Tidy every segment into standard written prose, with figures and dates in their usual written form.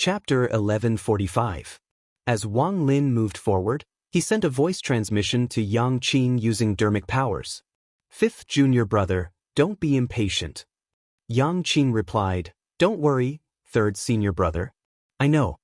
Chapter 1145. As Wang Lin moved forward, he sent a voice transmission to Yang Qing using dermic powers. "Fifth junior brother, don't be impatient." Yang Qing replied, "Don't worry, third senior brother. I know."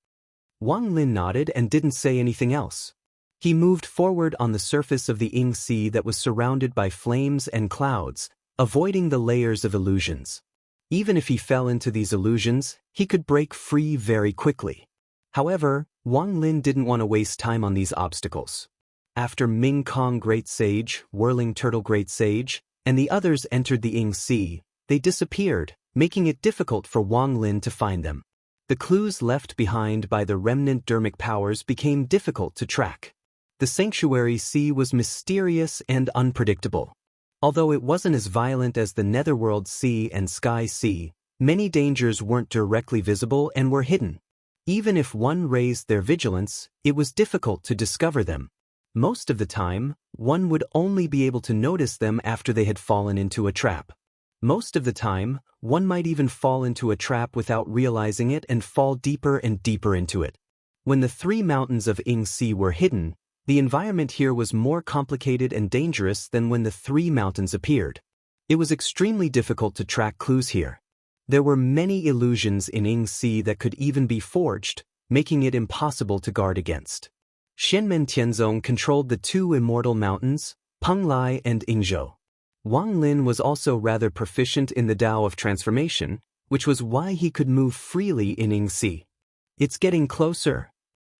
Wang Lin nodded and didn't say anything else. He moved forward on the surface of the Ying Sea that was surrounded by flames and clouds, avoiding the layers of illusions. Even if he fell into these illusions, he could break free very quickly. However, Wang Lin didn't want to waste time on these obstacles. After Ming Kong Great Sage, Whirling Turtle Great Sage, and the others entered the Ying Sea, they disappeared, making it difficult for Wang Lin to find them. The clues left behind by the remnant dermic powers became difficult to track. The Sanctuary Sea was mysterious and unpredictable. Although it wasn't as violent as the Netherworld Sea and Sky Sea, many dangers weren't directly visible and were hidden. Even if one raised their vigilance, it was difficult to discover them. Most of the time, one would only be able to notice them after they had fallen into a trap. Most of the time, one might even fall into a trap without realizing it and fall deeper and deeper into it. When the three mountains of Ying Sea were hidden, the environment here was more complicated and dangerous than when the three mountains appeared. It was extremely difficult to track clues here. There were many illusions in Ying Sea that could even be forged, making it impossible to guard against. Shenmen Tianzong controlled the two immortal mountains, Penglai and Yingzhou. Wang Lin was also rather proficient in the Tao of Transformation, which was why he could move freely in Ying Sea. "It's getting closer."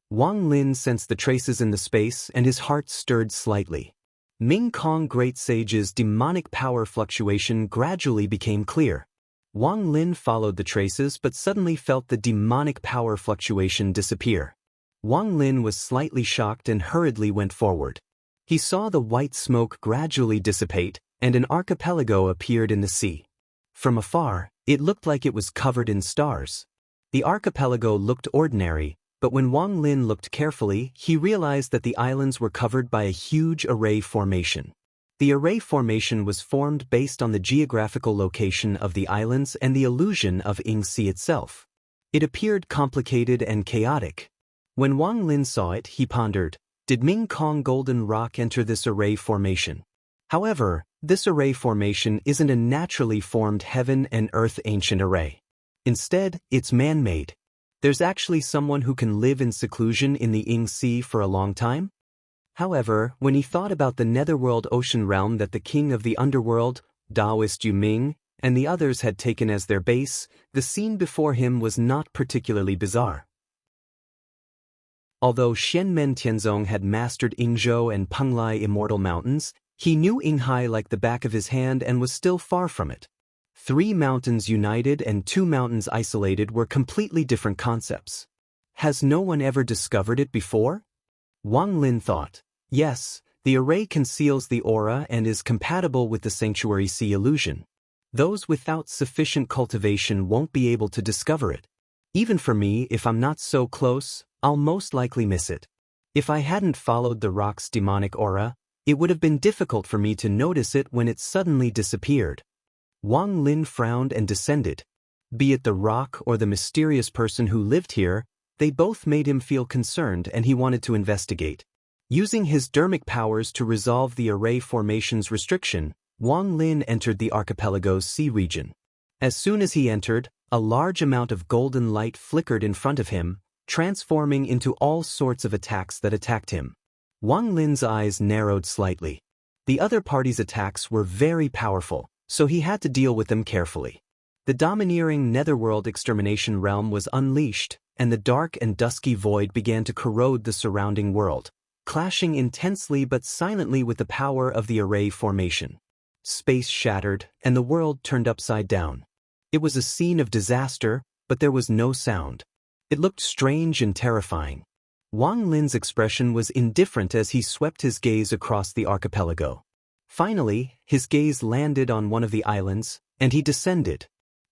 Wang Lin sensed the traces in the space and his heart stirred slightly. Ming Kong Great Sage's demonic power fluctuation gradually became clear. Wang Lin followed the traces but suddenly felt the demonic power fluctuation disappear. Wang Lin was slightly shocked and hurriedly went forward. He saw the white smoke gradually dissipate, and an archipelago appeared in the sea. From afar, it looked like it was covered in stars. The archipelago looked ordinary, but when Wang Lin looked carefully, he realized that the islands were covered by a huge array formation. The array formation was formed based on the geographical location of the islands and the illusion of Ying Sea itself. It appeared complicated and chaotic. When Wang Lin saw it, he pondered, did Ming Kong Golden Rock enter this array formation? However, this array formation isn't a naturally formed heaven and earth ancient array. Instead, it's man-made. There's actually someone who can live in seclusion in the Ying Sea for a long time? However, when he thought about the netherworld ocean realm that the king of the underworld, Taoist Yu Ming, and the others had taken as their base, the scene before him was not particularly bizarre. Although Shenmen Tianzong had mastered Yingzhou and Penglai immortal mountains, he knew Yinghai like the back of his hand and was still far from it. Three mountains united and two mountains isolated were completely different concepts. Has no one ever discovered it before? Wang Lin thought. Yes, the array conceals the aura and is compatible with the Sanctuary Sea illusion. Those without sufficient cultivation won't be able to discover it. Even for me, if I'm not so close, I'll most likely miss it. If I hadn't followed the rock's demonic aura, it would have been difficult for me to notice it when it suddenly disappeared. Wang Lin frowned and descended. Be it the rock or the mysterious person who lived here, they both made him feel concerned and he wanted to investigate. Using his dermic powers to resolve the array formation's restriction, Wang Lin entered the archipelago's sea region. As soon as he entered, a large amount of golden light flickered in front of him, transforming into all sorts of attacks that attacked him. Wang Lin's eyes narrowed slightly. The other party's attacks were very powerful, so he had to deal with them carefully. The domineering netherworld extermination realm was unleashed, and the dark and dusky void began to corrode the surrounding world, clashing intensely but silently with the power of the array formation. Space shattered, and the world turned upside down. It was a scene of disaster, but there was no sound. It looked strange and terrifying. Wang Lin's expression was indifferent as he swept his gaze across the archipelago. Finally, his gaze landed on one of the islands, and he descended.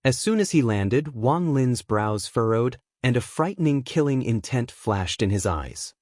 As soon as he landed, Wang Lin's brows furrowed, and a frightening killing intent flashed in his eyes.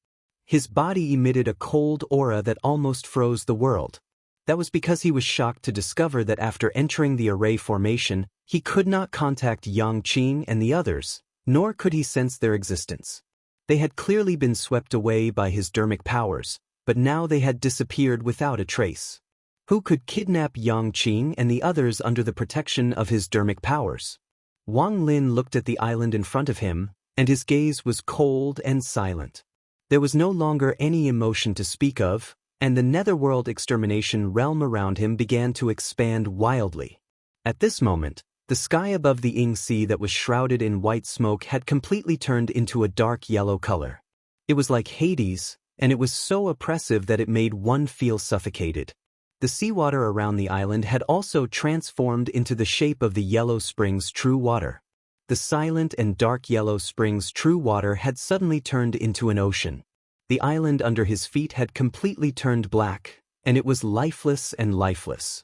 His body emitted a cold aura that almost froze the world. That was because he was shocked to discover that after entering the array formation, he could not contact Yang Qing and the others, Nor could he sense their existence. They had clearly been swept away by his dermic powers, but now they had disappeared without a trace. Who could kidnap Yang Qing and the others under the protection of his dermic powers? Wang Lin looked at the island in front of him, and his gaze was cold and silent. There was no longer any emotion to speak of, and the netherworld extermination realm around him began to expand wildly. At this moment, the sky above the Ying Sea that was shrouded in white smoke had completely turned into a dark yellow color. It was like Hades, and it was so oppressive that it made one feel suffocated. The seawater around the island had also transformed into the shape of the Yellow Springs True Water. The silent and dark Yellow Springs True Water had suddenly turned into an ocean. The island under his feet had completely turned black, and it was lifeless and lifeless.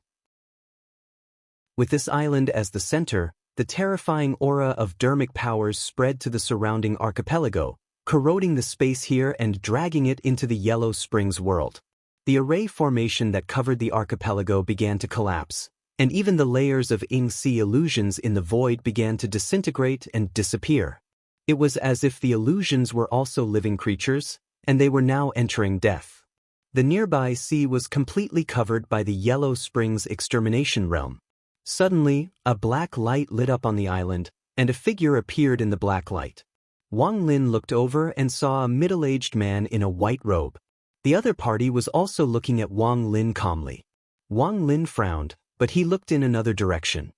With this island as the center, the terrifying aura of dermic powers spread to the surrounding archipelago, corroding the space here and dragging it into the Yellow Springs world. The array formation that covered the archipelago began to collapse, and even the layers of Ying Sea illusions in the void began to disintegrate and disappear. It was as if the illusions were also living creatures, and they were now entering death. The nearby sea was completely covered by the Yellow Springs extermination realm. Suddenly, a black light lit up on the island, and a figure appeared in the black light. Wang Lin looked over and saw a middle-aged man in a white robe. The other party was also looking at Wang Lin calmly. Wang Lin frowned, but he looked in another direction.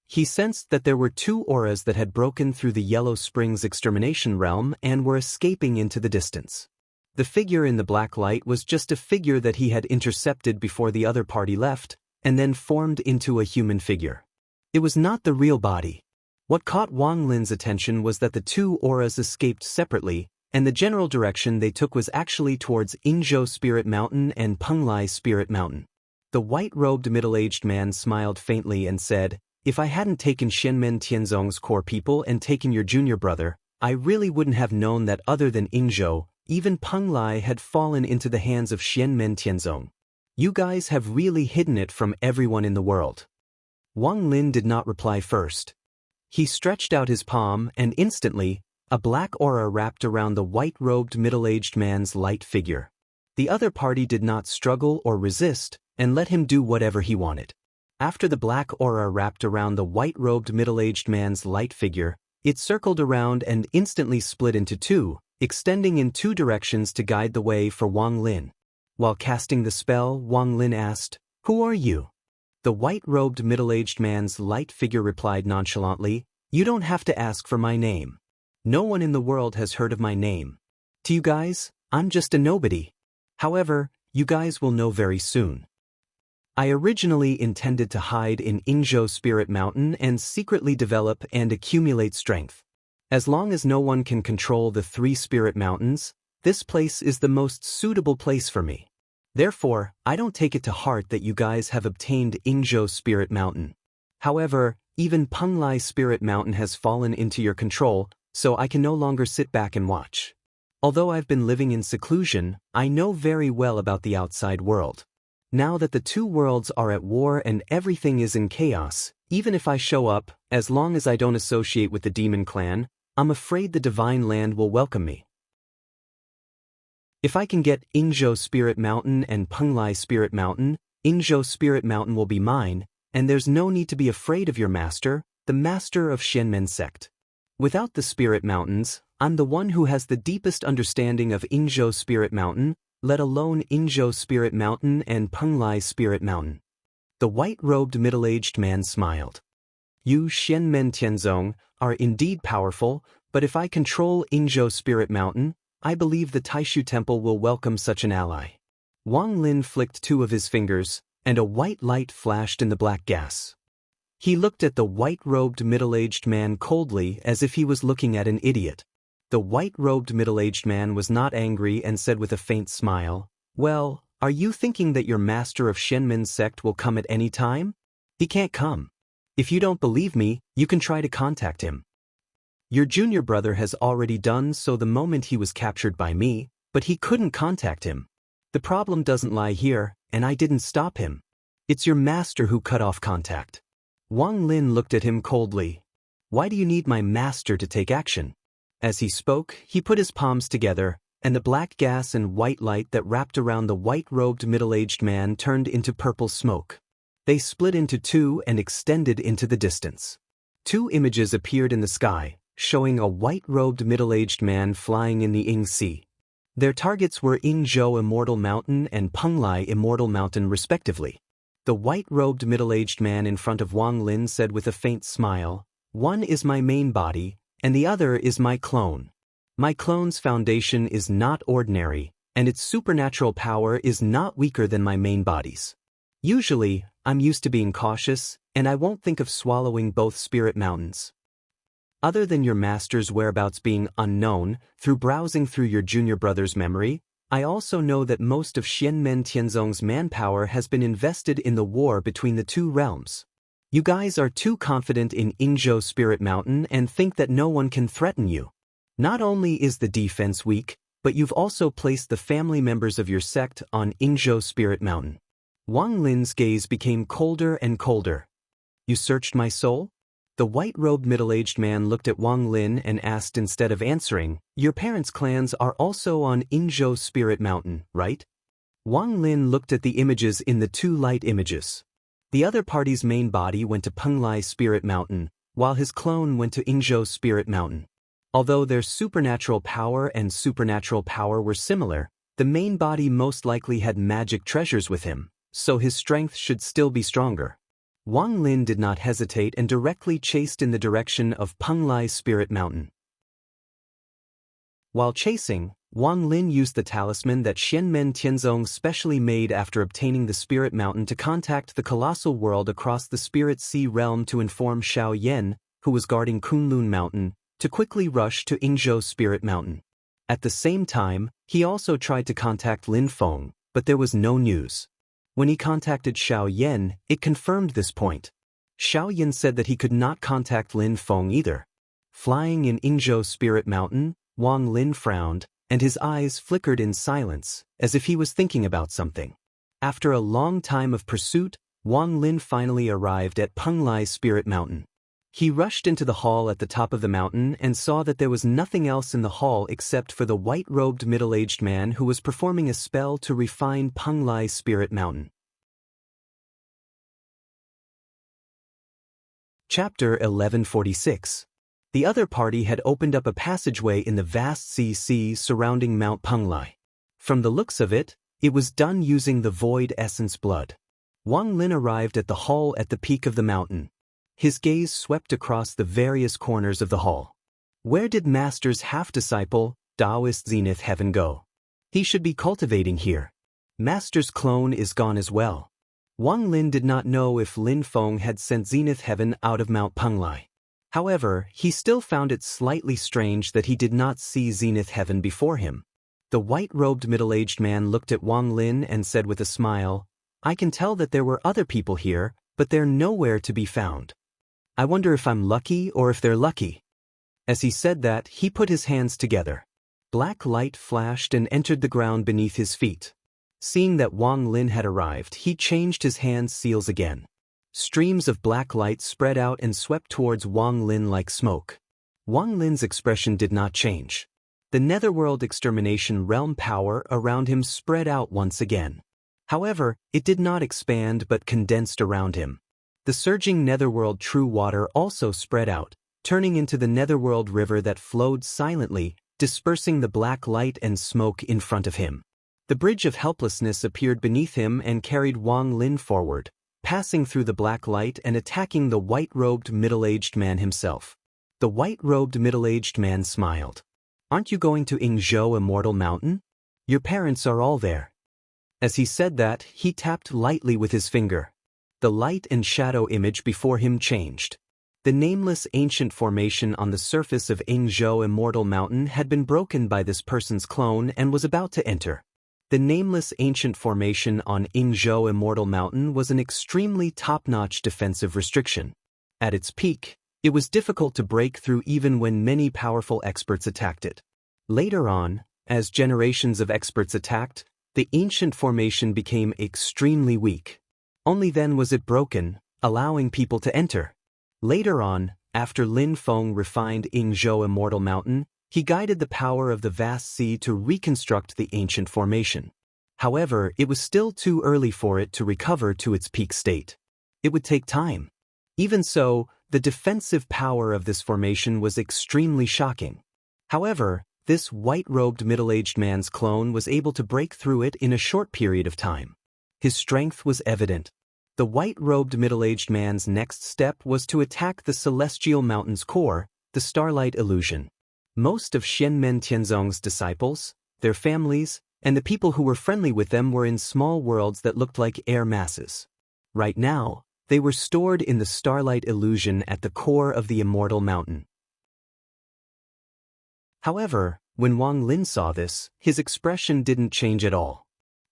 He sensed that there were two auras that had broken through the Yellow Springs extermination realm and were escaping into the distance. The figure in the black light was just a figure that he had intercepted before the other party left, and then formed into a human figure. It was not the real body. What caught Wang Lin's attention was that the two auras escaped separately, and the general direction they took was actually towards Yingzhou Spirit Mountain and Penglai Spirit Mountain. The white-robed middle-aged man smiled faintly and said, "If I hadn't taken Shenmen Tianzong's core people and taken your junior brother, I really wouldn't have known that other than Yingzhou, even Penglai had fallen into the hands of Shenmen Tianzong. You guys have really hidden it from everyone in the world." Wang Lin did not reply first. He stretched out his palm, and instantly, a black aura wrapped around the white-robed middle-aged man's light figure. The other party did not struggle or resist, and let him do whatever he wanted. After the black aura wrapped around the white-robed middle-aged man's light figure, it circled around and instantly split into two, extending in two directions to guide the way for Wang Lin. While casting the spell, Wang Lin asked, "Who are you?" The white-robed middle-aged man's light figure replied nonchalantly, "You don't have to ask for my name. No one in the world has heard of my name. To you guys, I'm just a nobody. However, you guys will know very soon. I originally intended to hide in Yingzhou Spirit Mountain and secretly develop and accumulate strength. As long as no one can control the three spirit mountains, this place is the most suitable place for me. Therefore, I don't take it to heart that you guys have obtained Yingzhou Spirit Mountain. However, even Penglai Spirit Mountain has fallen into your control, so I can no longer sit back and watch. Although I've been living in seclusion, I know very well about the outside world. Now that the two worlds are at war and everything is in chaos, even if I show up, as long as I don't associate with the demon clan, I'm afraid the divine land will welcome me. If I can get Yingzhou Spirit Mountain and Penglai Spirit Mountain, Yingzhou Spirit Mountain will be mine, and there's no need to be afraid of your master, the master of Shenmen sect. Without the Spirit Mountains, I'm the one who has the deepest understanding of Yingzhou Spirit Mountain, let alone Yingzhou Spirit Mountain and Penglai Spirit Mountain." The white-robed middle-aged man smiled. "You Shenmen Tianzong are indeed powerful, but if I control Yingzhou Spirit Mountain, I believe the Taishu Temple will welcome such an ally." Wang Lin flicked two of his fingers, and a white light flashed in the black gas. He looked at the white-robed middle-aged man coldly as if he was looking at an idiot. The white-robed middle-aged man was not angry and said with a faint smile, "Well, are you thinking that your master of Shenmen sect will come at any time? He can't come. If you don't believe me, you can try to contact him. Your junior brother has already done so the moment he was captured by me, but he couldn't contact him. The problem doesn't lie here, and I didn't stop him. It's your master who cut off contact." Wang Lin looked at him coldly. Why do you need my master to take action? As he spoke, he put his palms together, and the black gas and white light that wrapped around the white-robed middle-aged man turned into purple smoke. They split into two and extended into the distance. Two images appeared in the sky, showing a white-robed middle-aged man flying in the Ing Sea. Their targets were Ingzhou Immortal Mountain and Penglai Immortal Mountain respectively. The white-robed middle-aged man in front of Wang Lin said with a faint smile, "One is my main body, and the other is my clone. My clone's foundation is not ordinary, and its supernatural power is not weaker than my main body's. Usually, I'm used to being cautious, and I won't think of swallowing both spirit mountains. Other than your master's whereabouts being unknown, through browsing through your junior brother's memory, I also know that most of Xianmen Tianzong's manpower has been invested in the war between the two realms. You guys are too confident in Ingzhou Spirit Mountain and think that no one can threaten you. Not only is the defense weak, but you've also placed the family members of your sect on Ingzhou Spirit Mountain." Wang Lin's gaze became colder and colder. "You searched my soul?" The white-robed middle-aged man looked at Wang Lin and asked instead of answering, "Your parents' clans are also on Ingzhou Spirit Mountain, right?" Wang Lin looked at the images in the two light images. The other party's main body went to Penglai Spirit Mountain, while his clone went to Ingzhou Spirit Mountain. Although their supernatural power and supernatural power were similar, the main body most likely had magic treasures with him, so his strength should still be stronger. Wang Lin did not hesitate and directly chased in the direction of Penglai Spirit Mountain. While chasing, Wang Lin used the talisman that Xianmen Tianzong specially made after obtaining the Spirit Mountain to contact the colossal world across the Spirit Sea realm to inform Xiao Yan, who was guarding Kunlun Mountain, to quickly rush to Ingzhou Spirit Mountain. At the same time, he also tried to contact Lin Feng, but there was no news. When he contacted Xiao Yan, it confirmed this point. Xiao Yan said that he could not contact Lin Feng either. Flying in Ingzhou Spirit Mountain, Wang Lin frowned, and his eyes flickered in silence, as if he was thinking about something. After a long time of pursuit, Wang Lin finally arrived at Penglai Spirit Mountain. He rushed into the hall at the top of the mountain and saw that there was nothing else in the hall except for the white-robed middle-aged man who was performing a spell to refine Penglai Spirit Mountain. Chapter 1146. The other party had opened up a passageway in the vast sea surrounding Mount Penglai. From the looks of it, it was done using the void essence blood. Wang Lin arrived at the hall at the peak of the mountain. His gaze swept across the various corners of the hall. Where did Master's half-disciple, Taoist Zenith Heaven go? He should be cultivating here. Master's clone is gone as well. Wang Lin did not know if Lin Feng had sent Zenith Heaven out of Mount Penglai. However, he still found it slightly strange that he did not see Zenith Heaven before him. The white-robed middle-aged man looked at Wang Lin and said with a smile, "I can tell that there were other people here, but they're nowhere to be found. I wonder if I'm lucky or if they're lucky." As he said that, he put his hands together. Black light flashed and entered the ground beneath his feet. Seeing that Wang Lin had arrived, he changed his hand seals again. Streams of black light spread out and swept towards Wang Lin like smoke. Wang Lin's expression did not change. The netherworld extermination realm power around him spread out once again. However, it did not expand but condensed around him. The surging netherworld true water also spread out, turning into the netherworld river that flowed silently, dispersing the black light and smoke in front of him. The bridge of helplessness appeared beneath him and carried Wang Lin forward, passing through the black light and attacking the white-robed middle-aged man himself. The white-robed middle-aged man smiled. "Aren't you going to Ingzhou Immortal Mountain? Your parents are all there." As he said that, he tapped lightly with his finger. The light and shadow image before him changed. The nameless ancient formation on the surface of Ingzhou Immortal Mountain had been broken by this person's clone and was about to enter. The nameless ancient formation on Ingzhou Immortal Mountain was an extremely top-notch defensive restriction. At its peak, it was difficult to break through even when many powerful experts attacked it. Later on, as generations of experts attacked, the ancient formation became extremely weak. Only then was it broken, allowing people to enter. Later on, After Lin Feng refined Yingzhou Immortal Mountain, he guided the power of the vast sea to reconstruct the ancient formation. However, it was still too early for it to recover to its peak state. It would take time. Even so, the defensive power of this formation was extremely shocking. However, this white-robed middle-aged man's clone was able to break through it in a short period of time. His strength was evident. The white-robed middle-aged man's next step was to attack the celestial mountain's core, the starlight illusion. Most of Xianmen Tianzong's disciples, their families, and the people who were friendly with them were in small worlds that looked like air masses. Right now, they were stored in the starlight illusion at the core of the immortal mountain. However, when Wang Lin saw this, his expression didn't change at all.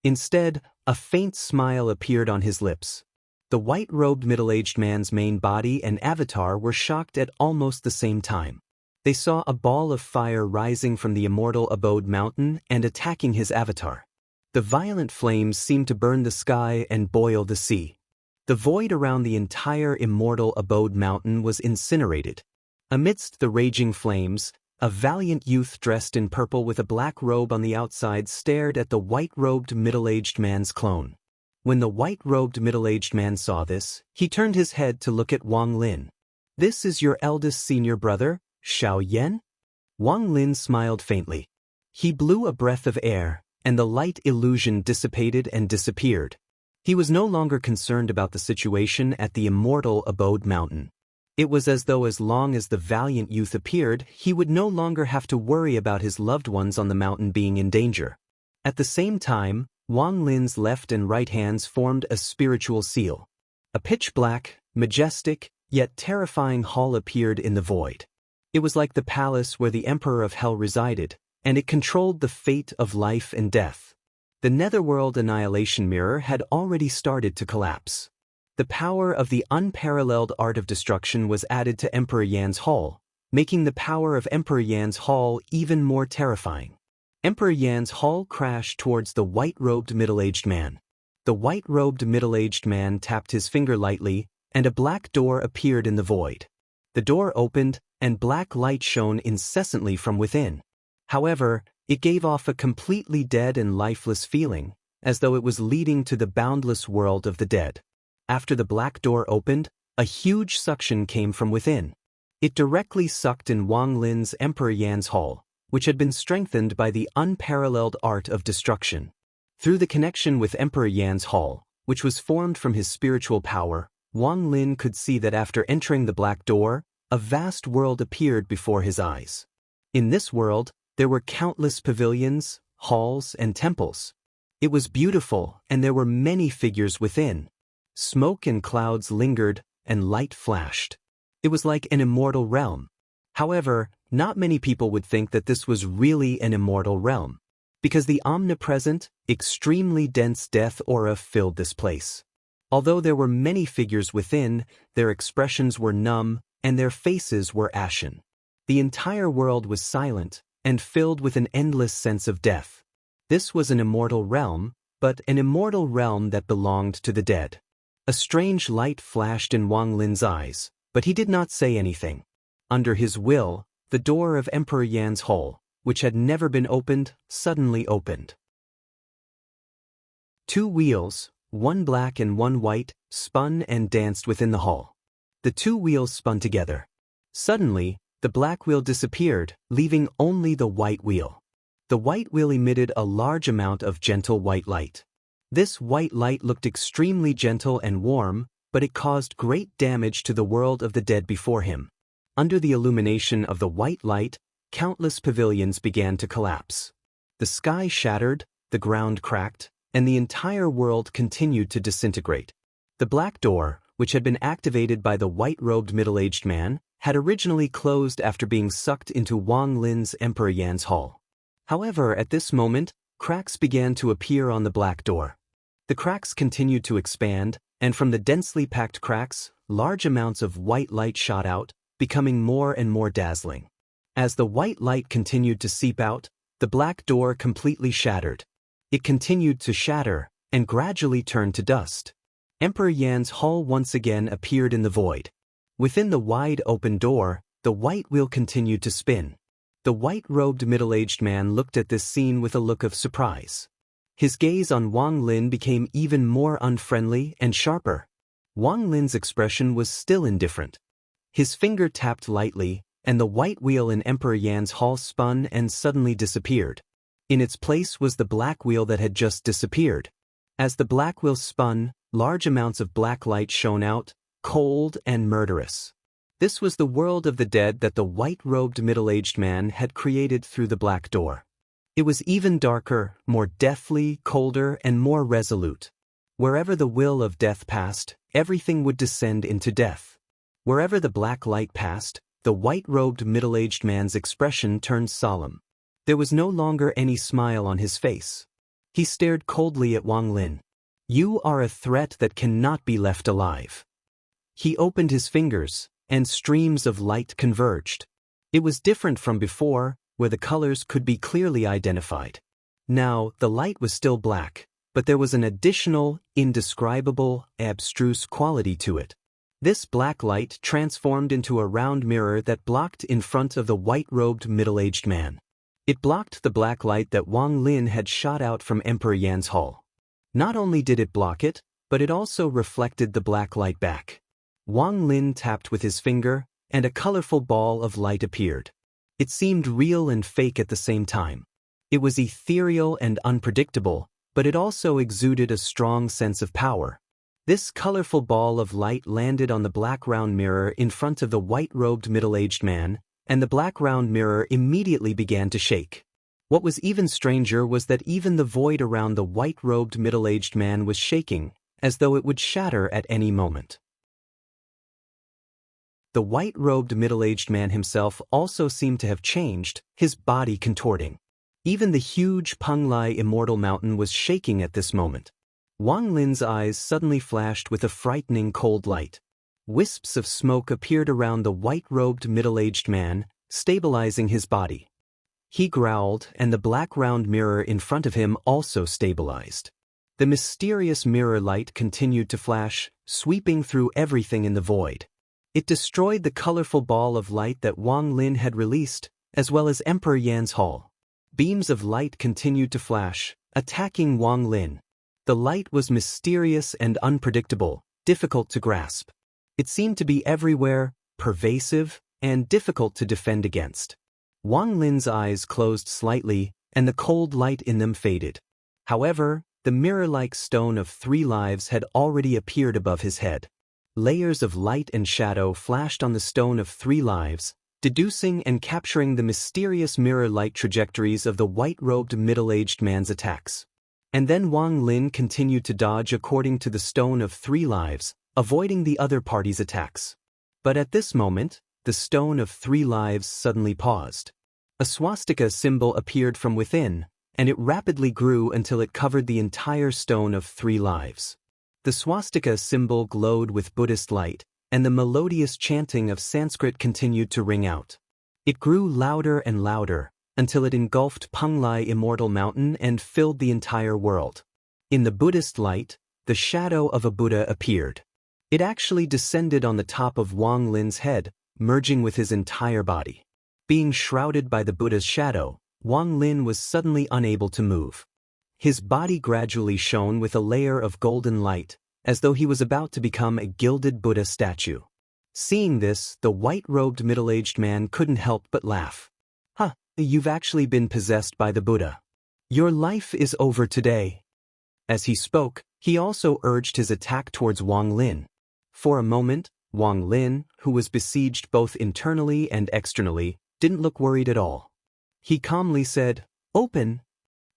Instead, a faint smile appeared on his lips. The white-robed middle-aged man's main body and avatar were shocked at almost the same time. They saw a ball of fire rising from the immortal abode mountain and attacking his avatar. The violent flames seemed to burn the sky and boil the sea. The void around the entire immortal abode mountain was incinerated. Amidst the raging flames, a valiant youth dressed in purple with a black robe on the outside stared at the white-robed middle-aged man's clone. When the white-robed middle-aged man saw this, he turned his head to look at Wang Lin. "This is your eldest senior brother, Xiao Yan?" Wang Lin smiled faintly. He blew a breath of air, and the light illusion dissipated and disappeared. He was no longer concerned about the situation at the immortal abode mountain. It was as though as long as the valiant youth appeared, he would no longer have to worry about his loved ones on the mountain being in danger. At the same time, Wang Lin's left and right hands formed a spiritual seal. A pitch-black, majestic, yet terrifying hall appeared in the void. It was like the palace where the Emperor of Hell resided, and it controlled the fate of life and death. The netherworld annihilation mirror had already started to collapse. The power of the unparalleled art of destruction was added to Emperor Yan's hall, making the power of Emperor Yan's hall even more terrifying. Emperor Yan's hall crashed towards the white-robed middle-aged man. The white-robed middle-aged man tapped his finger lightly, and a black door appeared in the void. The door opened, and black light shone incessantly from within. However, it gave off a completely dead and lifeless feeling, as though it was leading to the boundless world of the dead. After the black door opened, a huge suction came from within. It directly sucked in Wang Lin's Emperor Yan's hall, which had been strengthened by the unparalleled art of destruction. Through the connection with Emperor Yan's hall, which was formed from his spiritual power, Wang Lin could see that after entering the black door, a vast world appeared before his eyes. In this world, there were countless pavilions, halls, and temples. It was beautiful, and there were many figures within. Smoke and clouds lingered, and light flashed. It was like an immortal realm. However, not many people would think that this was really an immortal realm, because the omnipresent, extremely dense death aura filled this place. Although there were many figures within, their expressions were numb, and their faces were ashen. The entire world was silent, and filled with an endless sense of death. This was an immortal realm, but an immortal realm that belonged to the dead. A strange light flashed in Wang Lin's eyes, but he did not say anything. Under his will, the door of Emperor Yan's hall, which had never been opened, suddenly opened. 2 wheels, one black and one white, spun and danced within the hall. The 2 wheels spun together. Suddenly, the black wheel disappeared, leaving only the white wheel. The white wheel emitted a large amount of gentle white light. This white light looked extremely gentle and warm, but it caused great damage to the world of the dead before him. Under the illumination of the white light, countless pavilions began to collapse. The sky shattered, the ground cracked, and the entire world continued to disintegrate. The black door, which had been activated by the white-robed middle-aged man, had originally closed after being sucked into Wang Lin's Emperor Yan's hall. However, at this moment, cracks began to appear on the black door. The cracks continued to expand, and from the densely packed cracks, large amounts of white light shot out, becoming more and more dazzling. As the white light continued to seep out, the black door completely shattered. It continued to shatter, and gradually turned to dust. Emperor Yan's hall once again appeared in the void. Within the wide open door, the white wheel continued to spin. The white-robed middle-aged man looked at this scene with a look of surprise. His gaze on Wang Lin became even more unfriendly and sharper. Wang Lin's expression was still indifferent. His finger tapped lightly, and the white wheel in Emperor Yan's hall spun and suddenly disappeared. In its place was the black wheel that had just disappeared. As the black wheel spun, large amounts of black light shone out, cold and murderous. This was the world of the dead that the white-robed middle-aged man had created through the black door. It was even darker, more deathly, colder, and more resolute. Wherever the will of death passed, everything would descend into death. Wherever the black light passed, the white-robed middle-aged man's expression turned solemn. There was no longer any smile on his face. He stared coldly at Wang Lin. "You are a threat that cannot be left alive." He opened his fingers, and streams of light converged. It was different from before, where the colors could be clearly identified. Now, the light was still black, but there was an additional, indescribable, abstruse quality to it. This black light transformed into a round mirror that blocked in front of the white-robed middle-aged man. It blocked the black light that Wang Lin had shot out from Emperor Yan's hall. Not only did it block it, but it also reflected the black light back. Wang Lin tapped with his finger, and a colorful ball of light appeared. It seemed real and fake at the same time. It was ethereal and unpredictable, but it also exuded a strong sense of power. This colorful ball of light landed on the black round mirror in front of the white-robed middle-aged man, and the black round mirror immediately began to shake. What was even stranger was that even the void around the white-robed middle-aged man was shaking, as though it would shatter at any moment. The white-robed middle-aged man himself also seemed to have changed, his body contorting. Even the huge Penglai immortal mountain was shaking at this moment. Wang Lin's eyes suddenly flashed with a frightening cold light. Wisps of smoke appeared around the white-robed middle-aged man, stabilizing his body. He growled, and the black round mirror in front of him also stabilized. The mysterious mirror light continued to flash, sweeping through everything in the void. It destroyed the colorful ball of light that Wang Lin had released, as well as Emperor Yan's hall. Beams of light continued to flash, attacking Wang Lin. The light was mysterious and unpredictable, difficult to grasp. It seemed to be everywhere, pervasive, and difficult to defend against. Wang Lin's eyes closed slightly, and the cold light in them faded. However, the mirror-like stone of 3 lives had already appeared above his head. Layers of light and shadow flashed on the stone of 3 lives, deducing and capturing the mysterious mirror-like trajectories of the white-robed middle-aged man's attacks. And then Wang Lin continued to dodge according to the stone of 3 lives, avoiding the other party's attacks. But at this moment, the stone of 3 lives suddenly paused. A swastika symbol appeared from within, and it rapidly grew until it covered the entire stone of 3 lives. The swastika symbol glowed with Buddhist light, and the melodious chanting of Sanskrit continued to ring out. It grew louder and louder, until it engulfed Penglai Immortal Mountain and filled the entire world. In the Buddhist light, the shadow of a Buddha appeared. It actually descended on the top of Wang Lin's head, merging with his entire body. Being shrouded by the Buddha's shadow, Wang Lin was suddenly unable to move. His body gradually shone with a layer of golden light, as though he was about to become a gilded Buddha statue. Seeing this, the white-robed middle-aged man couldn't help but laugh. "Huh, you've actually been possessed by the Buddha. Your life is over today." As he spoke, he also urged his attack towards Wang Lin. For a moment, Wang Lin, who was besieged both internally and externally, didn't look worried at all. He calmly said, "Open."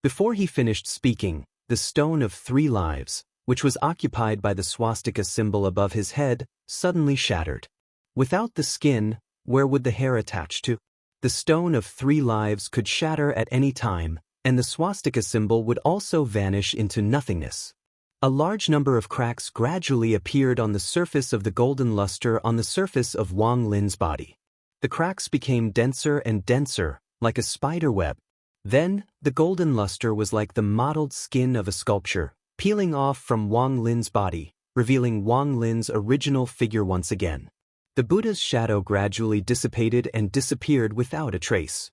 Before he finished speaking, the stone of 3 lives, which was occupied by the swastika symbol above his head, suddenly shattered. Without the skin, where would the hair attach to? The stone of 3 lives could shatter at any time, and the swastika symbol would also vanish into nothingness. A large number of cracks gradually appeared on the surface of the golden luster on the surface of Wang Lin's body. The cracks became denser and denser, like a spider web. Then, the golden luster was like the mottled skin of a sculpture, peeling off from Wang Lin's body, revealing Wang Lin's original figure once again. The Buddha's shadow gradually dissipated and disappeared without a trace.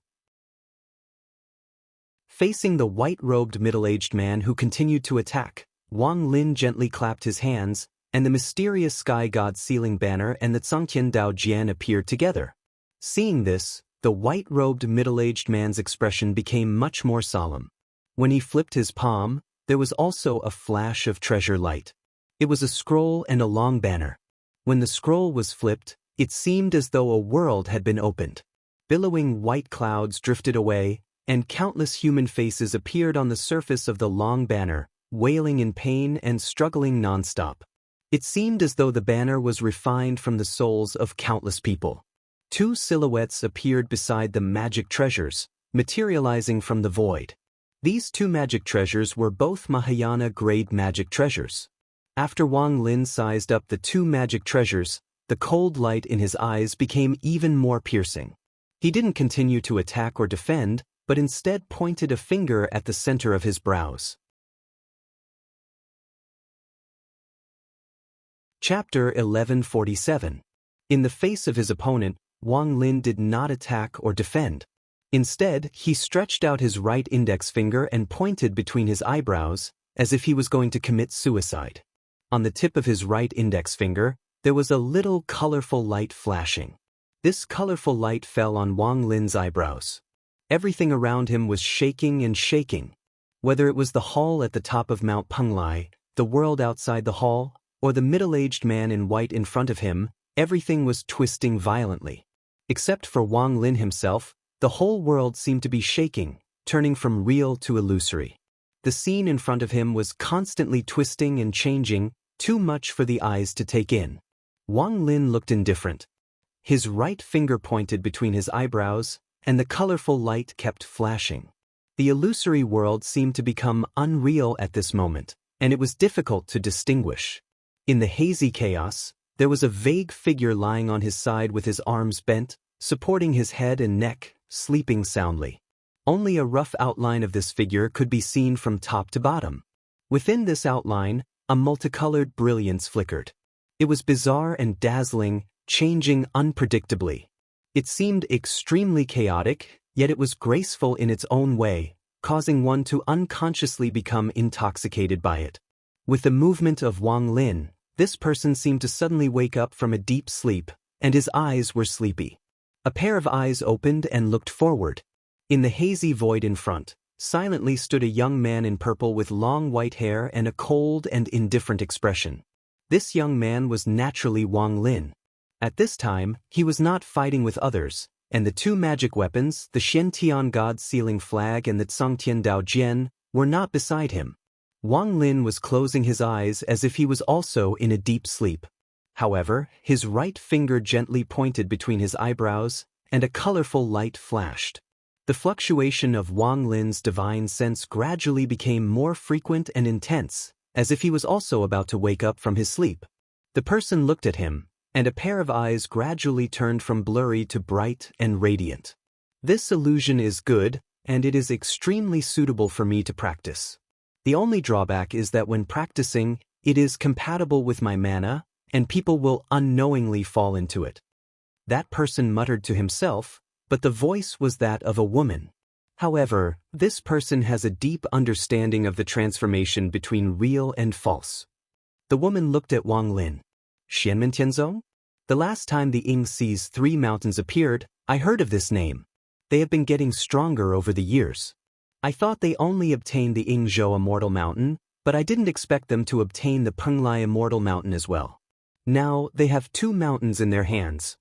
Facing the white-robed middle-aged man who continued to attack, Wang Lin gently clapped his hands, and the mysterious sky god sealing banner and the Zhangtian Dao Jian appeared together. Seeing this, the white-robed middle-aged man's expression became much more solemn. When he flipped his palm, there was also a flash of treasure light. It was a scroll and a long banner. When the scroll was flipped, it seemed as though a world had been opened. Billowing white clouds drifted away, and countless human faces appeared on the surface of the long banner, wailing in pain and struggling non-stop. It seemed as though the banner was refined from the souls of countless people. Two silhouettes appeared beside the magic treasures, materializing from the void. These two magic treasures were both Mahayana-grade magic treasures. After Wang Lin sized up the two magic treasures, the cold light in his eyes became even more piercing. He didn't continue to attack or defend, but instead pointed a finger at the center of his brows. Chapter 1147. In the face of his opponent, Wang Lin did not attack or defend. Instead, he stretched out his right index finger and pointed between his eyebrows, as if he was going to commit suicide. On the tip of his right index finger, there was a little colorful light flashing. This colorful light fell on Wang Lin's eyebrows. Everything around him was shaking and shaking. Whether it was the hall at the top of Mount Penglai, the world outside the hall, or the middle-aged man in white in front of him, everything was twisting violently. Except for Wang Lin himself, the whole world seemed to be shaking, turning from real to illusory. The scene in front of him was constantly twisting and changing, too much for the eyes to take in. Wang Lin looked indifferent. His right finger pointed between his eyebrows, and the colorful light kept flashing. The illusory world seemed to become unreal at this moment, and it was difficult to distinguish. In the hazy chaos, there was a vague figure lying on his side with his arms bent, supporting his head and neck, sleeping soundly. Only a rough outline of this figure could be seen from top to bottom. Within this outline, a multicolored brilliance flickered. It was bizarre and dazzling, changing unpredictably. It seemed extremely chaotic, yet it was graceful in its own way, causing one to unconsciously become intoxicated by it. With the movement of Wang Lin, this person seemed to suddenly wake up from a deep sleep, and his eyes were sleepy. A pair of eyes opened and looked forward. In the hazy void in front, silently stood a young man in purple with long white hair and a cold and indifferent expression. This young man was naturally Wang Lin. At this time, he was not fighting with others, and the two magic weapons, the Shen-Tian God Sealing Flag and the Zhangtian Dao Jian, were not beside him. Wang Lin was closing his eyes as if he was also in a deep sleep. However, his right finger gently pointed between his eyebrows, and a colorful light flashed. The fluctuation of Wang Lin's divine sense gradually became more frequent and intense, as if he was also about to wake up from his sleep. The person looked at him, and a pair of eyes gradually turned from blurry to bright and radiant. This illusion is good, and it is extremely suitable for me to practice. The only drawback is that when practicing, it is compatible with my mana, and people will unknowingly fall into it. That person muttered to himself, but the voice was that of a woman. However, this person has a deep understanding of the transformation between real and false. The woman looked at Wang Lin. Xianmentianzong? The last time the Yingxi's 3 mountains appeared, I heard of this name. They have been getting stronger over the years. I thought they only obtained the Yingzhou Immortal Mountain, but I didn't expect them to obtain the Penglai Immortal Mountain as well. Now they have 2 mountains in their hands.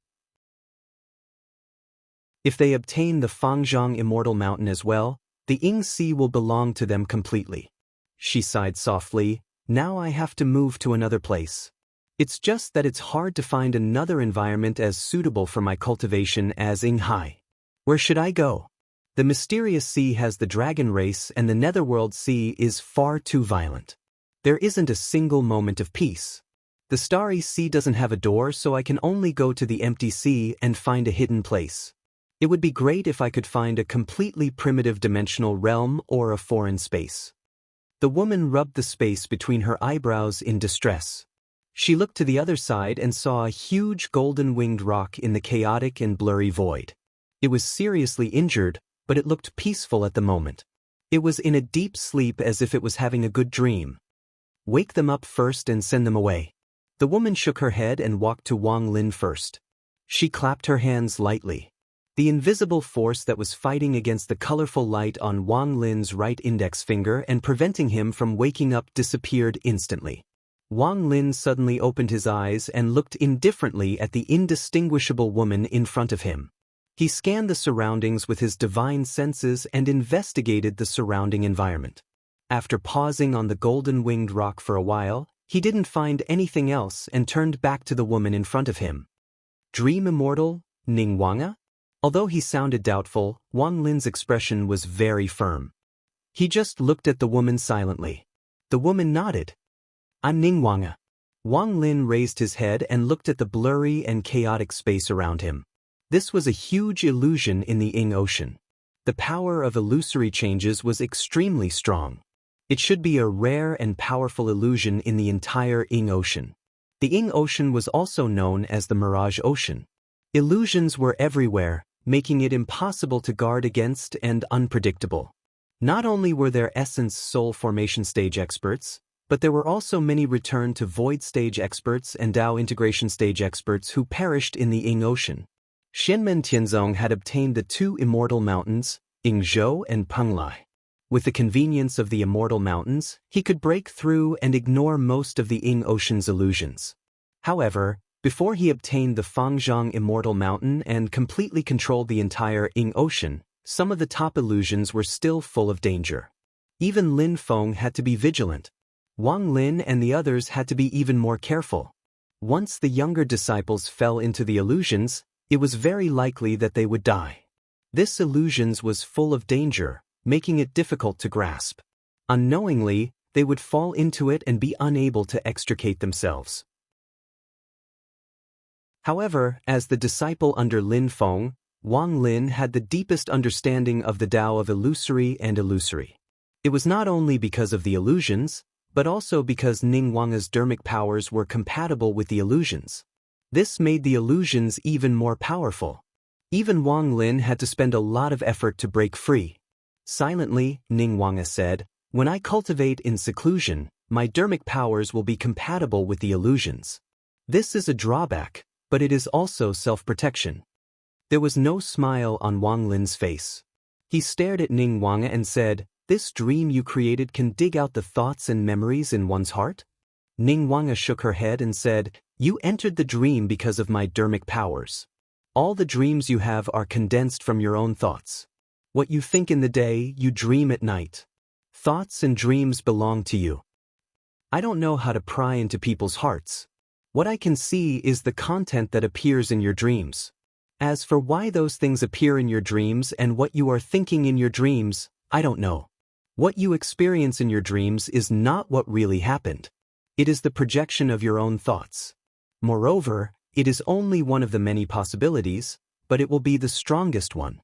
If they obtain the Fangzhong Immortal Mountain as well, the Yingxi will belong to them completely. She sighed softly. Now I have to move to another place. It's just that it's hard to find another environment as suitable for my cultivation as Yinghai. Where should I go? The mysterious sea has the dragon race and the netherworld sea is far too violent. There isn't a single moment of peace. The starry sea doesn't have a door, so I can only go to the empty sea and find a hidden place. It would be great if I could find a completely primitive dimensional realm or a foreign space. The woman rubbed the space between her eyebrows in distress. She looked to the other side and saw a huge golden-winged rock in the chaotic and blurry void. It was seriously injured, but it looked peaceful at the moment. It was in a deep sleep as if it was having a good dream. Wake them up first and send them away. The woman shook her head and walked to Wang Lin first. She clapped her hands lightly. The invisible force that was fighting against the colorful light on Wang Lin's right index finger and preventing him from waking up disappeared instantly. Wang Lin suddenly opened his eyes and looked indifferently at the indistinguishable woman in front of him. He scanned the surroundings with his divine senses and investigated the surrounding environment. After pausing on the golden-winged rock for a while, he didn't find anything else and turned back to the woman in front of him. Dream immortal, Ning Wanga? Although he sounded doubtful, Wang Lin's expression was very firm. He just looked at the woman silently. The woman nodded. I'm Ning Wanga. Wang Lin raised his head and looked at the blurry and chaotic space around him. This was a huge illusion in the Ing Ocean. The power of illusory changes was extremely strong. It should be a rare and powerful illusion in the entire Ing Ocean. The Ing Ocean was also known as the Mirage Ocean. Illusions were everywhere, making it impossible to guard against and unpredictable. Not only were there Essence Soul Formation Stage experts, but there were also many Return to Void Stage experts and Dao Integration Stage experts who perished in the Ing Ocean. Xianmen Tianzong had obtained the two immortal mountains, Yingzhou and Penglai. With the convenience of the immortal mountains, he could break through and ignore most of the Ing Ocean's illusions. However, before he obtained the Fangzhong Immortal Mountain and completely controlled the entire Ing Ocean, some of the top illusions were still full of danger. Even Lin Feng had to be vigilant. Wang Lin and the others had to be even more careful. Once the younger disciples fell into the illusions, it was very likely that they would die. This illusions was full of danger, making it difficult to grasp. Unknowingly, they would fall into it and be unable to extricate themselves. However, as the disciple under Lin Feng, Wang Lin had the deepest understanding of the Tao of illusory and illusory. It was not only because of the illusions, but also because Ning Wanga's dermic powers were compatible with the illusions. This made the illusions even more powerful. Even Wang Lin had to spend a lot of effort to break free. Silently, Ning Wanga said, "When I cultivate in seclusion, my dermic powers will be compatible with the illusions. This is a drawback, but it is also self-protection." There was no smile on Wang Lin's face. He stared at Ning Wanga and said, "This dream you created can dig out the thoughts and memories in one's heart?" Ning Wanga shook her head and said, "You entered the dream because of my dermic powers. All the dreams you have are condensed from your own thoughts. What you think in the day, you dream at night. Thoughts and dreams belong to you. I don't know how to pry into people's hearts. What I can see is the content that appears in your dreams. As for why those things appear in your dreams and what you are thinking in your dreams, I don't know. What you experience in your dreams is not what really happened. It is the projection of your own thoughts. Moreover, it is only one of the many possibilities, but it will be the strongest one."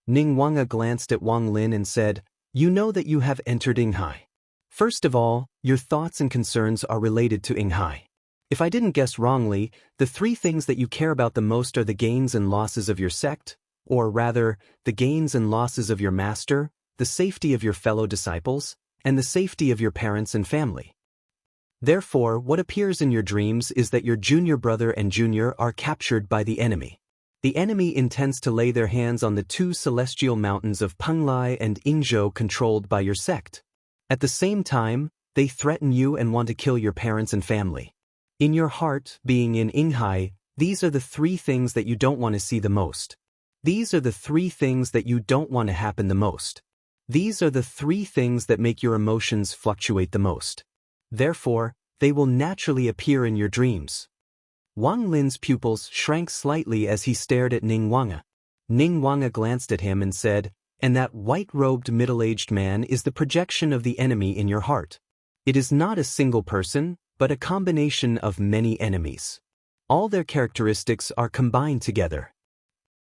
Ning Wanga glanced at Wang Lin and said, "You know that you have entered Yinghai. First of all, your thoughts and concerns are related to Yinghai. If I didn't guess wrongly, the three things that you care about the most are the gains and losses of your sect, or rather, the gains and losses of your master, the safety of your fellow disciples, and the safety of your parents and family. Therefore, what appears in your dreams is that your junior brother and junior are captured by the enemy. The enemy intends to lay their hands on the two celestial mountains of Penglai and Yingzhou controlled by your sect. At the same time, they threaten you and want to kill your parents and family. In your heart, being in Yinghai, these are the three things that you don't want to see the most. These are the three things that you don't want to happen the most. These are the three things that make your emotions fluctuate the most. Therefore, they will naturally appear in your dreams." Wang Lin's pupils shrank slightly as he stared at Ning Wanga. Ning Wanga glanced at him and said, "And that white-robed middle-aged man is the projection of the enemy in your heart. It is not a single person, but a combination of many enemies. All their characteristics are combined together.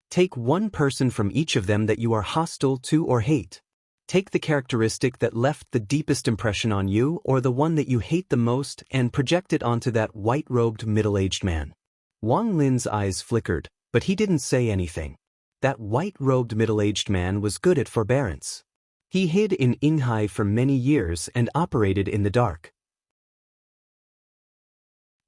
Take one person from each of them that you are hostile to or hate. Take the characteristic that left the deepest impression on you or the one that you hate the most and project it onto that white-robed middle-aged man. Wang Lin's eyes flickered, but he didn't say anything. That white-robed middle-aged man was good at forbearance. He hid in Yinghai for many years and operated in the dark.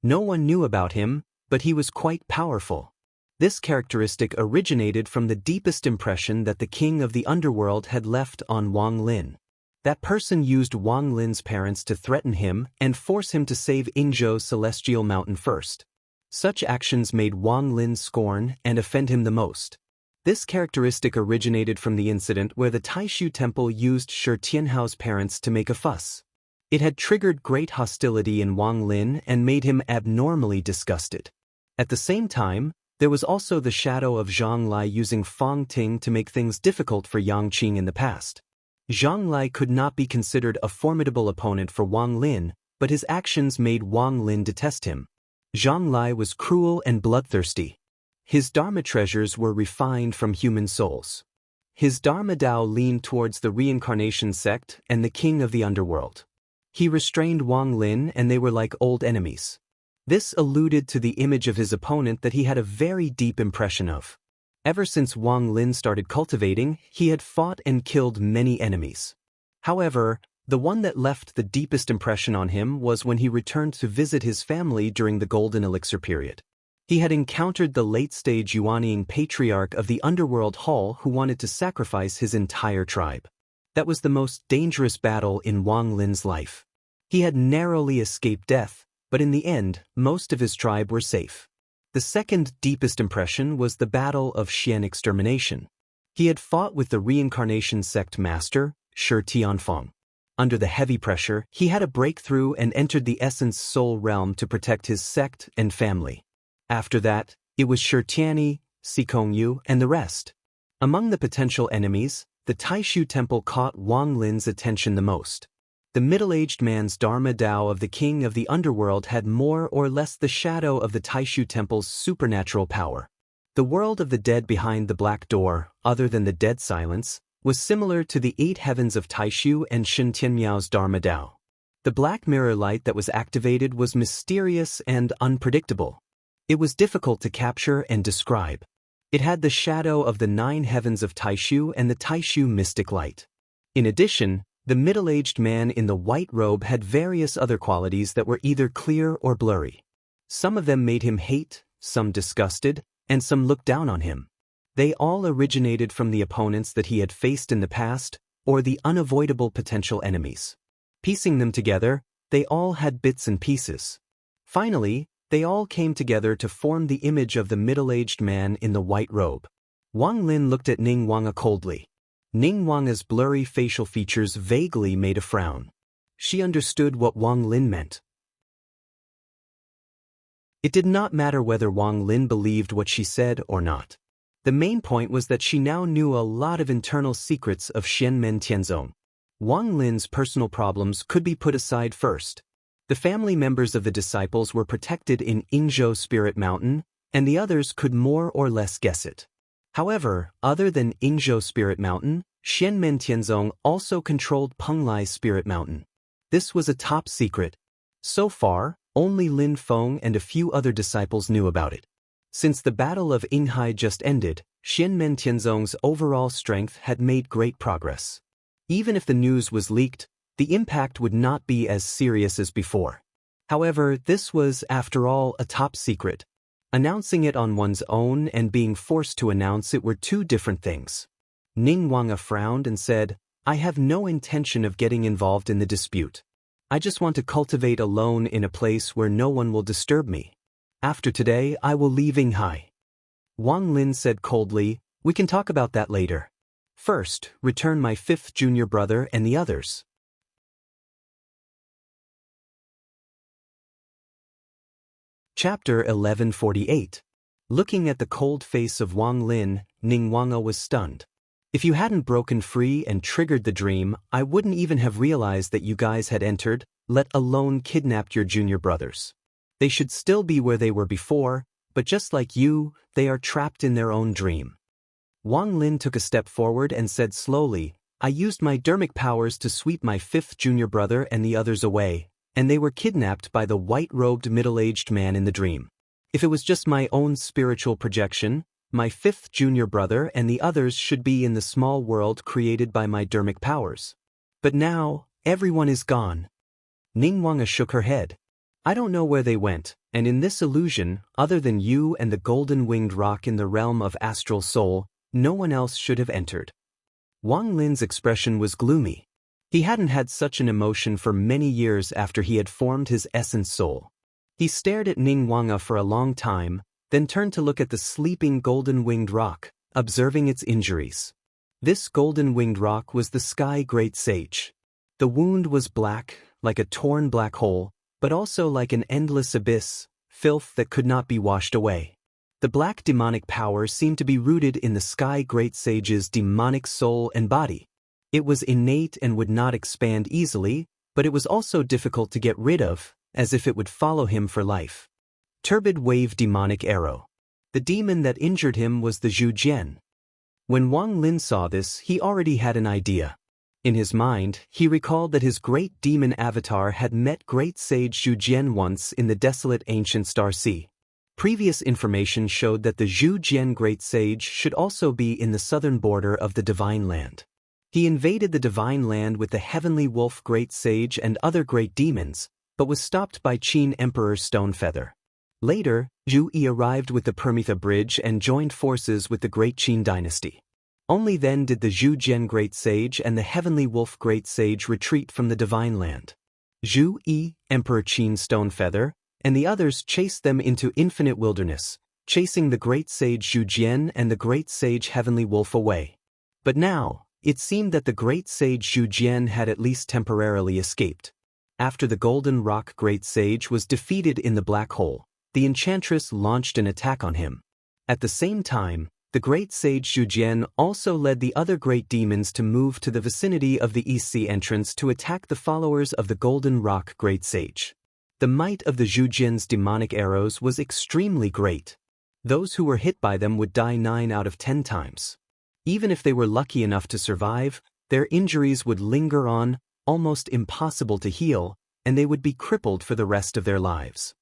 No one knew about him, but he was quite powerful. This characteristic originated from the deepest impression that the king of the underworld had left on Wang Lin. That person used Wang Lin's parents to threaten him and force him to save Yingzhou Celestial Mountain first. Such actions made Wang Lin scorn and offend him the most. This characteristic originated from the incident where the Taishu Temple used Shi Tianhao's parents to make a fuss. It had triggered great hostility in Wang Lin and made him abnormally disgusted. At the same time, there was also the shadow of Zhang Lai using Fang Ting to make things difficult for Yang Qing in the past. Zhang Lai could not be considered a formidable opponent for Wang Lin, but his actions made Wang Lin detest him. Zhang Lai was cruel and bloodthirsty. His Dharma treasures were refined from human souls. His Dharma Tao leaned towards the reincarnation sect and the king of the underworld. He restrained Wang Lin and they were like old enemies. This alluded to the image of his opponent that he had a very deep impression of. Ever since Wang Lin started cultivating, he had fought and killed many enemies. However, the one that left the deepest impression on him was when he returned to visit his family during the Golden Elixir period. He had encountered the late-stage Yuanying patriarch of the underworld hall who wanted to sacrifice his entire tribe. That was the most dangerous battle in Wang Lin's life. He had narrowly escaped death, but in the end, most of his tribe were safe. The second deepest impression was the Battle of Xian Extermination. He had fought with the reincarnation sect master, Shi Tianfeng. Under the heavy pressure, he had a breakthrough and entered the Essence Soul realm to protect his sect and family. After that, it was Shi Tianyi, Sikongyu, and the rest. Among the potential enemies, the Taishu Temple caught Wang Lin's attention the most. The middle-aged man's Dharma Tao of the king of the underworld had more or less the shadow of the Taishu Temple's supernatural power. The world of the dead behind the black door, other than the dead silence, was similar to the 8 heavens of Taishu and Shen Tianmiao's Dharma Tao. The black mirror light that was activated was mysterious and unpredictable. It was difficult to capture and describe. It had the shadow of the 9 heavens of Taishu and the Taishu mystic light. In addition, the middle-aged man in the white robe had various other qualities that were either clear or blurry. Some of them made him hate, some disgusted, and some looked down on him. They all originated from the opponents that he had faced in the past, or the unavoidable potential enemies. Piecing them together, they all had bits and pieces. Finally, they all came together to form the image of the middle-aged man in the white robe. Wang Lin looked at Ning Wanga coldly. Ning Wanga's blurry facial features vaguely made a frown. She understood what Wang Lin meant. It did not matter whether Wang Lin believed what she said or not. The main point was that she now knew a lot of internal secrets of Xianmen Tianzong. Wang Lin's personal problems could be put aside first. The family members of the disciples were protected in Yingzhou Spirit Mountain, and the others could more or less guess it. However, other than Yingzhou Spirit Mountain, Xianmen Tianzong also controlled Penglai Spirit Mountain. This was a top secret. So far, only Lin Feng and a few other disciples knew about it. Since the Battle of Yinghai just ended, Xianmen Tianzong's overall strength had made great progress. Even if the news was leaked, the impact would not be as serious as before. However, this was, after all, a top secret. Announcing it on one's own and being forced to announce it were two different things. Ning Wanga frowned and said, "I have no intention of getting involved in the dispute. I just want to cultivate alone in a place where no one will disturb me. After today, I will leave Yinghai." Wang Lin said coldly, "We can talk about that later. First, return my 5th junior brother and the others." Chapter 1148. Looking at the cold face of Wang Lin, Ning Wanga was stunned. "If you hadn't broken free and triggered the dream, I wouldn't even have realized that you guys had entered, let alone kidnapped your junior brothers. They should still be where they were before, but just like you, they are trapped in their own dream." Wang Lin took a step forward and said slowly, I used my dermic powers to sweep my fifth junior brother and the others away, and they were kidnapped by the white-robed middle-aged man in the dream. If it was just my own spiritual projection, my fifth junior brother and the others should be in the small world created by my dermic powers. But now, everyone is gone. Ningwanga shook her head. I don't know where they went, and in this illusion, other than you and the golden-winged rock in the realm of astral soul, no one else should have entered. Wang Lin's expression was gloomy. He hadn't had such an emotion for many years after he had formed his essence soul. He stared at Ningwanga for a long time, then turned to look at the sleeping golden-winged rock, observing its injuries. This golden-winged rock was the Sky Great Sage. The wound was black, like a torn black hole, but also like an endless abyss, filth that could not be washed away. The black demonic power seemed to be rooted in the Sky Great Sage's demonic soul and body. It was innate and would not expand easily, but it was also difficult to get rid of, as if it would follow him for life. Turbid Wave Demonic Arrow. The demon that injured him was the Zhu Jian. When Wang Lin saw this, he already had an idea. In his mind, he recalled that his great demon avatar had met great sage Zhu Jian once in the desolate ancient Star Sea. Previous information showed that the Zhu Jian great sage should also be in the southern border of the Divine Land. He invaded the Divine Land with the Heavenly Wolf great sage and other great demons, but was stopped by Qin Emperor Stonefeather. Later, Zhu Yi arrived with the Permitha Bridge and joined forces with the great Qin dynasty. Only then did the Zhu Jian great sage and the Heavenly Wolf great sage retreat from the Divine Land. Zhu Yi, Emperor Qin Stonefeather, and the others chased them into infinite wilderness, chasing the great sage Zhu Jian and the great sage Heavenly Wolf away. But now, it seemed that the great sage Zhu Jian had at least temporarily escaped. After the Golden Rock great sage was defeated in the black hole, the enchantress launched an attack on him. At the same time, the great sage Zhu Jian also led the other great demons to move to the vicinity of the East Sea entrance to attack the followers of the Golden Rock great sage. The might of the Zhu Jian's demonic arrows was extremely great. Those who were hit by them would die 9 out of 10 times. Even if they were lucky enough to survive, their injuries would linger on, almost impossible to heal, and they would be crippled for the rest of their lives.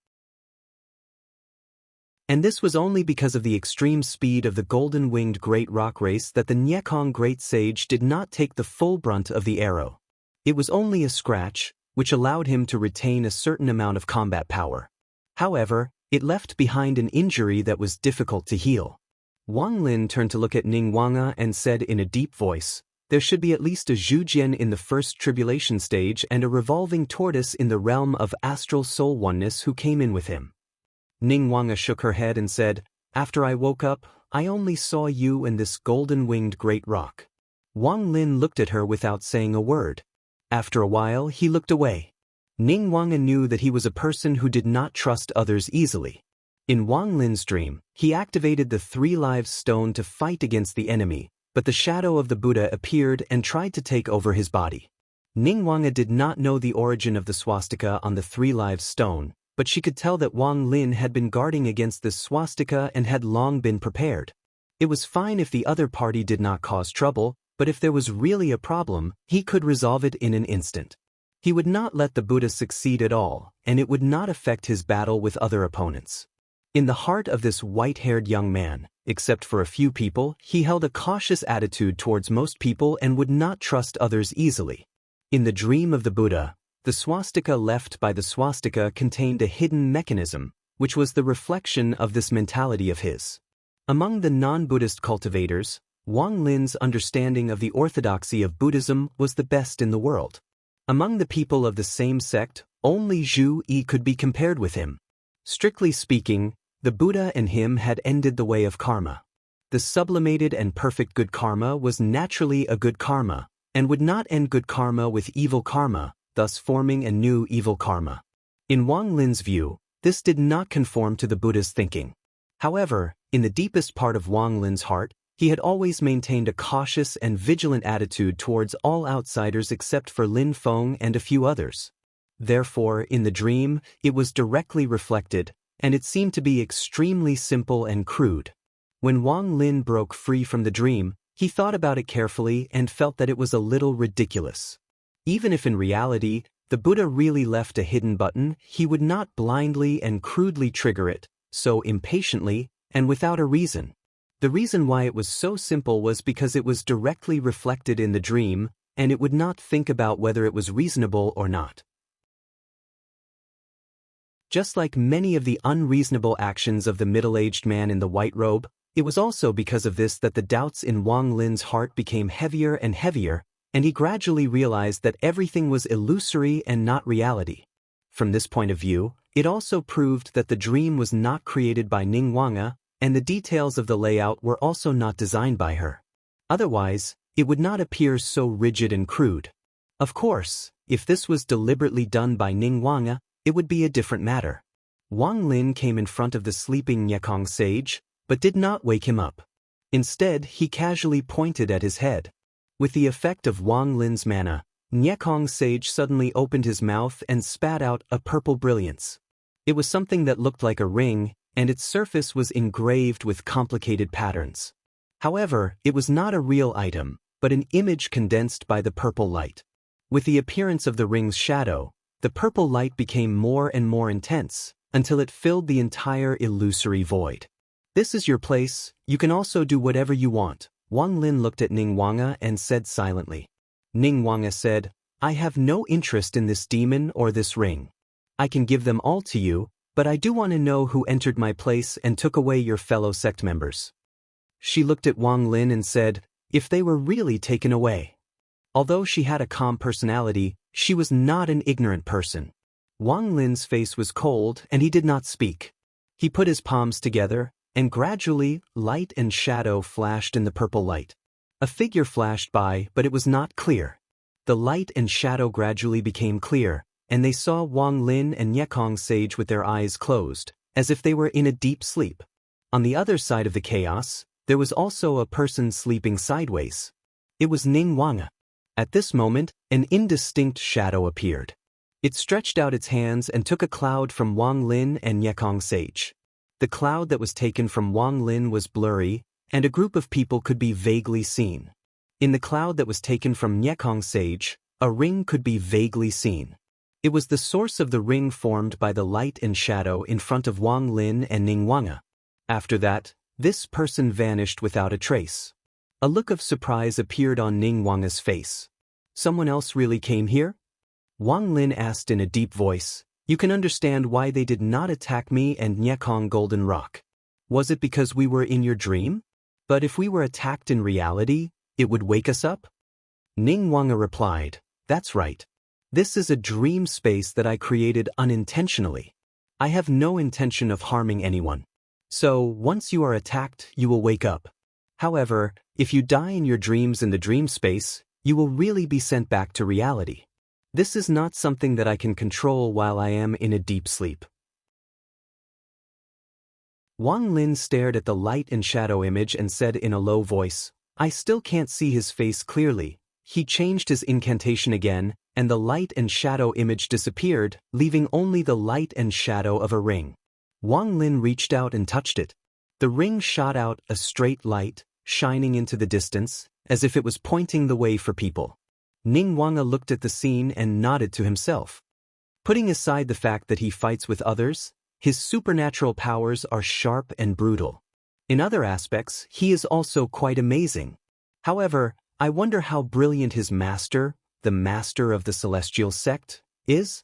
And this was only because of the extreme speed of the golden-winged great rock race that the Nyekong great sage did not take the full brunt of the arrow. It was only a scratch, which allowed him to retain a certain amount of combat power. However, it left behind an injury that was difficult to heal. Wang Lin turned to look at Ningwanga and said in a deep voice, "There should be at least a Zhu Jian in the first tribulation stage and a revolving tortoise in the realm of astral soul oneness who came in with him." Ningwanga shook her head and said, "After I woke up, I only saw you and this golden-winged great rock." Wang Lin looked at her without saying a word. After a while, he looked away. Ningwanga knew that he was a person who did not trust others easily. In Wang Lin's dream, he activated the 3 lives stone to fight against the enemy, but the shadow of the Buddha appeared and tried to take over his body. Ningwanga did not know the origin of the swastika on the 3 lives stone, but she could tell that Wang Lin had been guarding against this swastika and had long been prepared. It was fine if the other party did not cause trouble, but if there was really a problem, he could resolve it in an instant. He would not let the Buddha succeed at all, and it would not affect his battle with other opponents. In the heart of this white-haired young man, except for a few people, he held a cautious attitude towards most people and would not trust others easily. In the dream of the Buddha, the swastika left by the swastika contained a hidden mechanism, which was the reflection of this mentality of his. Among the non-Buddhist cultivators, Wang Lin's understanding of the orthodoxy of Buddhism was the best in the world. Among the people of the same sect, only Zhu Yi could be compared with him. Strictly speaking, the Buddha and him had ended the way of karma. The sublimated and perfect good karma was naturally a good karma, and would not end good karma with evil karma, thus forming a new evil karma. In Wang Lin's view, this did not conform to the Buddha's thinking. However, in the deepest part of Wang Lin's heart, he had always maintained a cautious and vigilant attitude towards all outsiders except for Lin Feng and a few others. Therefore, in the dream, it was directly reflected, and it seemed to be extremely simple and crude. When Wang Lin broke free from the dream, He thought about it carefully and felt that it was a little ridiculous. Even if in reality, the Buddha really left a hidden button, he would not blindly and crudely trigger it, so impatiently, and without a reason. The reason why it was so simple was because it was directly reflected in the dream, and it would not think about whether it was reasonable or not. Just like many of the unreasonable actions of the middle-aged man in the white robe, it was also because of this that the doubts in Wang Lin's heart became heavier and heavier, and he gradually realized that everything was illusory and not reality. From this point of view, it also proved that the dream was not created by Ning Wanga, and the details of the layout were also not designed by her. Otherwise, it would not appear so rigid and crude. Of course, if this was deliberately done by Ning Wanga, it would be a different matter. Wang Lin came in front of the sleeping Nyekong sage, but did not wake him up. Instead, he casually pointed at his head. With the effect of Wang Lin's mana, Nyekong sage suddenly opened his mouth and spat out a purple brilliance. It was something that looked like a ring, and its surface was engraved with complicated patterns. However, it was not a real item, but an image condensed by the purple light. With the appearance of the ring's shadow, the purple light became more and more intense, until it filled the entire illusory void. "This is your place, you can also do whatever you want," Wang Lin looked at Ning Wanga and said silently. Ning Wanga said, "I have no interest in this demon or this ring. I can give them all to you, but I do want to know who entered my place and took away your fellow sect members." She looked at Wang Lin and said, "If they were really taken away." Although she had a calm personality, she was not an ignorant person. Wang Lin's face was cold and he did not speak. He put his palms together, and gradually, light and shadow flashed in the purple light. A figure flashed by, but it was not clear. The light and shadow gradually became clear, and they saw Wang Lin and Nyekong sage with their eyes closed, as if they were in a deep sleep. On the other side of the chaos, there was also a person sleeping sideways. It was Ning Wanga. At this moment, an indistinct shadow appeared. It stretched out its hands and took a cloud from Wang Lin and Nyekong sage. The cloud that was taken from Wang Lin was blurry, and a group of people could be vaguely seen. In the cloud that was taken from Nyekong sage, a ring could be vaguely seen. It was the source of the ring formed by the light and shadow in front of Wang Lin and Ning Wanga. After that, this person vanished without a trace. A look of surprise appeared on Ning Wanga's face. "Someone else really came here?" Wang Lin asked in a deep voice. "You can understand why they did not attack me and Nyekong Golden Rock. Was it because we were in your dream? But if we were attacked in reality, it would wake us up?" Ning Wanga replied, "That's right. This is a dream space that I created unintentionally. I have no intention of harming anyone. So, once you are attacked, you will wake up. However, if you die in your dreams in the dream space, you will really be sent back to reality. This is not something that I can control while I am in a deep sleep." Wang Lin stared at the light and shadow image and said in a low voice, "I still can't see his face clearly." He changed his incantation again, and the light and shadow image disappeared, leaving only the light and shadow of a ring. Wang Lin reached out and touched it. The ring shot out a straight light, shining into the distance, as if it was pointing the way for people. Ning Wanga looked at the scene and nodded to himself. Putting aside the fact that he fights with others, his supernatural powers are sharp and brutal. In other aspects, he is also quite amazing. However, I wonder how brilliant his master, the master of the celestial sect, is?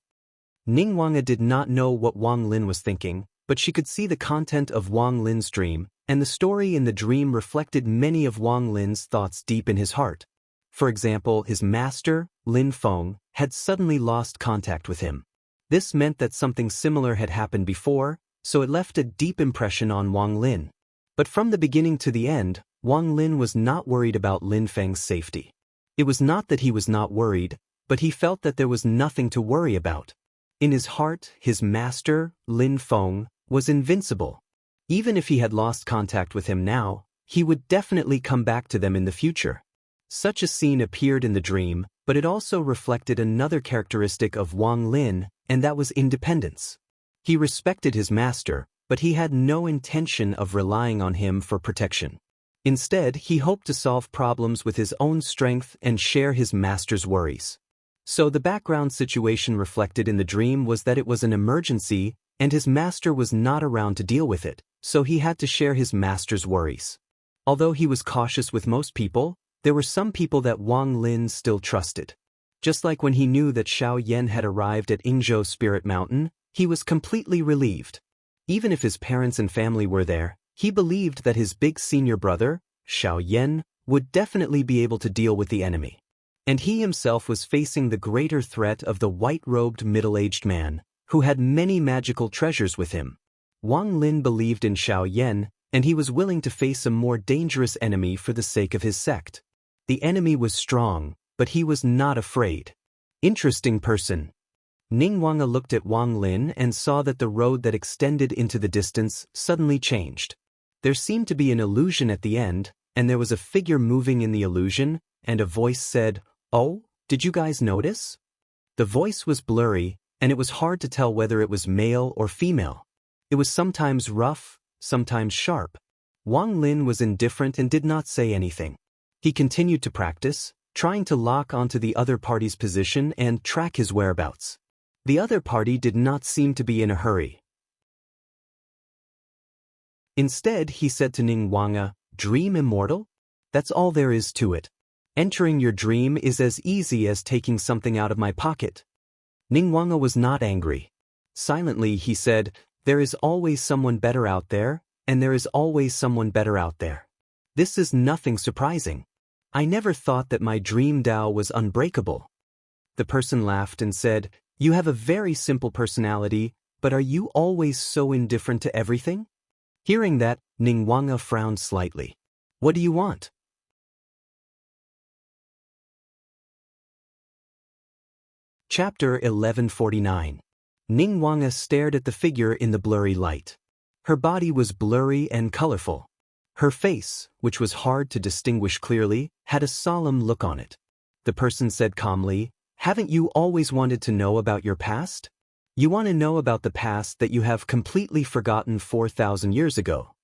Ning Wanga did not know what Wang Lin was thinking, but she could see the content of Wang Lin's dream, and the story in the dream reflected many of Wang Lin's thoughts deep in his heart. For example, his master, Lin Feng, had suddenly lost contact with him. This meant that something similar had happened before, so it left a deep impression on Wang Lin. But from the beginning to the end, Wang Lin was not worried about Lin Feng's safety. It was not that he was not worried, but he felt that there was nothing to worry about. In his heart, his master, Lin Feng, was invincible. Even if he had lost contact with him now, he would definitely come back to them in the future. Such a scene appeared in the dream, but it also reflected another characteristic of Wang Lin, and that was independence. He respected his master, but he had no intention of relying on him for protection. Instead, he hoped to solve problems with his own strength and share his master's worries. So the background situation reflected in the dream was that it was an emergency and his master was not around to deal with it, so he had to share his master's worries. Although he was cautious with most people, there were some people that Wang Lin still trusted. Just like when he knew that Xiao Yan had arrived at Yingzhou Spirit Mountain, he was completely relieved. Even if his parents and family were there, he believed that his big senior brother, Xiao Yan, would definitely be able to deal with the enemy. And he himself was facing the greater threat of the white-robed middle-aged man, who had many magical treasures with him. Wang Lin believed in Xiao Yan, and he was willing to face a more dangerous enemy for the sake of his sect. The enemy was strong, but he was not afraid. Interesting person. Ning Wanga looked at Wang Lin and saw that the road that extended into the distance suddenly changed. There seemed to be an illusion at the end, and there was a figure moving in the illusion, and a voice said, "Oh, did you guys notice?" The voice was blurry, and it was hard to tell whether it was male or female. It was sometimes rough, sometimes sharp. Wang Lin was indifferent and did not say anything. He continued to practice, trying to lock onto the other party's position and track his whereabouts. The other party did not seem to be in a hurry. Instead, he said to Ning Wanga, "Dream immortal? That's all there is to it. Entering your dream is as easy as taking something out of my pocket." Ning Wanga was not angry. Silently, he said, "There is always someone better out there, and there is always someone better out there. This is nothing surprising. I never thought that my dream Tao was unbreakable." The person laughed and said, "You have a very simple personality, but are you always so indifferent to everything?" Hearing that, Ning Wanga frowned slightly. "What do you want?" Chapter 1149. Ning Wanga stared at the figure in the blurry light. Her body was blurry and colorful. Her face, which was hard to distinguish clearly, had a solemn look on it. The person said calmly, "Haven't you always wanted to know about your past? You want to know about the past that you have completely forgotten 4,000 years ago."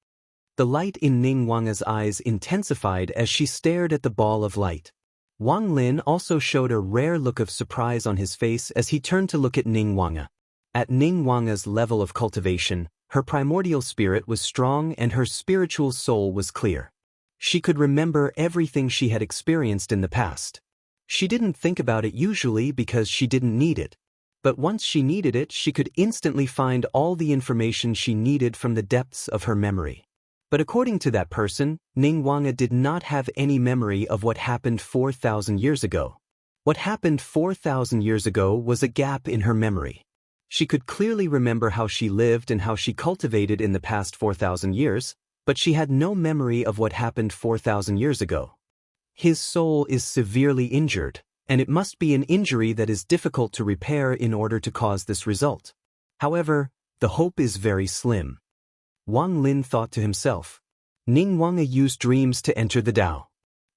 The light in Ning Wanga's eyes intensified as she stared at the ball of light. Wang Lin also showed a rare look of surprise on his face as he turned to look at Ning Wanga. At Ning Wanga's level of cultivation, her primordial spirit was strong and her spiritual soul was clear. She could remember everything she had experienced in the past. She didn't think about it usually because she didn't need it. But once she needed it, she could instantly find all the information she needed from the depths of her memory. But according to that person, Ning Wanga did not have any memory of what happened 4,000 years ago. What happened 4,000 years ago was a gap in her memory. She could clearly remember how she lived and how she cultivated in the past 4,000 years, but she had no memory of what happened 4,000 years ago. His soul is severely injured, and it must be an injury that is difficult to repair in order to cause this result. However, the hope is very slim. Wang Lin thought to himself. Ning Wanga used dreams to enter the Tao.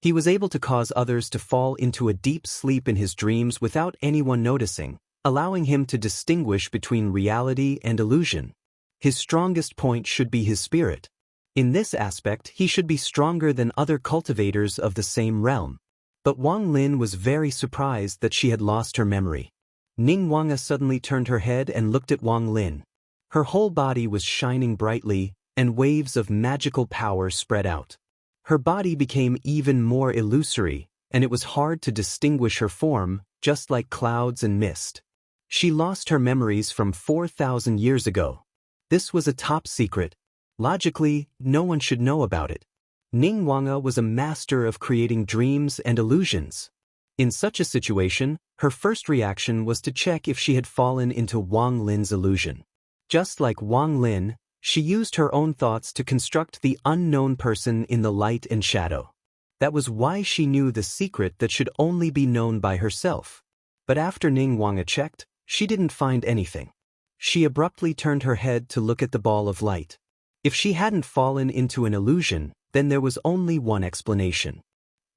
He was able to cause others to fall into a deep sleep in his dreams without anyone noticing, allowing him to distinguish between reality and illusion. His strongest point should be his spirit. In this aspect, he should be stronger than other cultivators of the same realm. But Wang Lin was very surprised that she had lost her memory. Ning Wanga suddenly turned her head and looked at Wang Lin. Her whole body was shining brightly, and waves of magical power spread out. Her body became even more illusory, and it was hard to distinguish her form, just like clouds and mist. She lost her memories from 4,000 years ago. This was a top secret. Logically, no one should know about it. Ning Wanga was a master of creating dreams and illusions. In such a situation, her first reaction was to check if she had fallen into Wang Lin's illusion. Just like Wang Lin, she used her own thoughts to construct the unknown person in the light and shadow. That was why she knew the secret that should only be known by herself. But after Ning Wanga checked, she didn't find anything. She abruptly turned her head to look at the ball of light. If she hadn't fallen into an illusion, then there was only one explanation.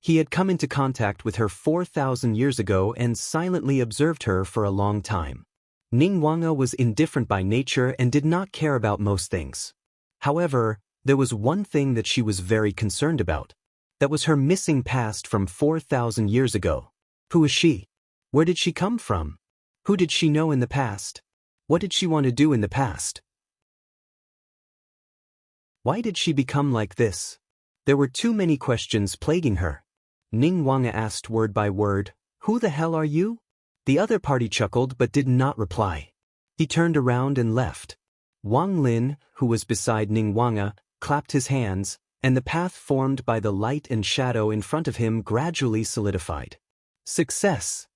He had come into contact with her 4,000 years ago and silently observed her for a long time. Ning Wanga was indifferent by nature and did not care about most things. However, There was one thing that she was very concerned about. That was her missing past from 4,000 years ago. Who is she? Where did she come from? Who did she know in the past? What did she want to do in the past? Why did she become like this? There were too many questions plaguing her. Ning Wanga asked word by word, "Who the hell are you?" The other party chuckled but did not reply. He turned around and left. Wang Lin, who was beside Ning Wanga, clapped his hands, and the path formed by the light and shadow in front of him gradually solidified. Success!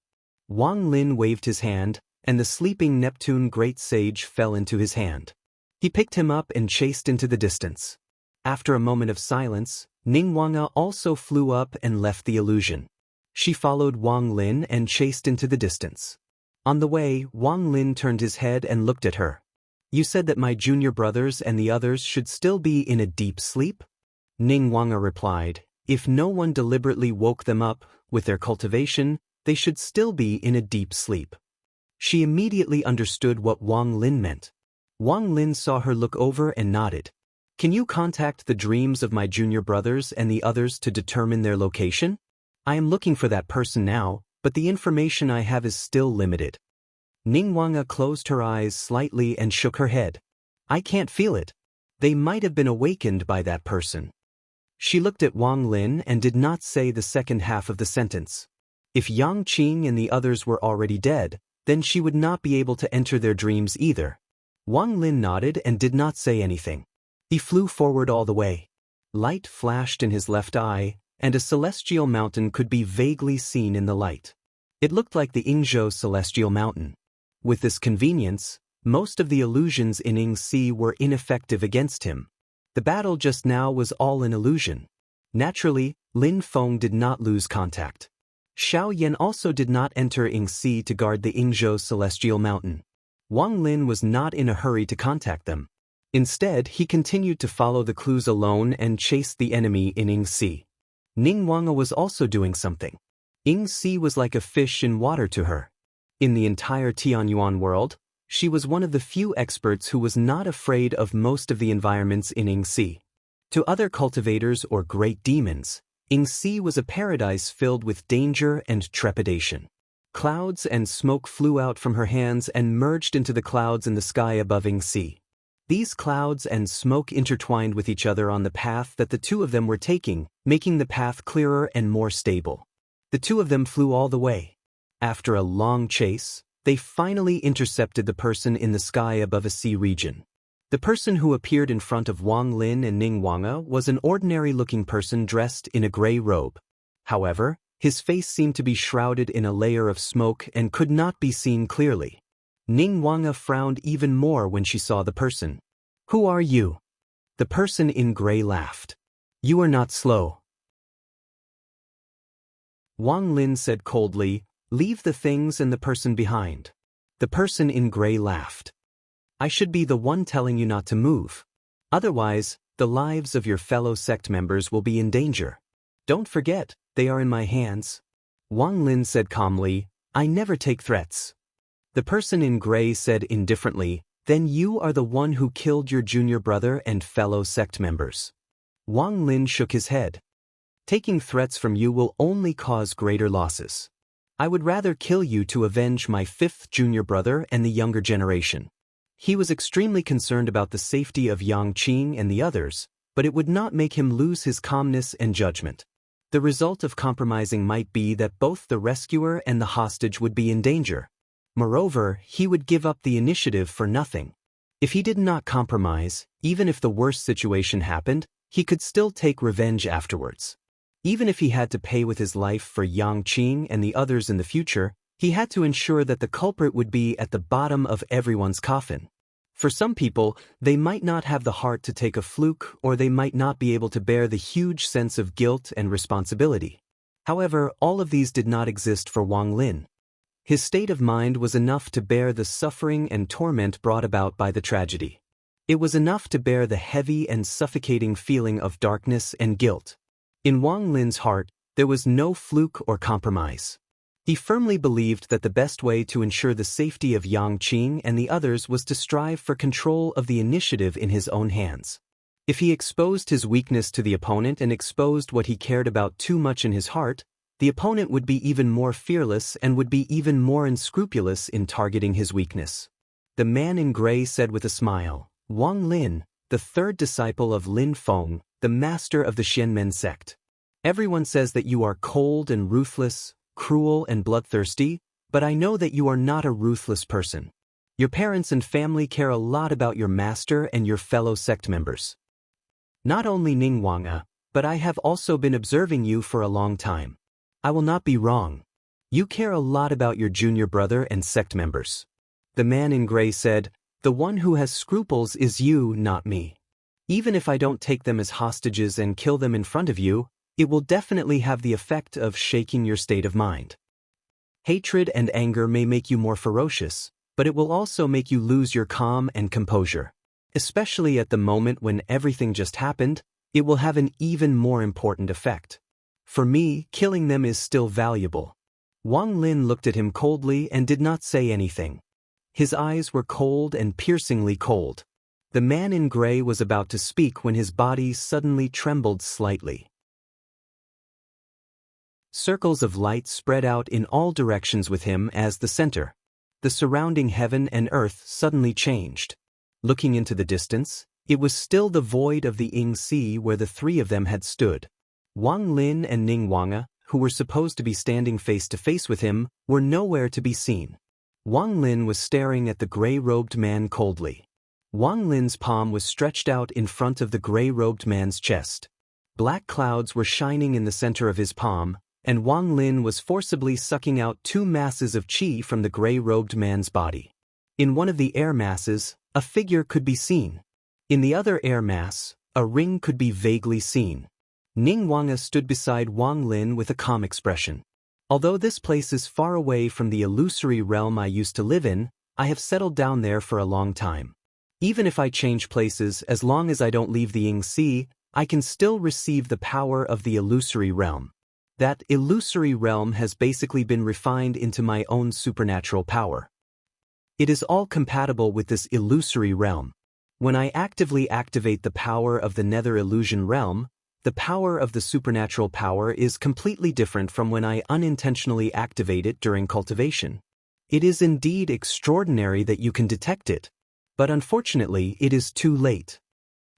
Wang Lin waved his hand, and the sleeping Neptune Great Sage fell into his hand. He picked him up and chased into the distance. After a moment of silence, Ning Wanga also flew up and left the illusion. She followed Wang Lin and chased into the distance. On the way, Wang Lin turned his head and looked at her. "You said that my junior brothers and the others should still be in a deep sleep?" Ning Wanga replied, "If no one deliberately woke them up with their cultivation, they should still be in a deep sleep." She immediately understood what Wang Lin meant. Wang Lin saw her look over and nodded. "Can you contact the dreams of my junior brothers and the others to determine their location? I am looking for that person now, but the information I have is still limited." Ning Wanga closed her eyes slightly and shook her head. "I can't feel it. They might have been awakened by that person." She looked at Wang Lin and did not say the second half of the sentence. If Yang Qing and the others were already dead, then she would not be able to enter their dreams either. Wang Lin nodded and did not say anything. He flew forward all the way. Light flashed in his left eye, and a celestial mountain could be vaguely seen in the light. It looked like the Yingzhou Celestial Mountain. With this convenience, most of the illusions in Yingxi were ineffective against him. The battle just now was all an illusion. Naturally, Lin Feng did not lose contact. Xiao Yan also did not enter Yingxi to guard the Yingzhou Celestial Mountain. Wang Lin was not in a hurry to contact them. Instead, he continued to follow the clues alone and chased the enemy in Yingxi. Ning Wanga was also doing something. Yingxi was like a fish in water to her. In the entire Tianyuan world, she was one of the few experts who was not afraid of most of the environments in Yingxi. To other cultivators or great demons, Yingxi was a paradise filled with danger and trepidation. Clouds and smoke flew out from her hands and merged into the clouds in the sky above Yingxi. These clouds and smoke intertwined with each other on the path that the two of them were taking, making the path clearer and more stable. The two of them flew all the way. After a long chase, they finally intercepted the person in the sky above a sea region. The person who appeared in front of Wang Lin and Ning Wanga was an ordinary-looking person dressed in a gray robe. However, his face seemed to be shrouded in a layer of smoke and could not be seen clearly. Ning Wanga frowned even more when she saw the person. "Who are you?" The person in gray laughed. "You are not slow." Wang Lin said coldly, "Leave the things and the person behind." The person in gray laughed. "I should be the one telling you not to move. Otherwise, the lives of your fellow sect members will be in danger. Don't forget, they are in my hands." Wang Lin said calmly, "I never take threats." The person in gray said indifferently, "Then you are the one who killed your junior brother and fellow sect members." Wang Lin shook his head. "Taking threats from you will only cause greater losses. I would rather kill you to avenge my fifth junior brother and the younger generation." He was extremely concerned about the safety of Yang Qing and the others, but it would not make him lose his calmness and judgment. The result of compromising might be that both the rescuer and the hostage would be in danger. Moreover, he would give up the initiative for nothing. If he did not compromise, even if the worst situation happened, he could still take revenge afterwards. Even if he had to pay with his life for Yang Qing and the others in the future, he had to ensure that the culprit would be at the bottom of everyone's coffin. For some people, they might not have the heart to take a fluke, or they might not be able to bear the huge sense of guilt and responsibility. However, all of these did not exist for Wang Lin. His state of mind was enough to bear the suffering and torment brought about by the tragedy. It was enough to bear the heavy and suffocating feeling of darkness and guilt. In Wang Lin's heart, there was no fluke or compromise. He firmly believed that the best way to ensure the safety of Yang Qing and the others was to strive for control of the initiative in his own hands. If he exposed his weakness to the opponent and exposed what he cared about too much in his heart, the opponent would be even more fearless and would be even more unscrupulous in targeting his weakness. The man in gray said with a smile, "Wang Lin, the third disciple of Lin Feng, the master of the Xianmen sect. Everyone says that you are cold and ruthless, cruel and bloodthirsty, but I know that you are not a ruthless person. Your parents and family care a lot about your master and your fellow sect members. Not only Ningwanga, but I have also been observing you for a long time. I will not be wrong. You care a lot about your junior brother and sect members." The man in gray said, "The one who has scruples is you, not me. Even if I don't take them as hostages and kill them in front of you, it will definitely have the effect of shaking your state of mind. Hatred and anger may make you more ferocious, but it will also make you lose your calm and composure. Especially at the moment when everything just happened, it will have an even more important effect. For me, killing them is still valuable." Wang Lin looked at him coldly and did not say anything. His eyes were cold and piercingly cold. The man in gray was about to speak when his body suddenly trembled slightly. Circles of light spread out in all directions with him as the center. The surrounding heaven and earth suddenly changed. Looking into the distance, it was still the void of the Ying Sea where the three of them had stood. Wang Lin and Ningwanga, who were supposed to be standing face to face with him, were nowhere to be seen. Wang Lin was staring at the gray-robed man coldly. Wang Lin's palm was stretched out in front of the gray-robed man's chest. Black clouds were shining in the center of his palm, and Wang Lin was forcibly sucking out two masses of qi from the gray-robed man's body. In one of the air masses, a figure could be seen. In the other air mass, a ring could be vaguely seen. Ningwanga stood beside Wang Lin with a calm expression. "Although this place is far away from the illusory realm I used to live in, I have settled down there for a long time. Even if I change places, as long as I don't leave the Ying Sea, I can still receive the power of the illusory realm. That illusory realm has basically been refined into my own supernatural power. It is all compatible with this illusory realm. When I actively activate the power of the nether illusion realm, the power of the supernatural power is completely different from when I unintentionally activate it during cultivation. It is indeed extraordinary that you can detect it, but unfortunately it is too late."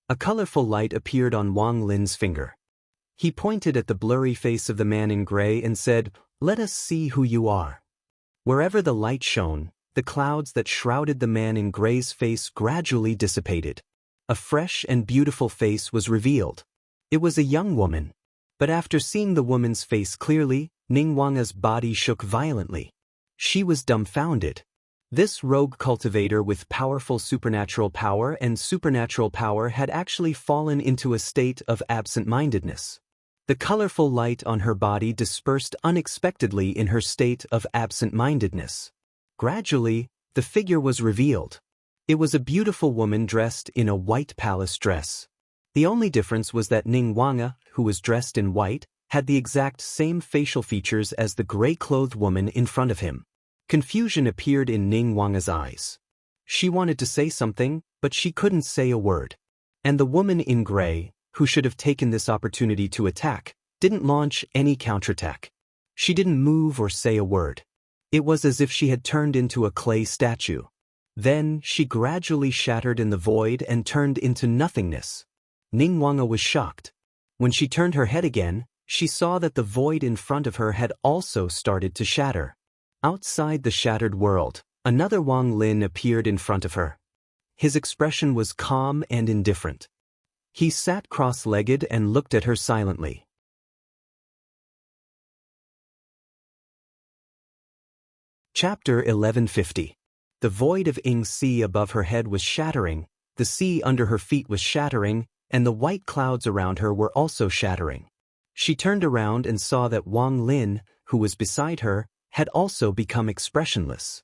A colorful light appeared on Wang Lin's finger. He pointed at the blurry face of the man in gray and said, "Let us see who you are." Wherever the light shone, the clouds that shrouded the man in gray's face gradually dissipated. A fresh and beautiful face was revealed. It was a young woman. But after seeing the woman's face clearly, Ningwanga's body shook violently. She was dumbfounded. This rogue cultivator with powerful supernatural power and supernatural power had actually fallen into a state of absent-mindedness. The colorful light on her body dispersed unexpectedly in her state of absent-mindedness. Gradually, the figure was revealed. It was a beautiful woman dressed in a white palace dress. The only difference was that Ningwanga, who was dressed in white, had the exact same facial features as the gray-clothed woman in front of him. Confusion appeared in Ningwanga's eyes. She wanted to say something, but she couldn't say a word. And the woman in gray, who should have taken this opportunity to attack, didn't launch any counterattack. She didn't move or say a word. It was as if she had turned into a clay statue. Then she gradually shattered in the void and turned into nothingness. Ningwanga was shocked. When she turned her head again, she saw that the void in front of her had also started to shatter. Outside the shattered world, another Wang Lin appeared in front of her. His expression was calm and indifferent. He sat cross-legged and looked at her silently. Chapter 1150. The void of Ying Sea above her head was shattering, the sea under her feet was shattering, and the white clouds around her were also shattering. She turned around and saw that Wang Lin, who was beside her, had also become expressionless.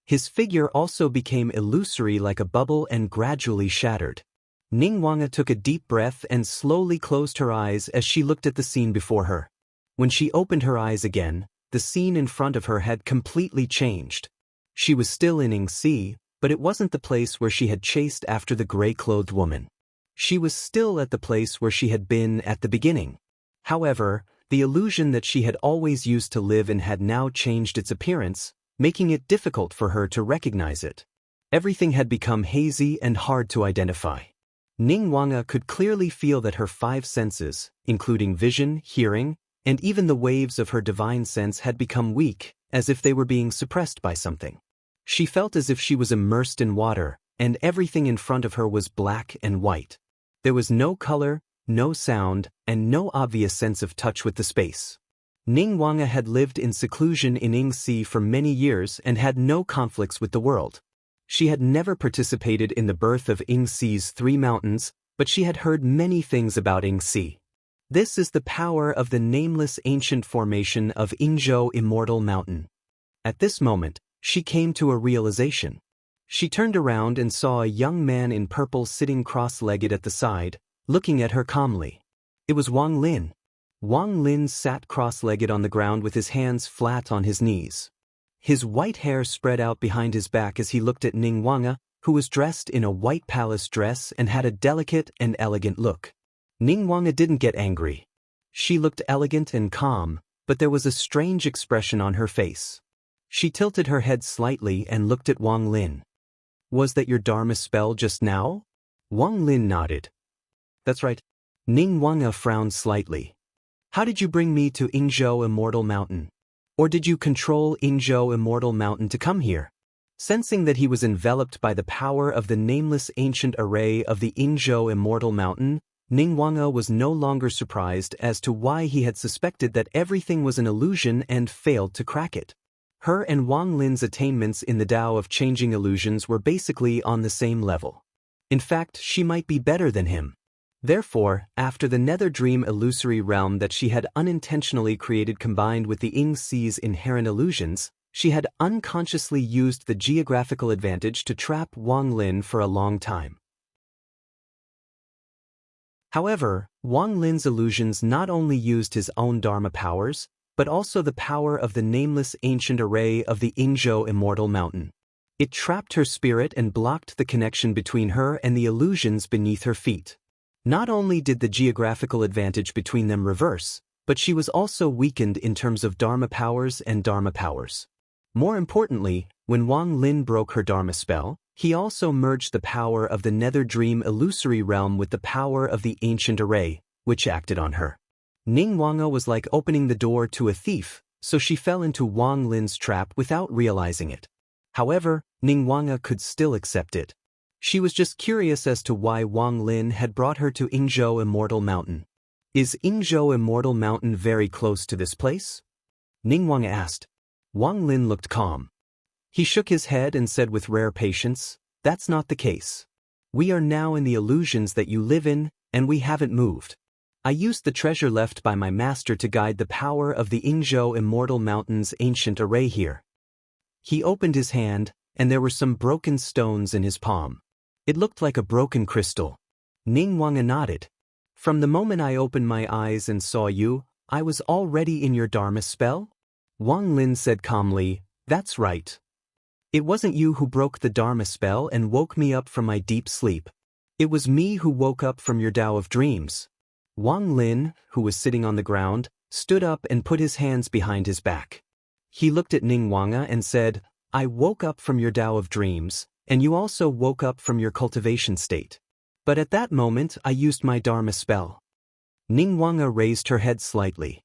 His figure also became illusory like a bubble and gradually shattered. Ningwanga took a deep breath and slowly closed her eyes as she looked at the scene before her. When she opened her eyes again, the scene in front of her had completely changed. She was still in Ying Sea, but it wasn't the place where she had chased after the gray-clothed woman. She was still at the place where she had been at the beginning. However, the illusion that she had always used to live in had now changed its appearance, making it difficult for her to recognize it. Everything had become hazy and hard to identify. Ningguang could clearly feel that her 5 senses, including vision, hearing, and even the waves of her divine sense had become weak, as if they were being suppressed by something. She felt as if she was immersed in water, and everything in front of her was black and white. There was no color, no sound, and no obvious sense of touch with the space. Ningguang had lived in seclusion in Yingxi for many years and had no conflicts with the world. She had never participated in the birth of Yingxi's 3 mountains, but she had heard many things about Yingxi. This is the power of the nameless ancient formation of Yingzhou Immortal Mountain. At this moment, she came to a realization. She turned around and saw a young man in purple sitting cross-legged at the side, looking at her calmly. It was Wang Lin. Wang Lin sat cross-legged on the ground with his hands flat on his knees. His white hair spread out behind his back as he looked at Ningguang, who was dressed in a white palace dress and had a delicate and elegant look. Ningguang didn't get angry. She looked elegant and calm, but there was a strange expression on her face. She tilted her head slightly and looked at Wang Lin. "Was that your Dharma spell just now?" Wang Lin nodded. "That's right." Ningguang frowned slightly. "How did you bring me to Yingzhou Immortal Mountain? Or did you control Yingzhou Immortal Mountain to come here?" Sensing that he was enveloped by the power of the nameless ancient array of the Yingzhou Immortal Mountain, Ningguang was no longer surprised as to why he had suspected that everything was an illusion and failed to crack it. Her and Wang Lin's attainments in the Tao of changing illusions were basically on the same level. In fact, she might be better than him. Therefore, after the nether dream illusory realm that she had unintentionally created combined with the Yingxi's inherent illusions, she had unconsciously used the geographical advantage to trap Wang Lin for a long time. However, Wang Lin's illusions not only used his own Dharma powers, but also the power of the nameless ancient array of the Yingzhou Immortal Mountain. It trapped her spirit and blocked the connection between her and the illusions beneath her feet. Not only did the geographical advantage between them reverse, but she was also weakened in terms of Dharma powers and Dharma powers. More importantly, when Wang Lin broke her Dharma spell, he also merged the power of the nether dream illusory realm with the power of the ancient array, which acted on her. Ningguang was like opening the door to a thief, so she fell into Wang Lin's trap without realizing it. However, Ningguang could still accept it. She was just curious as to why Wang Lin had brought her to Yingzhou Immortal Mountain. "Is Yingzhou Immortal Mountain very close to this place?" Ningguang asked. Wang Lin looked calm. He shook his head and said with rare patience, "That's not the case. We are now in the illusions that you live in, and we haven't moved. I used the treasure left by my master to guide the power of the Yingzhou Immortal Mountain's ancient array here." He opened his hand, and there were some broken stones in his palm. It looked like a broken crystal. Ningguang nodded. "From the moment I opened my eyes and saw you, I was already in your Dharma spell?" Wang Lin said calmly, "That's right. It wasn't you who broke the Dharma spell and woke me up from my deep sleep. It was me who woke up from your Tao of dreams." Wang Lin, who was sitting on the ground, stood up and put his hands behind his back. He looked at Ningguang and said, "I woke up from your Tao of dreams, and you also woke up from your cultivation state. But at that moment I used my Dharma spell." Ningguang raised her head slightly.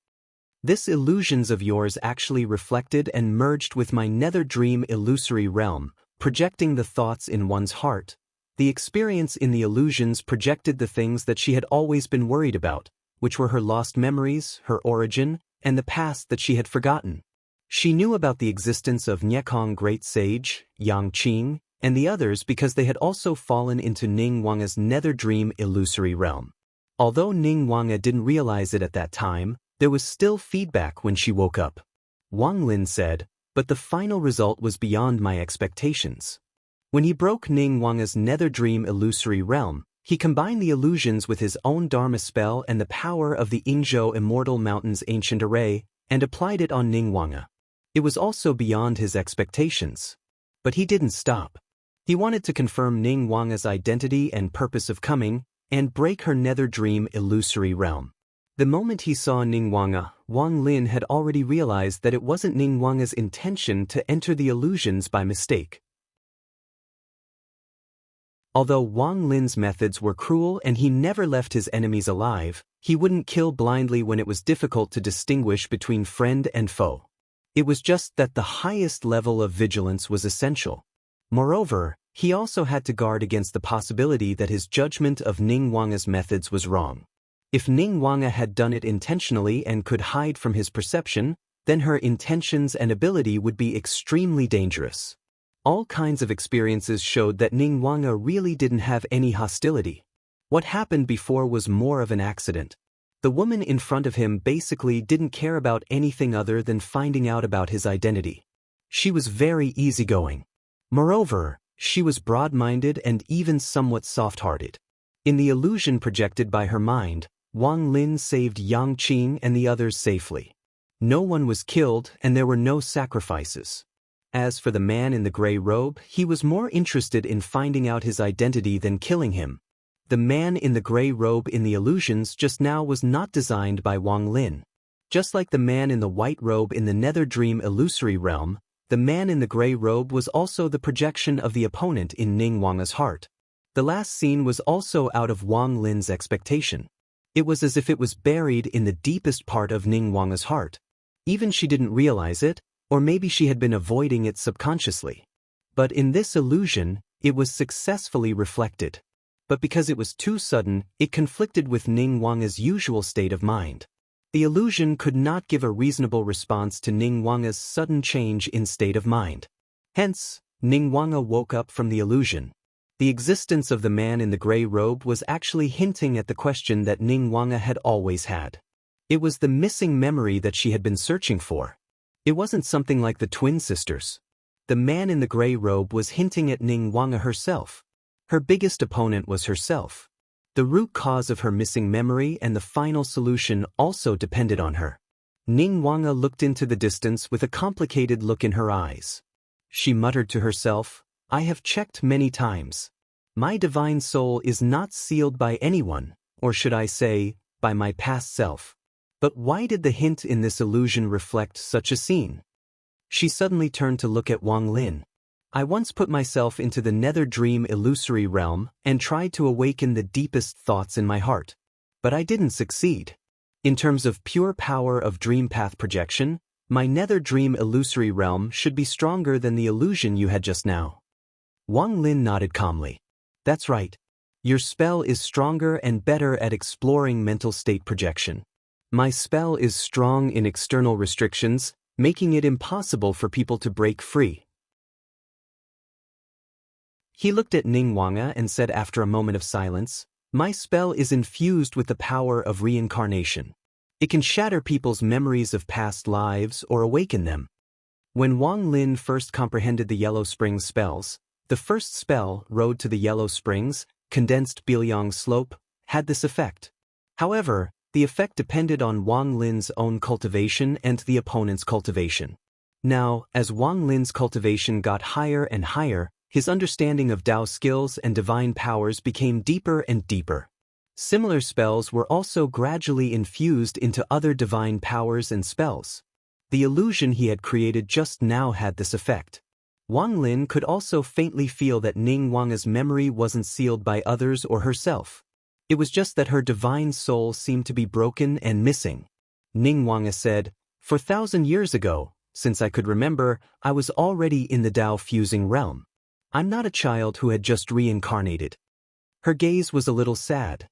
"This illusions of yours actually reflected and merged with my nether dream illusory realm, projecting the thoughts in one's heart. The experience in the illusions projected the things that she had always been worried about, which were her lost memories, her origin, and the past that she had forgotten. She knew about the existence of Niekong Great Sage, Yang Qing, and the others because they had also fallen into Ningguang's nether dream illusory realm. Although Ningguang didn't realize it at that time, there was still feedback when she woke up. Wang Lin said, "But the final result was beyond my expectations." When he broke Ningguang's nether dream illusory realm, he combined the illusions with his own Dharma spell and the power of the Yingzhou Immortal Mountain's ancient array, and applied it on Ningguang. It was also beyond his expectations. But he didn't stop. He wanted to confirm Ningguang's identity and purpose of coming, and break her nether dream illusory realm. The moment he saw Ningguang, Wang Lin had already realized that it wasn't Ningguang's intention to enter the illusions by mistake. Although Wang Lin's methods were cruel and he never left his enemies alive, he wouldn't kill blindly when it was difficult to distinguish between friend and foe. It was just that the highest level of vigilance was essential. Moreover, he also had to guard against the possibility that his judgment of Ningguang's methods was wrong. If Ningguang had done it intentionally and could hide from his perception, then her intentions and ability would be extremely dangerous. All kinds of experiences showed that Ningguang really didn't have any hostility. What happened before was more of an accident. The woman in front of him basically didn't care about anything other than finding out about his identity. She was very easygoing. Moreover, she was broad-minded and even somewhat soft-hearted. In the illusion projected by her mind, Wang Lin saved Yang Qing and the others safely. No one was killed and there were no sacrifices. As for the man in the gray robe, he was more interested in finding out his identity than killing him. The man in the gray robe in the illusions just now was not designed by Wang Lin. Just like the man in the white robe in the nether dream illusory realm, the man in the gray robe was also the projection of the opponent in Ningguang's heart. The last scene was also out of Wang Lin's expectation. It was as if it was buried in the deepest part of Ningguang's heart. Even she didn't realize it, or maybe she had been avoiding it subconsciously. But in this illusion, it was successfully reflected. But because it was too sudden, it conflicted with Ningguang's usual state of mind. The illusion could not give a reasonable response to Ningguang's sudden change in state of mind. Hence, Ningguang woke up from the illusion. The existence of the man in the gray robe was actually hinting at the question that Ningguang had always had. It was the missing memory that she had been searching for. It wasn't something like the twin sisters. The man in the gray robe was hinting at Ningguang herself. Her biggest opponent was herself. The root cause of her missing memory and the final solution also depended on her. Ningguang looked into the distance with a complicated look in her eyes. She muttered to herself, "I have checked many times. My divine soul is not sealed by anyone, or should I say, by my past self. But why did the hint in this illusion reflect such a scene?" She suddenly turned to look at Wang Lin. "I once put myself into the nether dream illusory realm and tried to awaken the deepest thoughts in my heart. But I didn't succeed. In terms of pure power of dream path projection, my nether dream illusory realm should be stronger than the illusion you had just now." Wang Lin nodded calmly. "That's right. Your spell is stronger and better at exploring mental state projection. My spell is strong in external restrictions, making it impossible for people to break free." He looked at Ningguang and said after a moment of silence, "My spell is infused with the power of reincarnation. It can shatter people's memories of past lives or awaken them." When Wang Lin first comprehended the Yellow Springs spells, the first spell, Road to the Yellow Springs, Condensed Bilyang Slope, had this effect. However, the effect depended on Wang Lin's own cultivation and the opponent's cultivation. Now, as Wang Lin's cultivation got higher and higher, his understanding of Dao skills and divine powers became deeper and deeper. Similar spells were also gradually infused into other divine powers and spells. The illusion he had created just now had this effect. Wang Lin could also faintly feel that Ningguang's memory wasn't sealed by others or herself. It was just that her divine soul seemed to be broken and missing. Ningguang said, "For 1,000 years ago, since I could remember, I was already in the Dao fusing realm. I'm not a child who had just reincarnated." Her gaze was a little sad.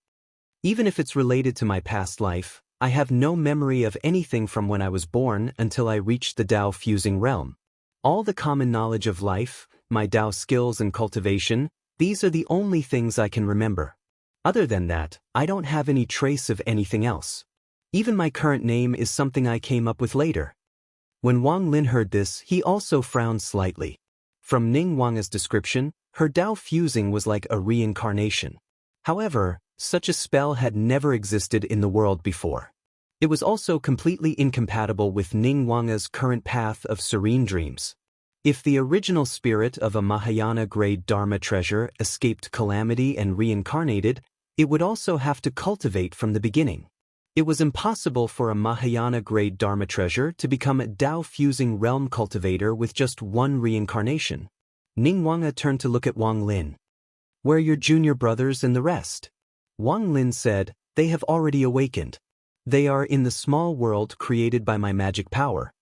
"Even if it's related to my past life, I have no memory of anything from when I was born until I reached the Dao fusing realm. All the common knowledge of life, my Dao skills and cultivation, these are the only things I can remember. Other than that, I don't have any trace of anything else. Even my current name is something I came up with later." When Wang Lin heard this, he also frowned slightly. From Ningguang's description, her Dao fusing was like a reincarnation. However, such a spell had never existed in the world before. It was also completely incompatible with Ningguang's current path of serene dreams. If the original spirit of a Mahayana-grade Dharma treasure escaped calamity and reincarnated, it would also have to cultivate from the beginning. It was impossible for a Mahayana-grade Dharma treasure to become a Tao-fusing realm cultivator with just one reincarnation. Ningguang turned to look at Wang Lin. "Where are your junior brothers and the rest?" Wang Lin said, "They have already awakened. They are in the small world created by my magic power."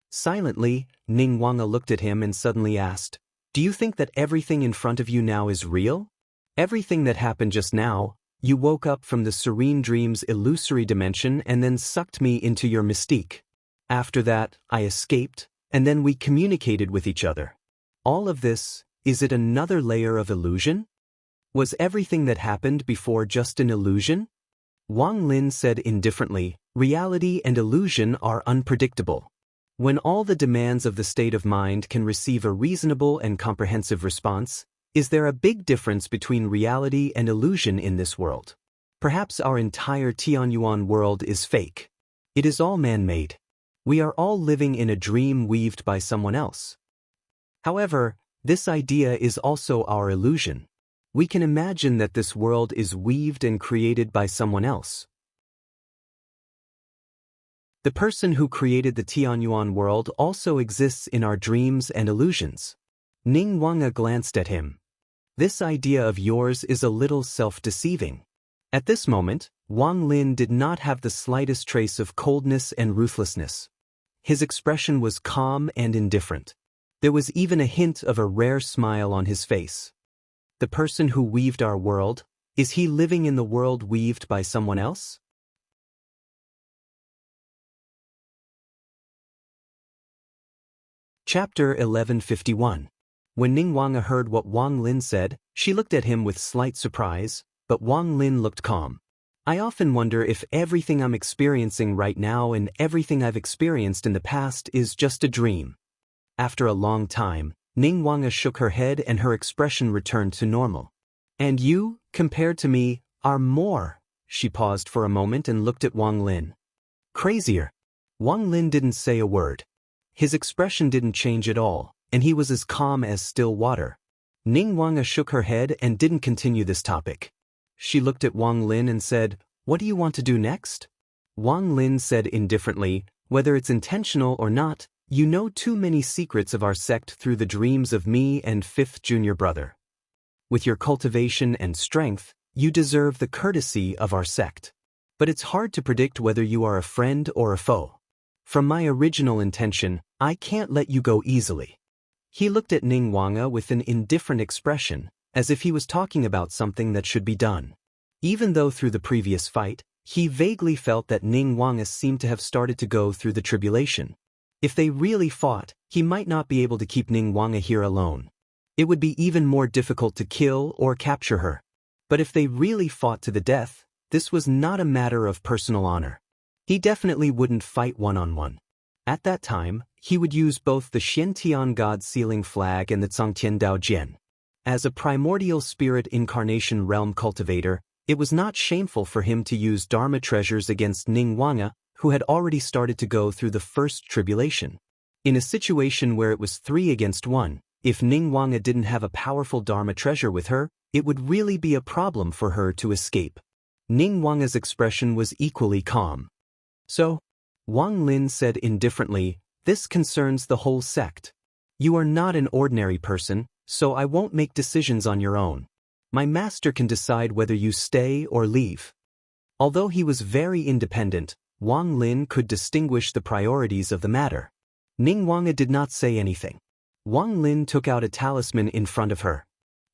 Silently, Ningguang looked at him and suddenly asked, "Do you think that everything in front of you now is real? Everything that happened just now, you woke up from the serene dream's illusory dimension and then sucked me into your mystique. After that, I escaped, and then we communicated with each other. All of this, is it another layer of illusion? Was everything that happened before just an illusion?" Wang Lin said indifferently, "Reality and illusion are unpredictable. When all the demands of the state of mind can receive a reasonable and comprehensive response, is there a big difference between reality and illusion in this world? Perhaps our entire Tianyuan world is fake. It is all man-made. We are all living in a dream weaved by someone else. However, this idea is also our illusion. We can imagine that this world is weaved and created by someone else. The person who created the Tianyuan world also exists in our dreams and illusions." Ningguang glanced at him. "This idea of yours is a little self-deceiving." At this moment, Wang Lin did not have the slightest trace of coldness and ruthlessness. His expression was calm and indifferent. There was even a hint of a rare smile on his face. The person who weaved our world, is he living in the world weaved by someone else? Chapter 1151. When Ningguang heard what Wang Lin said, she looked at him with slight surprise, but Wang Lin looked calm. "I often wonder if everything I'm experiencing right now and everything I've experienced in the past is just a dream." After a long time, Ningguang shook her head and her expression returned to normal. "And you, compared to me, are more." She paused for a moment and looked at Wang Lin. "Crazier." Wang Lin didn't say a word. His expression didn't change at all, and he was as calm as still water. Ningguang shook her head and didn't continue this topic. She looked at Wang Lin and said, "What do you want to do next?" Wang Lin said indifferently, "Whether it's intentional or not, you know too many secrets of our sect through the dreams of me and fifth junior brother. With your cultivation and strength, you deserve the courtesy of our sect. But it's hard to predict whether you are a friend or a foe. From my original intention, I can't let you go easily." He looked at Ningguang with an indifferent expression, as if he was talking about something that should be done. Even though through the previous fight, he vaguely felt that Ningguang seemed to have started to go through the tribulation. If they really fought, he might not be able to keep Ningguang here alone. It would be even more difficult to kill or capture her. But if they really fought to the death, this was not a matter of personal honor. He definitely wouldn't fight one-on-one. At that time, he would use both the Xiantian God Sealing Flag and the Zhangtian Dao Jian. As a primordial spirit incarnation realm cultivator, it was not shameful for him to use Dharma treasures against Ningguang, who had already started to go through the first tribulation. In a situation where it was 3 against 1, if Ningguang didn't have a powerful Dharma treasure with her, it would really be a problem for her to escape. Ningguang's expression was equally calm. "So," Wang Lin said indifferently, "this concerns the whole sect. You are not an ordinary person, so I won't make decisions on your own. My master can decide whether you stay or leave." Although he was very independent, Wang Lin could distinguish the priorities of the matter. Ningguang did not say anything. Wang Lin took out a talisman in front of her.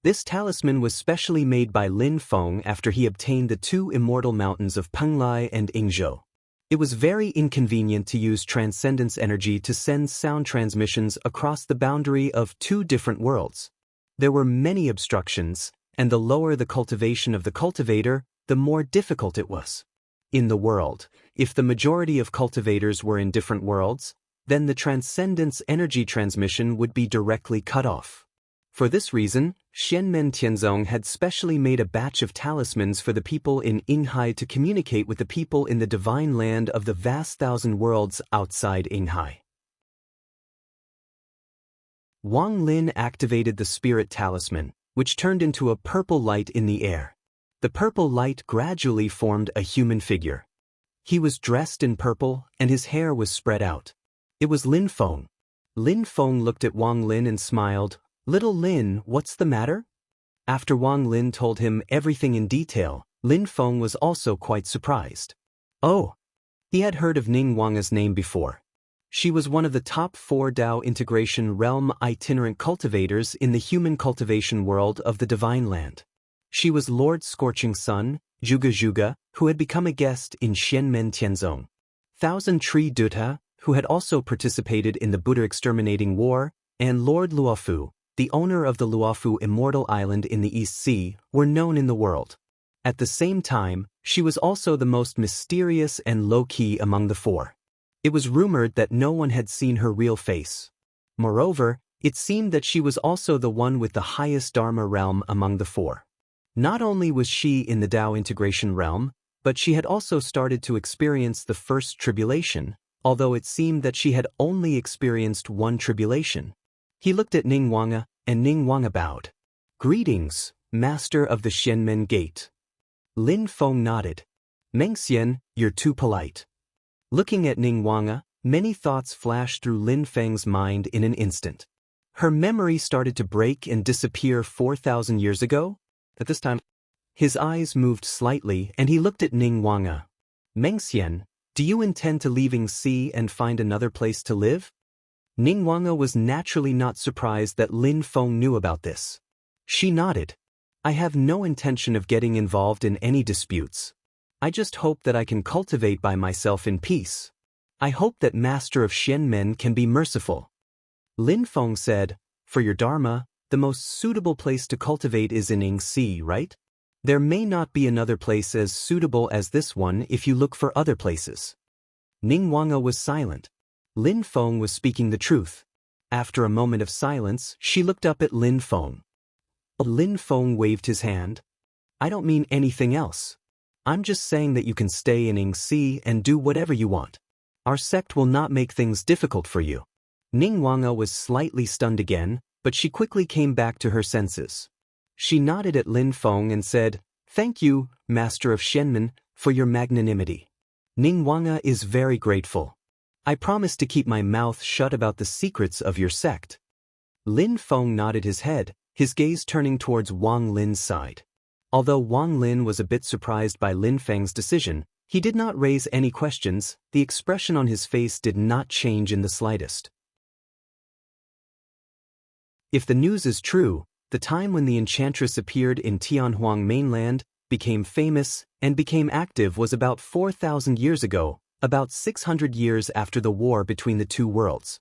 This talisman was specially made by Lin Feng after he obtained the 2 immortal mountains of Penglai and Yingzhou. It was very inconvenient to use transcendence energy to send sound transmissions across the boundary of 2 different worlds. There were many obstructions, and the lower the cultivation of the cultivator, the more difficult it was. In the world, if the majority of cultivators were in different worlds, then the transcendence energy transmission would be directly cut off. For this reason, Xianmen Tianzong had specially made a batch of talismans for the people in Yinghai to communicate with the people in the divine land of the vast 1,000 worlds outside Yinghai. Wang Lin activated the spirit talisman, which turned into a purple light in the air. The purple light gradually formed a human figure. He was dressed in purple and his hair was spread out. It was Lin Feng. Lin Feng looked at Wang Lin and smiled. "Little Lin, what's the matter?" After Wang Lin told him everything in detail, Lin Feng was also quite surprised. Oh! He had heard of Ning Wanga's name before. She was one of the top 4 Dao integration realm itinerant cultivators in the human cultivation world of the Divine Land. She was Lord Scorching Sun, Zhuge Zhuge, who had become a guest in Xianmen Tianzong. Thousand Tree Dutta, who had also participated in the Buddha exterminating war, and Lord Luofu, the owner of the Luofu Immortal Island in the East Sea, were known in the world. At the same time, she was also the most mysterious and low-key among the 4. It was rumored that no one had seen her real face. Moreover, it seemed that she was also the one with the highest Dharma realm among the 4. Not only was she in the Dao integration realm, but she had also started to experience the first tribulation, although it seemed that she had only experienced one tribulation. He looked at Ning Wanga, and Ning Wanga bowed. "Greetings, Master of the Xianmen Gate." Lin Feng nodded. "Mengxian, you're too polite." Looking at Ning Wanga, many thoughts flashed through Lin Feng's mind in an instant. Her memory started to break and disappear 4,000 years ago? At this time, his eyes moved slightly and he looked at Ning Wanga. "Mengxian, do you intend to leaving sea and find another place to live?" Ning Wanga was naturally not surprised that Lin Feng knew about this. She nodded. "I have no intention of getting involved in any disputes. I just hope that I can cultivate by myself in peace. I hope that Master of Xianmen can be merciful." Lin Feng said, "For your Dharma, the most suitable place to cultivate is in Yingxi, right? There may not be another place as suitable as this one if you look for other places." Ning Wanga was silent. Lin Feng was speaking the truth. After a moment of silence, she looked up at Lin Feng. Lin Feng waved his hand. "I don't mean anything else. I'm just saying that you can stay in Yingxi and do whatever you want. Our sect will not make things difficult for you." Ning Wanga was slightly stunned again, but she quickly came back to her senses. She nodded at Lin Feng and said, "Thank you, Master of Xianmen, for your magnanimity. Ning Wanga is very grateful. I promise to keep my mouth shut about the secrets of your sect." Lin Feng nodded his head, his gaze turning towards Wang Lin's side. Although Wang Lin was a bit surprised by Lin Feng's decision, he did not raise any questions. The expression on his face did not change in the slightest. If the news is true, the time when the enchantress appeared in Tianhuang mainland, became famous, and became active was about 4,000 years ago, about 600 years after the war between the 2 worlds.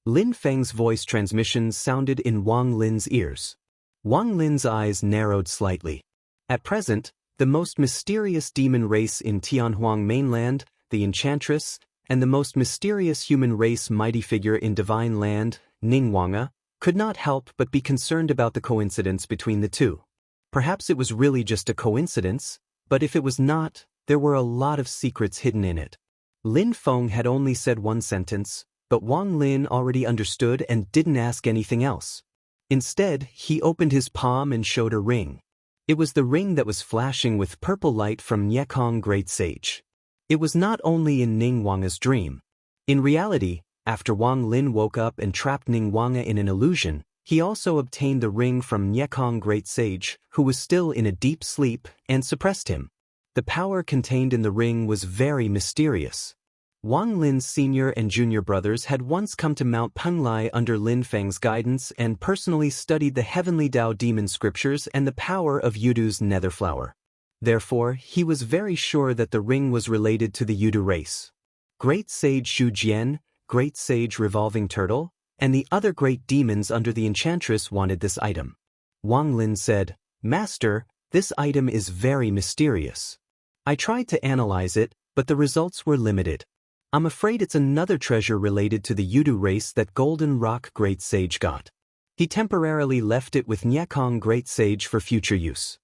Lin Feng's voice transmission sounded in Wang Lin's ears. Wang Lin's eyes narrowed slightly. At present, the most mysterious demon race in Tianhuang mainland, the Enchantress, and the most mysterious human race mighty figure in Divine Land, Ning Wanga, could not help but be concerned about the coincidence between the 2. Perhaps it was really just a coincidence, but if it was not, there were a lot of secrets hidden in it. Lin Feng had only said one sentence, but Wang Lin already understood and didn't ask anything else. Instead, he opened his palm and showed a ring. It was the ring that was flashing with purple light from Nyekong Great Sage. It was not only in Ning Wanga's dream. In reality, after Wang Lin woke up and trapped Ning Wanga in an illusion, he also obtained the ring from Nyekong Great Sage, who was still in a deep sleep, and suppressed him. The power contained in the ring was very mysterious. Wang Lin's senior and junior brothers had once come to Mount Penglai under Lin Feng's guidance and personally studied the heavenly Dao demon scriptures and the power of Yudu's nether flower. Therefore, he was very sure that the ring was related to the Yudu race. Great Sage Shu Jian, Great Sage Revolving Turtle, and the other great demons under the Enchantress wanted this item. Wang Lin said, "Master, this item is very mysterious. I tried to analyze it, but the results were limited. I'm afraid it's another treasure related to the Yudu race that Golden Rock Great Sage got. He temporarily left it with Nyekong Great Sage for future use."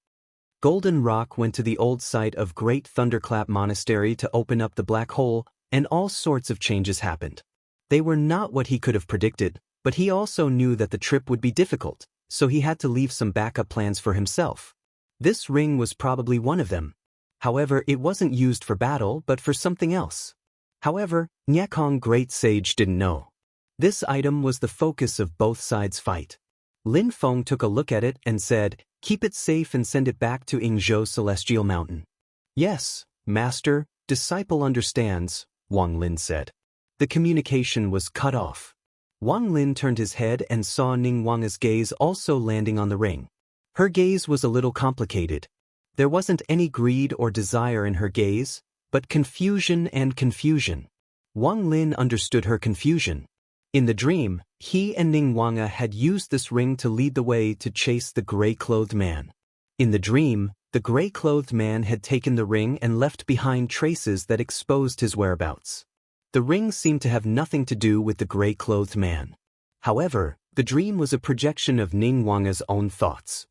Golden Rock went to the old site of Great Thunderclap Monastery to open up the black hole, and all sorts of changes happened. They were not what he could have predicted, but he also knew that the trip would be difficult, so he had to leave some backup plans for himself. This ring was probably one of them. However, it wasn't used for battle but for something else. However, Nyekong Great Sage didn't know. This item was the focus of both sides' fight. Lin Feng took a look at it and said, "Keep it safe and send it back to Yingzhou Celestial Mountain." "Yes, Master, disciple understands," Wang Lin said. The communication was cut off. Wang Lin turned his head and saw Ning Wanga's gaze also landing on the ring. Her gaze was a little complicated. There wasn't any greed or desire in her gaze, but confusion and confusion. Wang Lin understood her confusion. In the dream, he and Ning Wanga had used this ring to lead the way to chase the gray-clothed man. In the dream, the gray-clothed man had taken the ring and left behind traces that exposed his whereabouts. The ring seemed to have nothing to do with the gray-clothed man. However, the dream was a projection of Ning Wanga's own thoughts.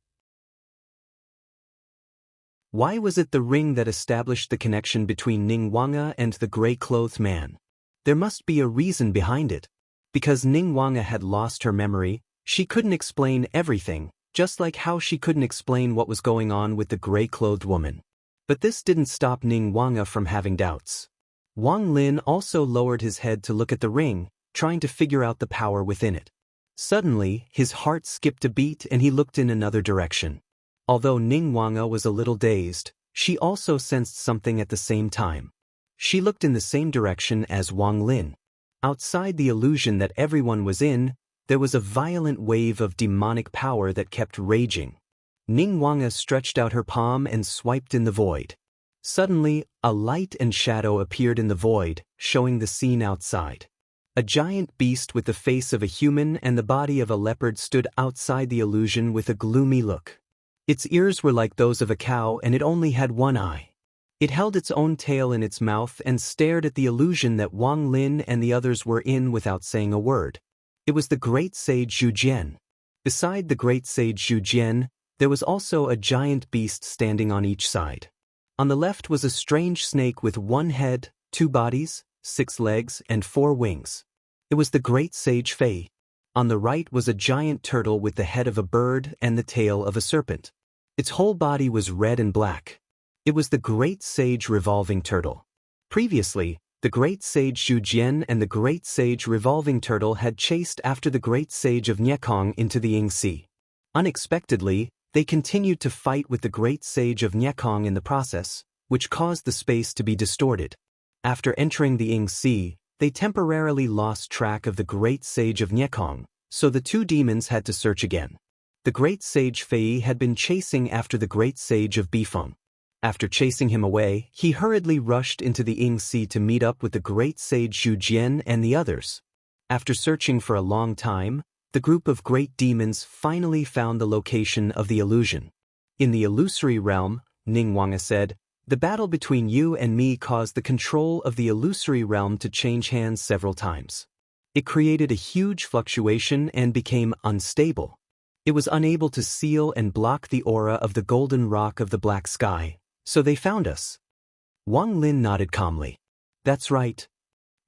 Why was it the ring that established the connection between Ning Wanga and the gray-clothed man? There must be a reason behind it. Because Ning Wanga had lost her memory, she couldn't explain everything, just like how she couldn't explain what was going on with the gray-clothed woman. But this didn't stop Ning Wanga from having doubts. Wang Lin also lowered his head to look at the ring, trying to figure out the power within it. Suddenly, his heart skipped a beat and he looked in another direction. Although Ning Wanga was a little dazed, she also sensed something at the same time. She looked in the same direction as Wang Lin. Outside the illusion that everyone was in, there was a violent wave of demonic power that kept raging. Ning Wanga stretched out her palm and swiped in the void. Suddenly, a light and shadow appeared in the void, showing the scene outside. A giant beast with the face of a human and the body of a leopard stood outside the illusion with a gloomy look. Its ears were like those of a cow and it only had one eye. It held its own tail in its mouth and stared at the illusion that Wang Lin and the others were in without saying a word. It was the great sage Zhu Jian. Beside the great sage Zhu Jian, there was also a giant beast standing on each side. On the left was a strange snake with one head, 2 bodies, 6 legs, and 4 wings. It was the great sage Fei. On the right was a giant turtle with the head of a bird and the tail of a serpent. Its whole body was red and black. It was the great sage revolving turtle. Previously, the great sage Zhu Jian and the great sage revolving turtle had chased after the great sage of Nyekong into the Ying Sea. Unexpectedly, they continued to fight with the great sage of Nyekong in the process, which caused the space to be distorted. After entering the Ying Sea, they temporarily lost track of the great sage of Nyekong, so the 2 demons had to search again. The great sage Fei had been chasing after the great sage of Bifeng. After chasing him away, he hurriedly rushed into the Ying Sea to meet up with the great sage Zhu Jian and the others. After searching for a long time, the group of great demons finally found the location of the illusion. In the illusory realm, Ning Wanga said, "The battle between you and me caused the control of the illusory realm to change hands several times. It created a huge fluctuation and became unstable. It was unable to seal and block the aura of the golden rock of the black sky. So they found us." Wang Lin nodded calmly. "That's right."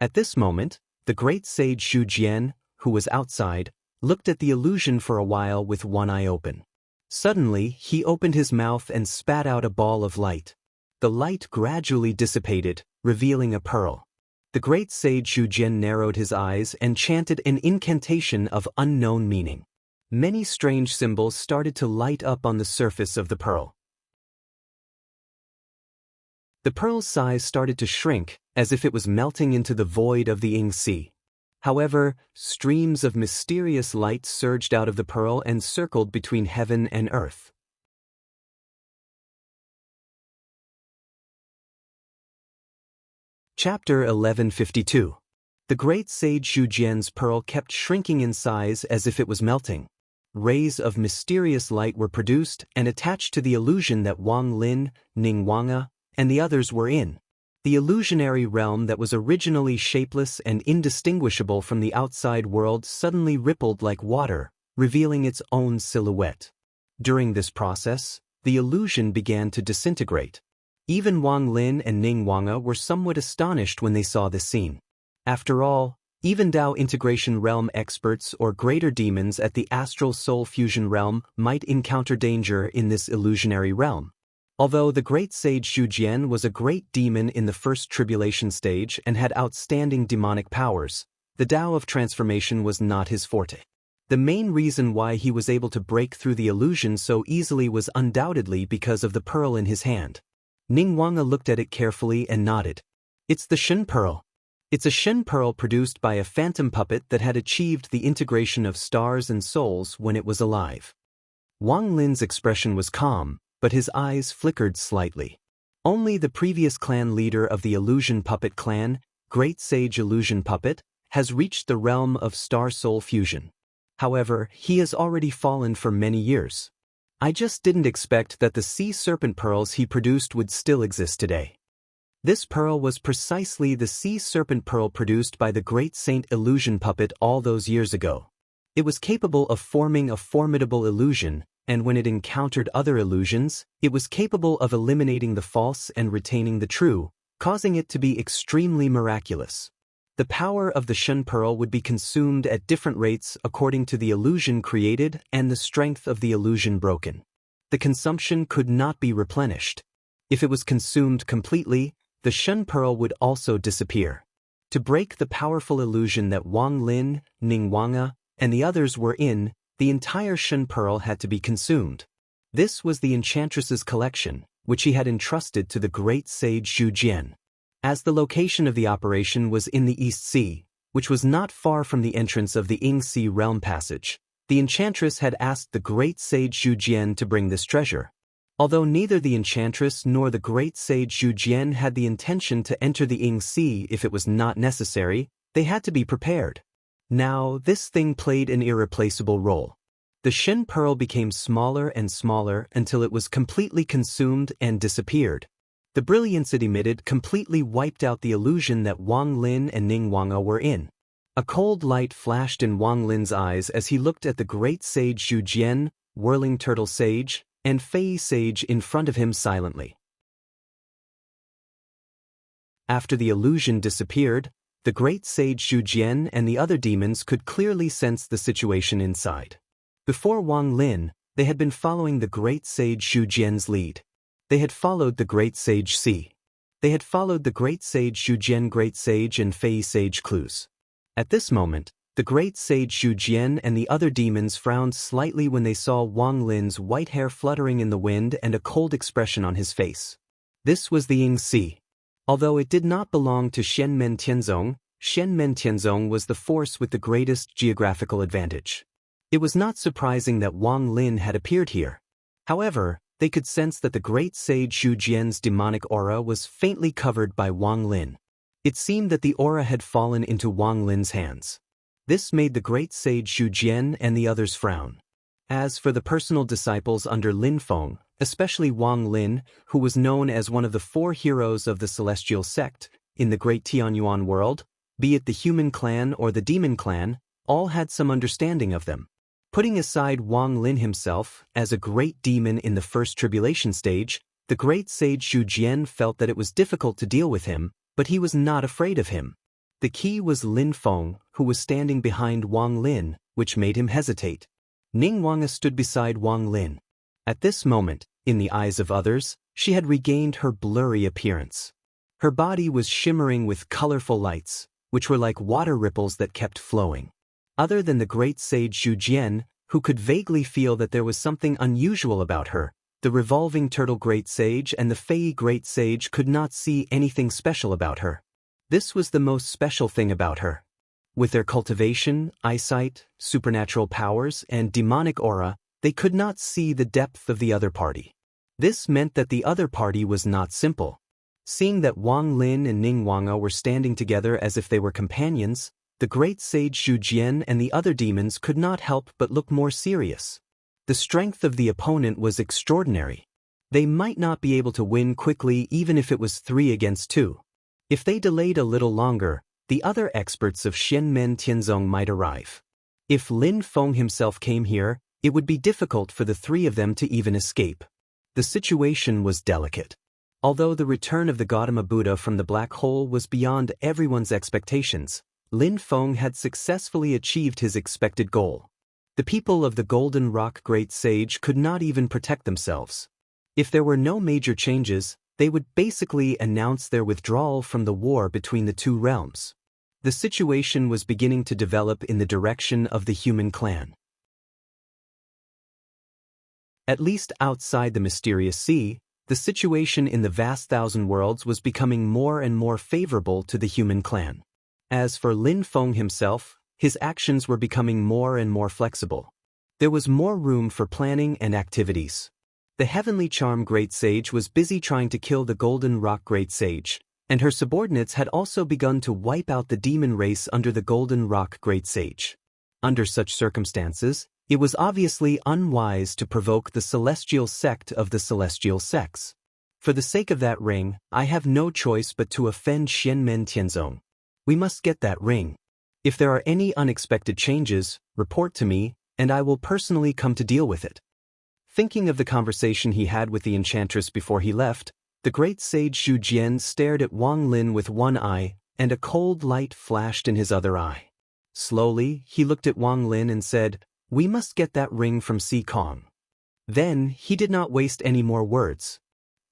At this moment, the great sage Zhu Jian, who was outside, looked at the illusion for a while with one eye open. Suddenly, he opened his mouth and spat out a ball of light. The light gradually dissipated, revealing a pearl. The great sage Zhu Jian narrowed his eyes and chanted an incantation of unknown meaning. Many strange symbols started to light up on the surface of the pearl. The pearl's size started to shrink, as if it was melting into the void of the Ying Sea. However, streams of mysterious light surged out of the pearl and circled between heaven and earth. Chapter 1152. The great sage Zhu Jian's pearl kept shrinking in size as if it was melting. Rays of mysterious light were produced and attached to the illusion that Wang Lin, Ning Wanga, and the others were in. The illusionary realm that was originally shapeless and indistinguishable from the outside world suddenly rippled like water, revealing its own silhouette. During this process, the illusion began to disintegrate. Even Wang Lin and Ning Wanga were somewhat astonished when they saw this scene. After all, Even Tao integration realm experts or greater demons at the astral soul fusion realm might encounter danger in this illusionary realm. Although the great sage Zhu Jian was a great demon in the first tribulation stage and had outstanding demonic powers, the Tao of transformation was not his forte. The main reason why he was able to break through the illusion so easily was undoubtedly because of the pearl in his hand. Ning Wanga looked at it carefully and nodded. It's the Shen Pearl. It's a Shen Pearl produced by a phantom puppet that had achieved the integration of stars and souls when it was alive. Wang Lin's expression was calm, but his eyes flickered slightly. Only the previous clan leader of the Illusion Puppet clan, Great Sage Illusion Puppet, has reached the realm of star-soul fusion. However, he has already fallen for many years. I just didn't expect that the sea serpent pearls he produced would still exist today. This pearl was precisely the sea serpent pearl produced by the great saint illusion puppet all those years ago. It was capable of forming a formidable illusion, and when it encountered other illusions, it was capable of eliminating the false and retaining the true, causing it to be extremely miraculous. The power of the Shen Pearl would be consumed at different rates according to the illusion created and the strength of the illusion broken. The consumption could not be replenished. If it was consumed completely, the Shen Pearl would also disappear. To break the powerful illusion that Wang Lin, Ning Wanga, and the others were in, the entire Shen Pearl had to be consumed. This was the enchantress's collection, which he had entrusted to the great sage Zhu Jian. As the location of the operation was in the East Sea, which was not far from the entrance of the Ying Sea realm passage, the enchantress had asked the great sage Zhu Jian to bring this treasure. Although neither the enchantress nor the great sage Zhu Jian had the intention to enter the Ying Sea if it was not necessary, they had to be prepared. Now, this thing played an irreplaceable role. The Shen Pearl became smaller and smaller until it was completely consumed and disappeared. The brilliance it emitted completely wiped out the illusion that Wang Lin and Ning Wanga were in. A cold light flashed in Wang Lin's eyes as he looked at the great sage Zhu Jian, Whirling Turtle Sage, and Fei Sage in front of him silently. After the illusion disappeared, the great sage Zhu Jian and the other demons could clearly sense the situation inside. Before Wang Lin, they had been following the great sage Zhu Jian's lead. They had followed the great sage Si. They had followed the great sage Zhu Jian, great sage and Fei Sage clues. At this moment, the great sage Zhu Jian and the other demons frowned slightly when they saw Wang Lin's white hair fluttering in the wind and a cold expression on his face. This was the Ying Sea. Although it did not belong to Shenmen Tianzong was the force with the greatest geographical advantage. It was not surprising that Wang Lin had appeared here. However, they could sense that the great sage Zhu Jian's demonic aura was faintly covered by Wang Lin. It seemed that the aura had fallen into Wang Lin's hands. This made the great sage Zhu Jian and the others frown. As for the personal disciples under Lin Feng, especially Wang Lin, who was known as one of the 4 heroes of the celestial sect, in the great Tianyuan world, be it the human clan or the demon clan, all had some understanding of them. Putting aside Wang Lin himself, as a great demon in the first tribulation stage, the great sage Zhu Jian felt that it was difficult to deal with him, but he was not afraid of him. The key was Lin Feng, who was standing behind Wang Lin, which made him hesitate. Ning Wanga stood beside Wang Lin. At this moment, in the eyes of others, she had regained her blurry appearance. Her body was shimmering with colorful lights, which were like water ripples that kept flowing. Other than the great sage Zhu Jian, who could vaguely feel that there was something unusual about her, the revolving turtle great sage and the Fei great sage could not see anything special about her. This was the most special thing about her. With their cultivation, eyesight, supernatural powers, and demonic aura, they could not see the depth of the other party. This meant that the other party was not simple. Seeing that Wang Lin and Ning Wanga were standing together as if they were companions, the great sage Zhu Jian and the other demons could not help but look more serious. The strength of the opponent was extraordinary. They might not be able to win quickly even if it was 3 against 2. If they delayed a little longer, the other experts of Shenmen Tianzong might arrive. If Lin Feng himself came here, it would be difficult for the 3 of them to even escape. The situation was delicate. Although the return of the Gautama Buddha from the black hole was beyond everyone's expectations, Lin Feng had successfully achieved his expected goal. The people of the Golden Rock Great Sage could not even protect themselves. If there were no major changes, they would basically announce their withdrawal from the war between the two realms. The situation was beginning to develop in the direction of the human clan. At least outside the mysterious sea, the situation in the vast thousand worlds was becoming more and more favorable to the human clan. As for Lin Feng himself, his actions were becoming more and more flexible. There was more room for planning and activities. The Heavenly Charm Great Sage was busy trying to kill the Golden Rock Great Sage, and her subordinates had also begun to wipe out the demon race under the Golden Rock Great Sage. Under such circumstances, it was obviously unwise to provoke the celestial sect of the celestial sects. For the sake of that ring, I have no choice but to offend Xianmen Tianzong. We must get that ring. If there are any unexpected changes, report to me, and I will personally come to deal with it. Thinking of the conversation he had with the enchantress before he left, the great sage Zhu Jian stared at Wang Lin with one eye, and a cold light flashed in his other eye. Slowly, he looked at Wang Lin and said, "We must get that ring from Si Kong." Then, he did not waste any more words.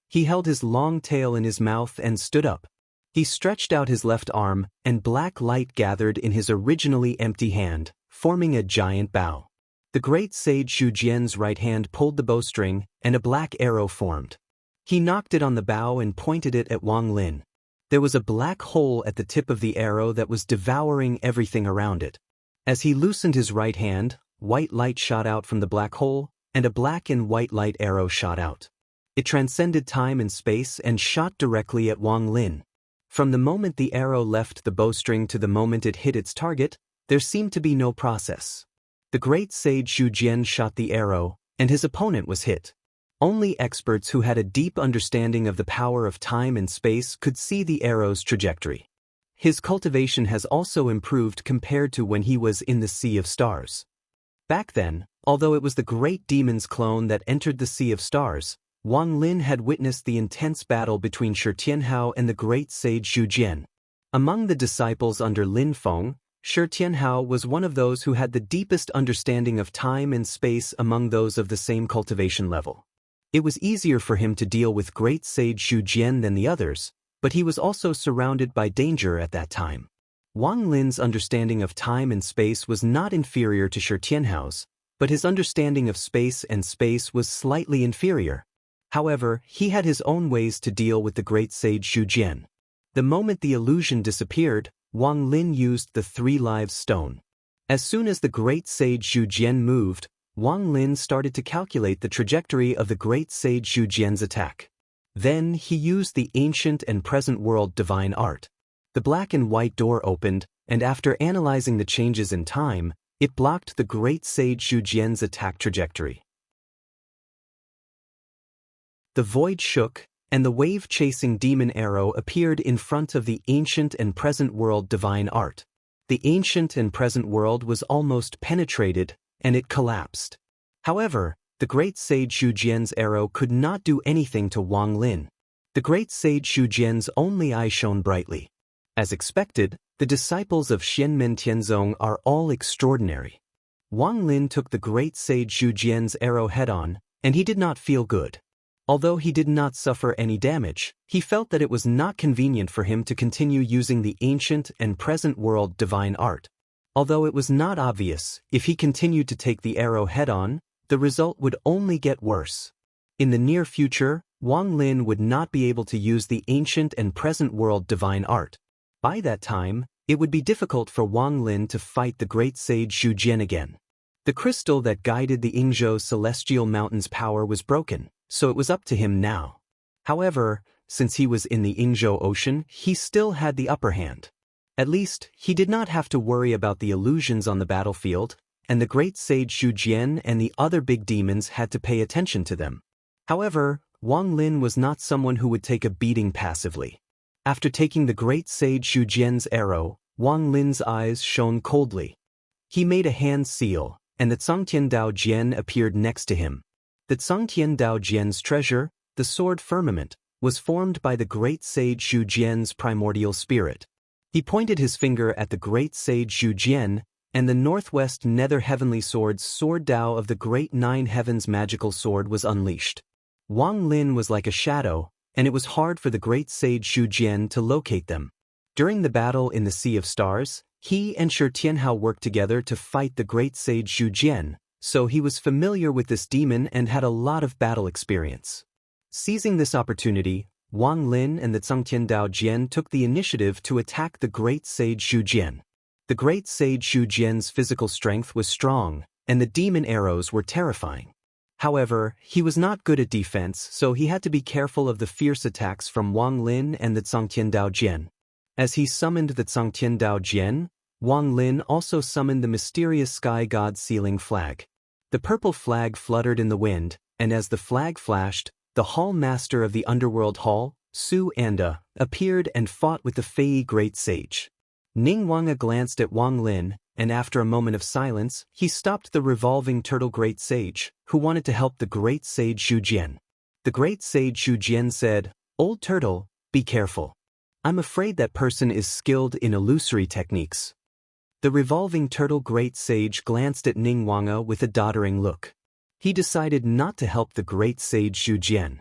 He held his long tail in his mouth and stood up. He stretched out his left arm, and black light gathered in his originally empty hand, forming a giant bow. The great sage Zhu Jian's right hand pulled the bowstring, and a black arrow formed. He knocked it on the bow and pointed it at Wang Lin. There was a black hole at the tip of the arrow that was devouring everything around it. As he loosened his right hand, white light shot out from the black hole, and a black and white light arrow shot out. It transcended time and space and shot directly at Wang Lin. From the moment the arrow left the bowstring to the moment it hit its target, there seemed to be no process. The great sage Zhu Jian shot the arrow, and his opponent was hit. Only experts who had a deep understanding of the power of time and space could see the arrow's trajectory. His cultivation has also improved compared to when he was in the Sea of Stars. Back then, although it was the great demon's clone that entered the Sea of Stars, Wang Lin had witnessed the intense battle between Shi Tianhao and the great sage Zhu Jian. Among the disciples under Lin Feng, Shi Tianhao was one of those who had the deepest understanding of time and space among those of the same cultivation level. It was easier for him to deal with great sage Zhu Jian than the others, but he was also surrounded by danger at that time. Wang Lin's understanding of time and space was not inferior to Shi Tianhao's, but his understanding of space and space was slightly inferior. However, he had his own ways to deal with the great sage Zhu Jian. The moment the illusion disappeared, Wang Lin used the 3 lives stone. As soon as the great sage Zhu Jian moved, Wang Lin started to calculate the trajectory of the great sage Zhu Jian's attack. Then he used the ancient and present world divine art. The black and white door opened, and after analyzing the changes in time, it blocked the great sage Zhu Jian's attack trajectory. The void shook, and the wave-chasing demon arrow appeared in front of the ancient and present world divine art. The ancient and present world was almost penetrated, and it collapsed. However, the great sage Zhu Jian's arrow could not do anything to Wang Lin. The great sage Zhu Jian's only eye shone brightly. As expected, the disciples of Xianmen Tianzong are all extraordinary. Wang Lin took the great sage Zhu Jian's arrow head-on, and he did not feel good. Although he did not suffer any damage, he felt that it was not convenient for him to continue using the ancient and present world divine art. Although it was not obvious, if he continued to take the arrow head-on, the result would only get worse. In the near future, Wang Lin would not be able to use the ancient and present world divine art. By that time, it would be difficult for Wang Lin to fight the great sage Zhu Jian again. The crystal that guided the Yingzhou celestial mountain's power was broken, so it was up to him now. However, since he was in the Yingzhou Ocean, he still had the upper hand. At least, he did not have to worry about the illusions on the battlefield, and the great sage Zhu Jian and the other big demons had to pay attention to them. However, Wang Lin was not someone who would take a beating passively. After taking the great sage Zhu Jian's arrow, Wang Lin's eyes shone coldly. He made a hand seal, and the Cangtian Dao Jian appeared next to him. The Cangtian Dao Jian's treasure, the sword firmament, was formed by the great sage Zhu Jian's primordial spirit. He pointed his finger at the great sage Zhu Jian, and the northwest nether heavenly sword Dao of the great nine heavens magical sword was unleashed. Wang Lin was like a shadow, and it was hard for the great sage Zhu Jian to locate them. During the battle in the Sea of Stars, he and Shi Tianhao worked together to fight the great sage Zhu Jian, so he was familiar with this demon and had a lot of battle experience. Seizing this opportunity, Wang Lin and the Zhangtian Dao Jian took the initiative to attack the great sage Zhu Jian. The great sage Zhu Jian's physical strength was strong, and the demon arrows were terrifying. However, he was not good at defense, so he had to be careful of the fierce attacks from Wang Lin and the Zhangtian Dao Jian. As he summoned the Zhangtian Dao Jian, Wang Lin also summoned the mysterious sky god sealing flag. The purple flag fluttered in the wind, and as the flag flashed, the Hall Master of the Underworld Hall, Su Anda, appeared and fought with the Fei Great Sage. Ning Wanga glanced at Wang Lin, and after a moment of silence, he stopped the revolving turtle Great Sage, who wanted to help the Great Sage Zhu Jian. The Great Sage Zhu Jian said, "Old turtle, be careful. I'm afraid that person is skilled in illusory techniques." The revolving turtle Great Sage glanced at Ning Wanga with a doddering look. He decided not to help the Great Sage Zhu Jian.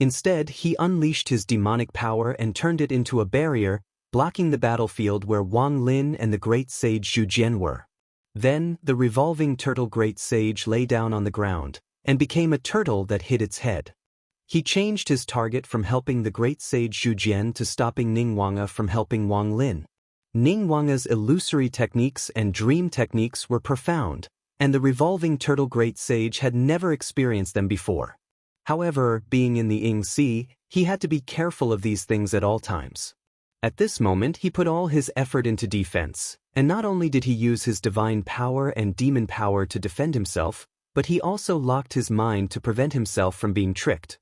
Instead, he unleashed his demonic power and turned it into a barrier, blocking the battlefield where Wang Lin and the Great Sage Zhu Jian were. Then, the revolving turtle Great Sage lay down on the ground, and became a turtle that hit its head. He changed his target from helping the Great Sage Zhu Jian to stopping Ning Wanga from helping Wang Lin. Ning Wanga's illusory techniques and dream techniques were profound, and the revolving turtle Great Sage had never experienced them before. However, being in the Ying Sea, he had to be careful of these things at all times. At this moment, he put all his effort into defense, and not only did he use his divine power and demon power to defend himself, but he also locked his mind to prevent himself from being tricked.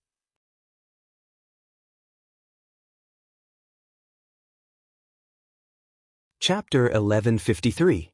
Chapter 1153.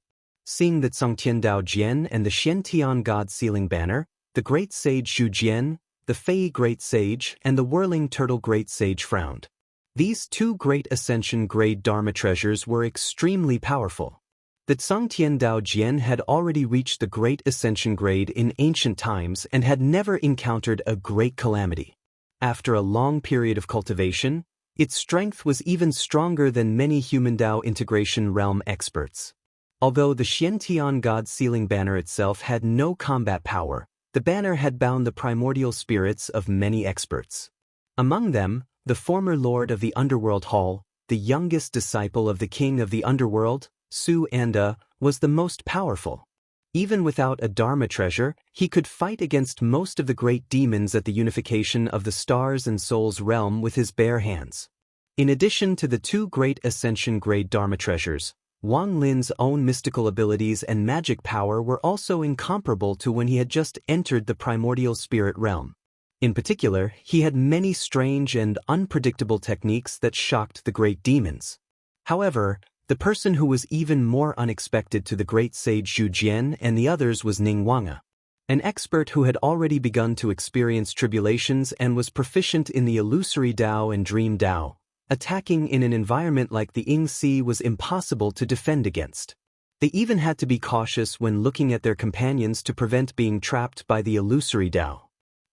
Seeing the Zhangtian Dao Jian and the Xiantian God Sealing Banner, the Great Sage Zhu Jian, the Fei Great Sage, and the Whirling Turtle Great Sage frowned. These two great Ascension-grade Dharma treasures were extremely powerful. The Zhangtian Dao Jian had already reached the Great Ascension grade in ancient times and had never encountered a great calamity. After a long period of cultivation, its strength was even stronger than many human Dao integration realm experts. Although the Xiantian God Sealing Banner itself had no combat power, the banner had bound the primordial spirits of many experts. Among them, the former Lord of the Underworld Hall, the youngest disciple of the King of the Underworld, Su Anda, was the most powerful. Even without a Dharma treasure, he could fight against most of the great demons at the unification of the Stars and Souls realm with his bare hands. In addition to the two great Ascension-grade Dharma treasures, Wang Lin's own mystical abilities and magic power were also incomparable to when he had just entered the primordial spirit realm. In particular, he had many strange and unpredictable techniques that shocked the great demons. However, the person who was even more unexpected to the Great Sage Zhu Jian and the others was Ning Wanga, an expert who had already begun to experience tribulations and was proficient in the illusory Dao and dream Dao. Attacking in an environment like the Ying Sea was impossible to defend against. They even had to be cautious when looking at their companions to prevent being trapped by the illusory Dao.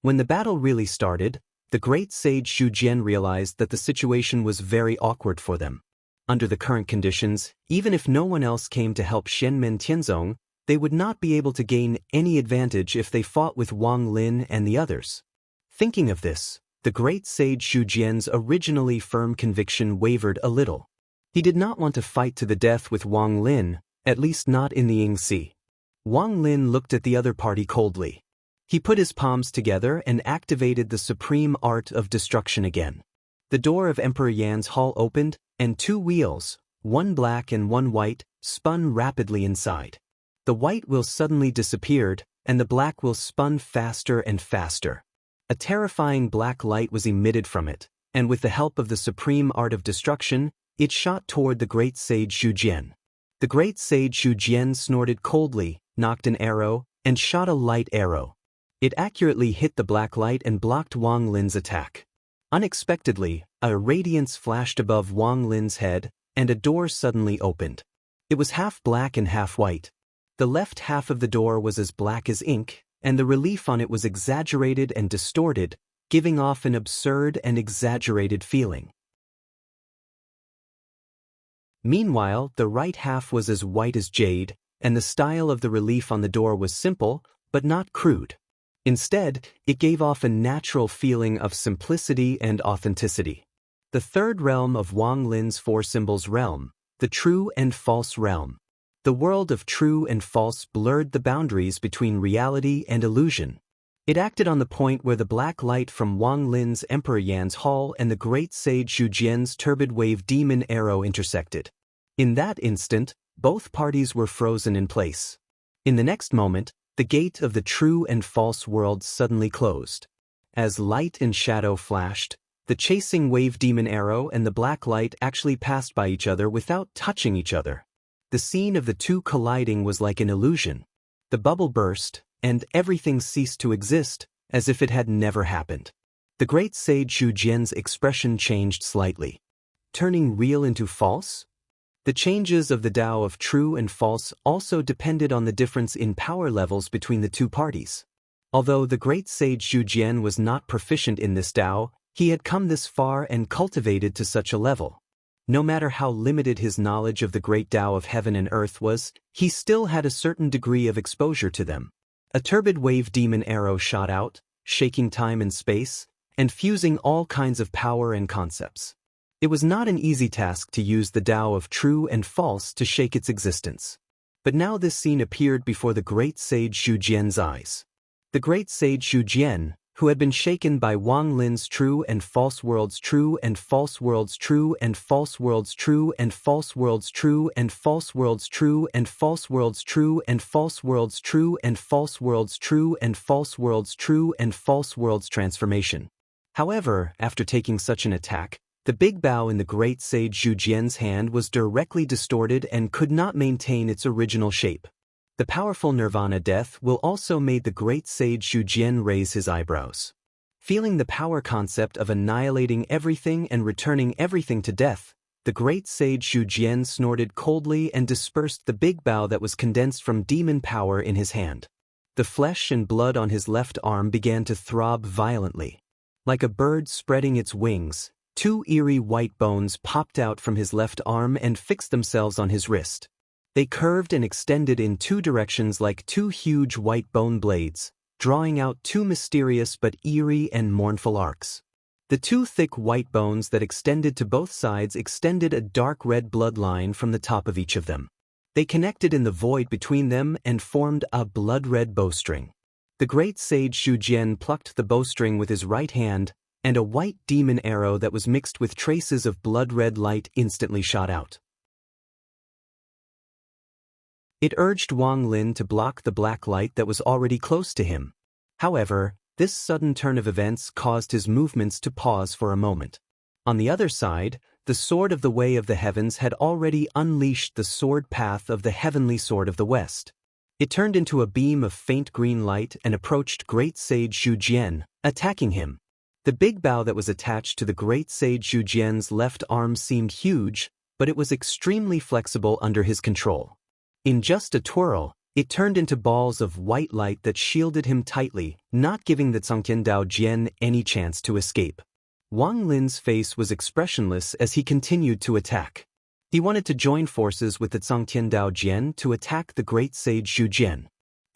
When the battle really started, the Great Sage Zhu Jian realized that the situation was very awkward for them. Under the current conditions, even if no one else came to help Shenmen Tianzong, they would not be able to gain any advantage if they fought with Wang Lin and the others. Thinking of this, the Great Sage Zhu Jian's originally firm conviction wavered a little. He did not want to fight to the death with Wang Lin, at least not in the Ying Sea. Wang Lin looked at the other party coldly. He put his palms together and activated the supreme art of destruction again. The door of Emperor Yan's hall opened, and two wheels, one black and one white, spun rapidly inside. The white wheel suddenly disappeared, and the black wheel spun faster and faster. A terrifying black light was emitted from it, and with the help of the supreme art of destruction, it shot toward the Great Sage Zhu Jian. The Great Sage Zhu Jian snorted coldly, knocked an arrow, and shot a light arrow. It accurately hit the black light and blocked Wang Lin's attack. Unexpectedly, a radiance flashed above Wang Lin's head, and a door suddenly opened. It was half black and half white. The left half of the door was as black as ink, and the relief on it was exaggerated and distorted, giving off an absurd and exaggerated feeling. Meanwhile, the right half was as white as jade, and the style of the relief on the door was simple, but not crude. Instead, it gave off a natural feeling of simplicity and authenticity. The third realm of Wang Lin's four symbols realm, the true and false realm. The world of true and false blurred the boundaries between reality and illusion. It acted on the point where the black light from Wang Lin's Emperor Yan's hall and the great sage Zhu Jian's turbid wave demon arrow intersected. In that instant, both parties were frozen in place. In the next moment, the gate of the true and false worlds suddenly closed. As light and shadow flashed, the chasing wave demon arrow and the black light actually passed by each other without touching each other. The scene of the two colliding was like an illusion. The bubble burst, and everything ceased to exist, as if it had never happened. The great sage Zhu Jian's expression changed slightly. Turning real into false? The changes of the Tao of true and false also depended on the difference in power levels between the two parties. Although the great sage Zhu Jian was not proficient in this Tao, he had come this far and cultivated to such a level. No matter how limited his knowledge of the great Tao of heaven and earth was, he still had a certain degree of exposure to them. A turbid wave demon arrow shot out, shaking time and space, and fusing all kinds of power and concepts. It was not an easy task to use the Tao of true and false to shake its existence. But now this scene appeared before the great sage Zhu Jian's eyes. The great sage Zhu Jian, who had been shaken by Wang Lin's true and false worlds, true and false worlds, true and false worlds, true and false worlds, true and false worlds, true and false worlds, true and false worlds, true and false worlds, true and false worlds, true and false worlds transformation. However, after taking such an attack, the big bow in the great sage Zhu Jian's hand was directly distorted and could not maintain its original shape. The powerful nirvana death will also made the great sage Zhu Jian raise his eyebrows. Feeling the power concept of annihilating everything and returning everything to death, the great sage Zhu Jian snorted coldly and dispersed the big bow that was condensed from demon power in his hand. The flesh and blood on his left arm began to throb violently. Like a bird spreading its wings, two eerie white bones popped out from his left arm and fixed themselves on his wrist. They curved and extended in two directions like two huge white bone blades, drawing out two mysterious but eerie and mournful arcs. The two thick white bones that extended to both sides extended a dark red bloodline from the top of each of them. They connected in the void between them and formed a blood-red bowstring. The great sage Zhu Jian plucked the bowstring with his right hand, and a white demon arrow that was mixed with traces of blood-red light instantly shot out. It urged Wang Lin to block the black light that was already close to him. However, this sudden turn of events caused his movements to pause for a moment. On the other side, the sword of the Way of the Heavens had already unleashed the sword path of the heavenly sword of the West. It turned into a beam of faint green light and approached great sage Zhu Jian, attacking him. The big bow that was attached to the great sage Zhu Jian's left arm seemed huge, but it was extremely flexible under his control. In just a twirl, it turned into balls of white light that shielded him tightly, not giving the Zhangtian Dao Jian any chance to escape. Wang Lin's face was expressionless as he continued to attack. He wanted to join forces with the Zhangtian Dao Jian to attack the great sage Zhu Jian.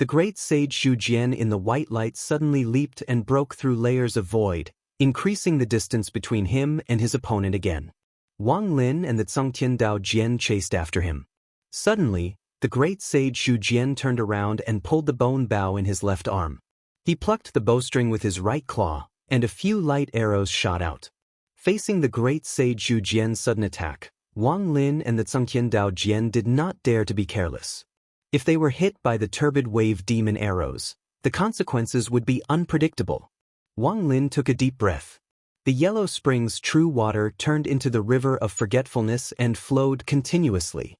The great sage Zhu Jian in the white light suddenly leaped and broke through layers of void, increasing the distance between him and his opponent again. Wang Lin and the Zhangtian Dao Jian chased after him. Suddenly, the great sage Zhu Jian turned around and pulled the bone bow in his left arm. He plucked the bowstring with his right claw, and a few light arrows shot out. Facing the great sage Zhu Jian's sudden attack, Wang Lin and the Zhangtian Dao Jian did not dare to be careless. If they were hit by the turbid wave demon arrows, the consequences would be unpredictable. Wang Lin took a deep breath. The Yellow Spring's true water turned into the river of forgetfulness and flowed continuously.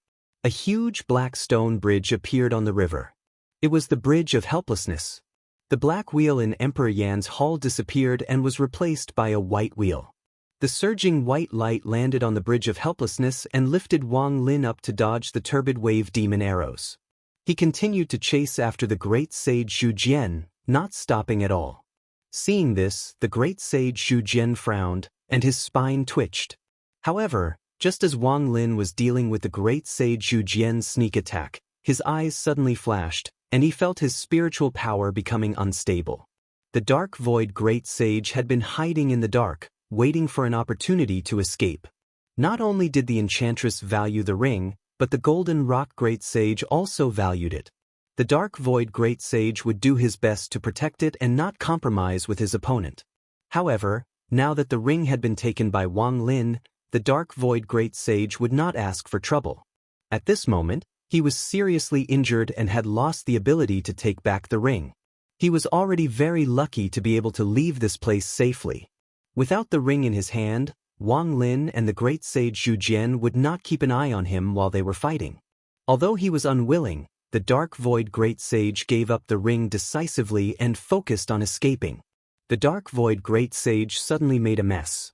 A huge black stone bridge appeared on the river. It was the bridge of helplessness. The black wheel in Emperor Yan's hall disappeared and was replaced by a white wheel. The surging white light landed on the Bridge of Helplessness and lifted Wang Lin up to dodge the turbid wave demon arrows. He continued to chase after the great sage Zhu Jian, not stopping at all. Seeing this, the great sage Zhu Jian frowned, and his spine twitched. However, just as Wang Lin was dealing with the great sage Zhu Jian's sneak attack, his eyes suddenly flashed, and he felt his spiritual power becoming unstable. The dark void great sage had been hiding in the dark, waiting for an opportunity to escape. Not only did the enchantress value the ring, but the golden rock great sage also valued it. The dark void great sage would do his best to protect it and not compromise with his opponent. However, now that the ring had been taken by Wang Lin, the dark void great sage would not ask for trouble. At this moment, he was seriously injured and had lost the ability to take back the ring. He was already very lucky to be able to leave this place safely. Without the ring in his hand, Wang Lin and the great sage Zhu Jian would not keep an eye on him while they were fighting. Although he was unwilling, the dark void great sage gave up the ring decisively and focused on escaping. The dark void great sage suddenly made a mess.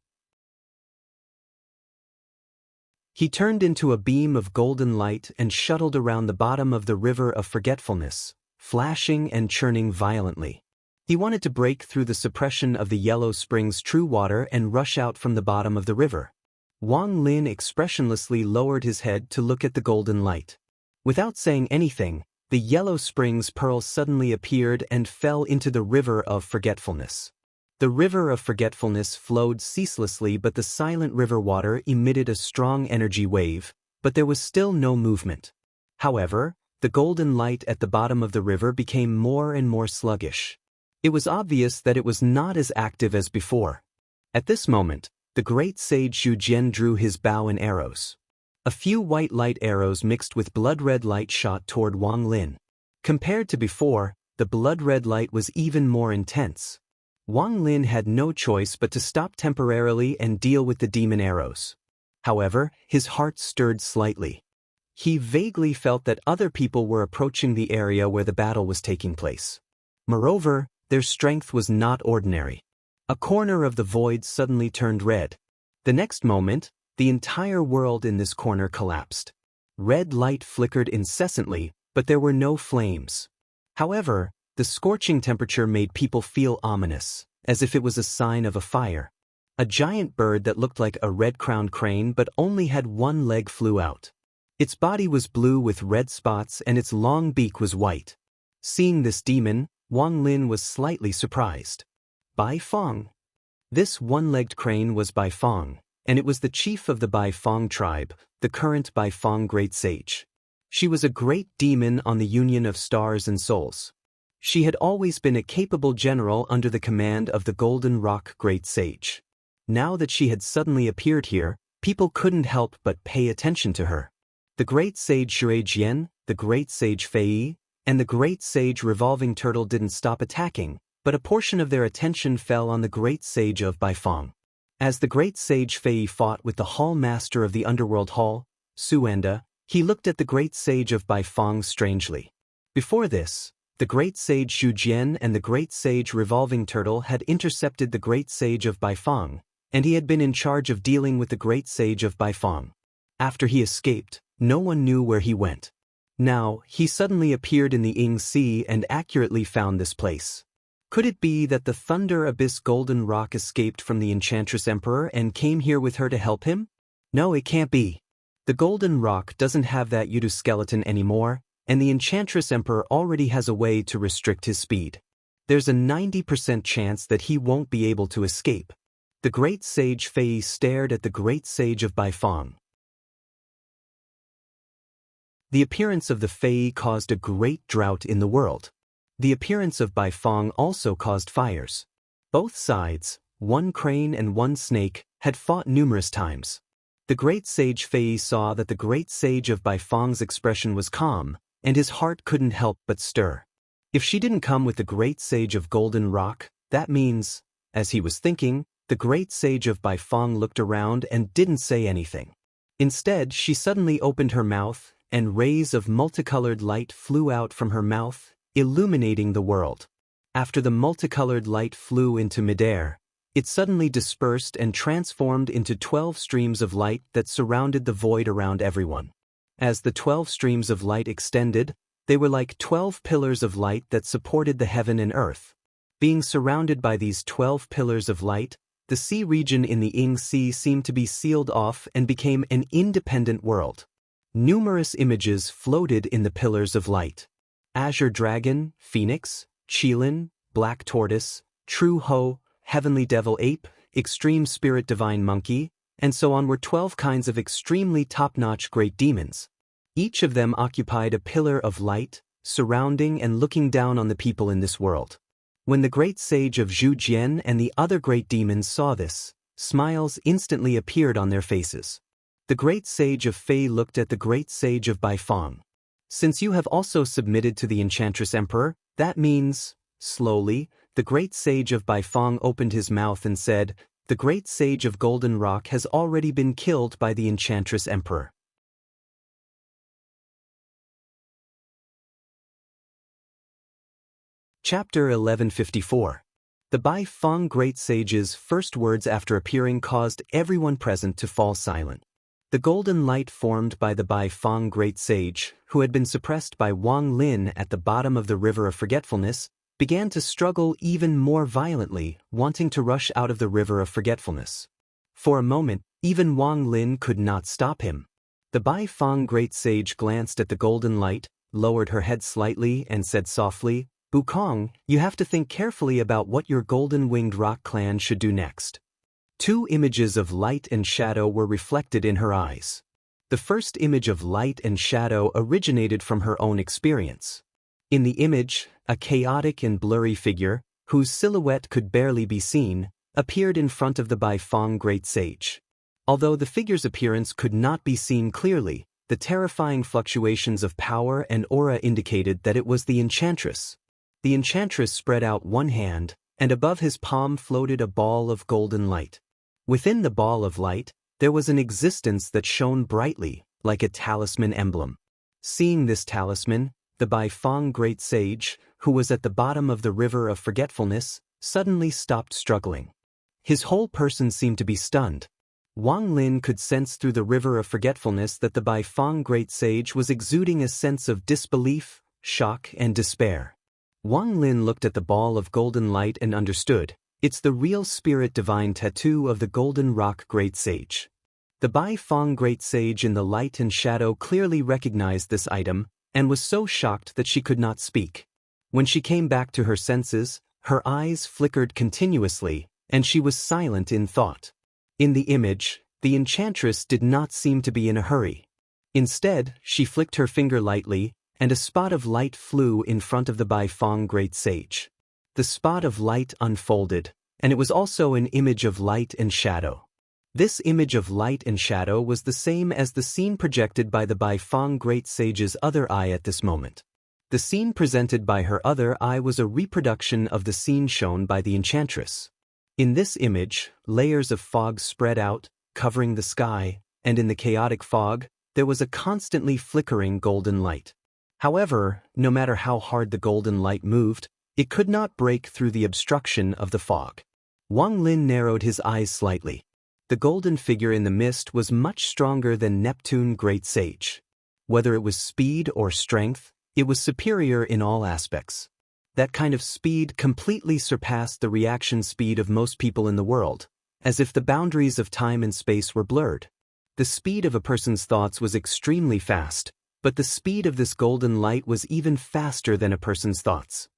He turned into a beam of golden light and shuttled around the bottom of the river of forgetfulness, flashing and churning violently. He wanted to break through the suppression of the yellow spring's true water and rush out from the bottom of the river. Wang Lin expressionlessly lowered his head to look at the golden light. Without saying anything, the yellow spring's pearl suddenly appeared and fell into the river of forgetfulness. The river of forgetfulness flowed ceaselessly, but the silent river water emitted a strong energy wave, but there was still no movement. However, the golden light at the bottom of the river became more and more sluggish. It was obvious that it was not as active as before. At this moment, the great sage Zhu Jian drew his bow and arrows. A few white light arrows mixed with blood-red light shot toward Wang Lin. Compared to before, the blood-red light was even more intense. Wang Lin had no choice but to stop temporarily and deal with the demon arrows. However, his heart stirred slightly. He vaguely felt that other people were approaching the area where the battle was taking place. Moreover, their strength was not ordinary. A corner of the void suddenly turned red. The next moment, the entire world in this corner collapsed. Red light flickered incessantly, but there were no flames. However, the scorching temperature made people feel ominous, as if it was a sign of a fire. A giant bird that looked like a red-crowned crane but only had one leg flew out. Its body was blue with red spots and its long beak was white. Seeing this demon, Wang Lin was slightly surprised. Bai Feng. This one-legged crane was Bai Feng, and it was the chief of the Bai Feng tribe, the current Bai Feng great sage. She was a great demon on the union of stars and souls. She had always been a capable general under the command of the Golden Rock great sage. Now that she had suddenly appeared here, people couldn't help but pay attention to her. The great sage Shui Jian, the great sage Fei, and the great sage Revolving Turtle didn't stop attacking, but a portion of their attention fell on the great sage of Baifeng. As the great sage Fei fought with the hall master of the underworld hall, Suanda, he looked at the great sage of Baifeng strangely. Before this, the great sage Zhu Jian and the great sage Revolving Turtle had intercepted the great sage of Baifeng, and he had been in charge of dealing with the great sage of Baifeng. After he escaped, no one knew where he went. Now, he suddenly appeared in the Ying Sea and accurately found this place. Could it be that the Thunder Abyss Golden Rock escaped from the Enchantress Emperor and came here with her to help him? No, it can't be. The Golden Rock doesn't have that Yudu skeleton anymore, and the Enchantress Emperor already has a way to restrict his speed. There's a 90% chance that he won't be able to escape. The great sage Fei stared at the great sage of Baifeng. The appearance of the Fei caused a great drought in the world. The appearance of Baifeng also caused fires. Both sides, one crane and one snake, had fought numerous times. The great sage Fei saw that the great sage of Baifeng's expression was calm, and his heart couldn't help but stir. If she didn't come with the great sage of Golden Rock, that means, as he was thinking, the great sage of Baifeng looked around and didn't say anything. Instead, she suddenly opened her mouth, and rays of multicolored light flew out from her mouth, illuminating the world. After the multicolored light flew into midair, It suddenly dispersed and transformed into 12 streams of light that surrounded the void around everyone. As the 12 streams of light extended, they were like 12 pillars of light that supported the heaven and earth. Being surrounded by these 12 pillars of light, the sea region in the Ing Sea seemed to be sealed off and became an independent world. Numerous images floated in the pillars of light. Azure Dragon, Phoenix, Qilin, Black Tortoise, True Ho, Heavenly Devil Ape, Extreme Spirit Divine Monkey, and so on were 12 kinds of extremely top-notch great demons. Each of them occupied a pillar of light, surrounding and looking down on the people in this world. When the great sage of Zhu Jian and the other great demons saw this, smiles instantly appeared on their faces. The great sage of Fei looked at the great sage of Baifeng. Since you have also submitted to the Enchantress Emperor, that means, slowly, the great sage of Baifeng opened his mouth and said, the great sage of Golden Rock has already been killed by the Enchantress Emperor. Chapter 1154. The Baifeng Great Sage's first words after appearing caused everyone present to fall silent. The golden light formed by the Baifeng Great Sage, who had been suppressed by Wang Lin at the bottom of the River of Forgetfulness, began to struggle even more violently, wanting to rush out of the River of Forgetfulness. For a moment, even Wang Lin could not stop him. The Baifeng Great Sage glanced at the golden light, lowered her head slightly, and said softly, Wukong, you have to think carefully about what your golden-winged rock clan should do next. 2 images of light and shadow were reflected in her eyes. The first image of light and shadow originated from her own experience. In the image, a chaotic and blurry figure, whose silhouette could barely be seen, appeared in front of the Baifeng Great Sage. Although the figure's appearance could not be seen clearly, the terrifying fluctuations of power and aura indicated that it was the Enchantress. The Enchantress spread out one hand, and above his palm floated a ball of golden light. Within the ball of light, there was an existence that shone brightly, like a talisman emblem. Seeing this talisman, the Baifeng Great Sage, who was at the bottom of the River of Forgetfulness, suddenly stopped struggling. His whole person seemed to be stunned. Wang Lin could sense through the River of Forgetfulness that the Baifeng Great Sage was exuding a sense of disbelief, shock, and despair. Wang Lin looked at the ball of golden light and understood. It's the real spirit divine tattoo of the Golden Rock Great Sage. The Baifeng Great Sage in the light and shadow clearly recognized this item, and was so shocked that she could not speak. When she came back to her senses, her eyes flickered continuously, and she was silent in thought. In the image, the Enchantress did not seem to be in a hurry. Instead, she flicked her finger lightly, and a spot of light flew in front of the Baifeng Great Sage. The spot of light unfolded, and it was also an image of light and shadow. This image of light and shadow was the same as the scene projected by the Baifeng Great Sage's other eye at this moment. The scene presented by her other eye was a reproduction of the scene shown by the Enchantress. In this image, layers of fog spread out, covering the sky, and in the chaotic fog, there was a constantly flickering golden light. However, no matter how hard the golden light moved, it could not break through the obstruction of the fog. Wang Lin narrowed his eyes slightly. The golden figure in the mist was much stronger than Neptune Great Sage. Whether it was speed or strength, it was superior in all aspects. That kind of speed completely surpassed the reaction speed of most people in the world, as if the boundaries of time and space were blurred. The speed of a person's thoughts was extremely fast, but the speed of this golden light was even faster than a person's thoughts.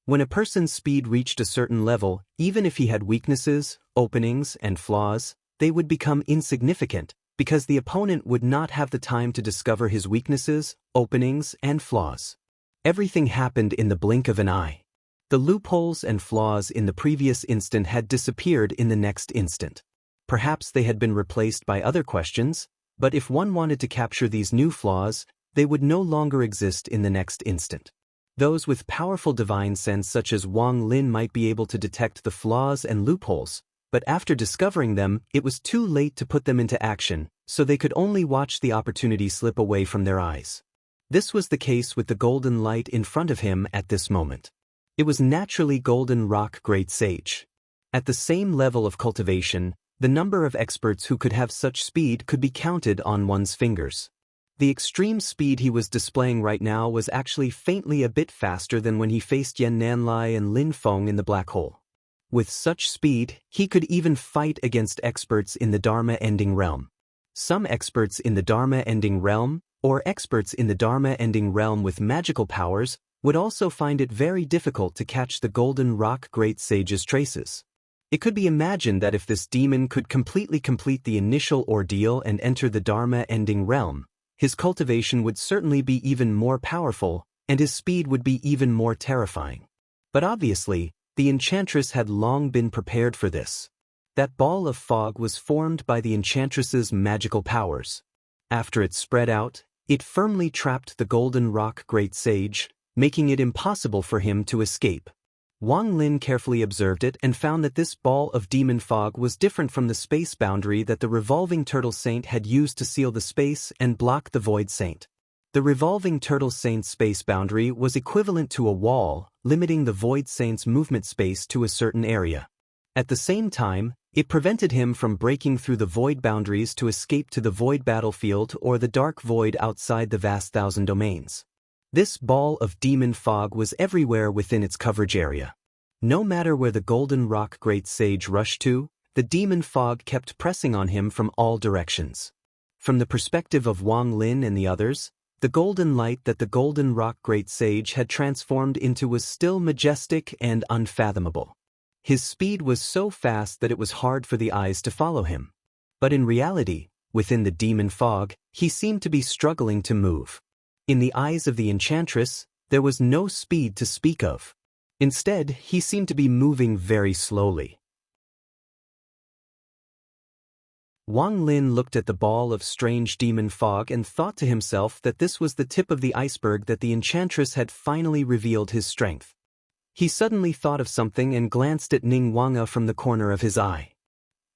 When a person's speed reached a certain level, even if he had weaknesses, openings, and flaws, they would become insignificant, because the opponent would not have the time to discover his weaknesses, openings, and flaws. Everything happened in the blink of an eye. The loopholes and flaws in the previous instant had disappeared in the next instant. Perhaps they had been replaced by other questions, but if one wanted to capture these new flaws, they would no longer exist in the next instant. Those with powerful divine sense such as Wang Lin might be able to detect the flaws and loopholes, but after discovering them, it was too late to put them into action, so they could only watch the opportunity slip away from their eyes. This was the case with the golden light in front of him at this moment. It was naturally Golden Rock Great Sage. At the same level of cultivation, the number of experts who could have such speed could be counted on one's fingers. The extreme speed he was displaying right now was actually faintly a bit faster than when he faced Yan Nanlai and Lin Feng in the black hole. With such speed, he could even fight against experts in the Dharma-ending realm. Some experts in the Dharma-ending realm, or experts in the Dharma-ending realm with magical powers, would also find it very difficult to catch the Golden Rock Great Sage's traces. It could be imagined that if this demon could completely complete the initial ordeal and enter the Dharma-ending realm, his cultivation would certainly be even more powerful, and his speed would be even more terrifying. But obviously, the enchantress had long been prepared for this. That ball of fog was formed by the enchantress's magical powers. After it spread out, it firmly trapped the Golden Rock Great Sage, making it impossible for him to escape. Wang Lin carefully observed it and found that this ball of demon fog was different from the space boundary that the revolving turtle saint had used to seal the space and block the void saint. The revolving turtle saint's space boundary was equivalent to a wall, limiting the void saint's movement space to a certain area. At the same time, it prevented him from breaking through the void boundaries to escape to the void battlefield or the dark void outside the vast thousand domains. This ball of demon fog was everywhere within its coverage area. No matter where the Golden Rock Great Sage rushed to, the demon fog kept pressing on him from all directions. From the perspective of Wang Lin and the others, the golden light that the Golden Rock Great Sage had transformed into was still majestic and unfathomable. His speed was so fast that it was hard for the eyes to follow him. But in reality, within the demon fog, he seemed to be struggling to move. In the eyes of the enchantress, there was no speed to speak of. Instead, he seemed to be moving very slowly. Wang Lin looked at the ball of strange demon fog and thought to himself that this was the tip of the iceberg, that the enchantress had finally revealed his strength. He suddenly thought of something and glanced at Ning Wanga from the corner of his eye.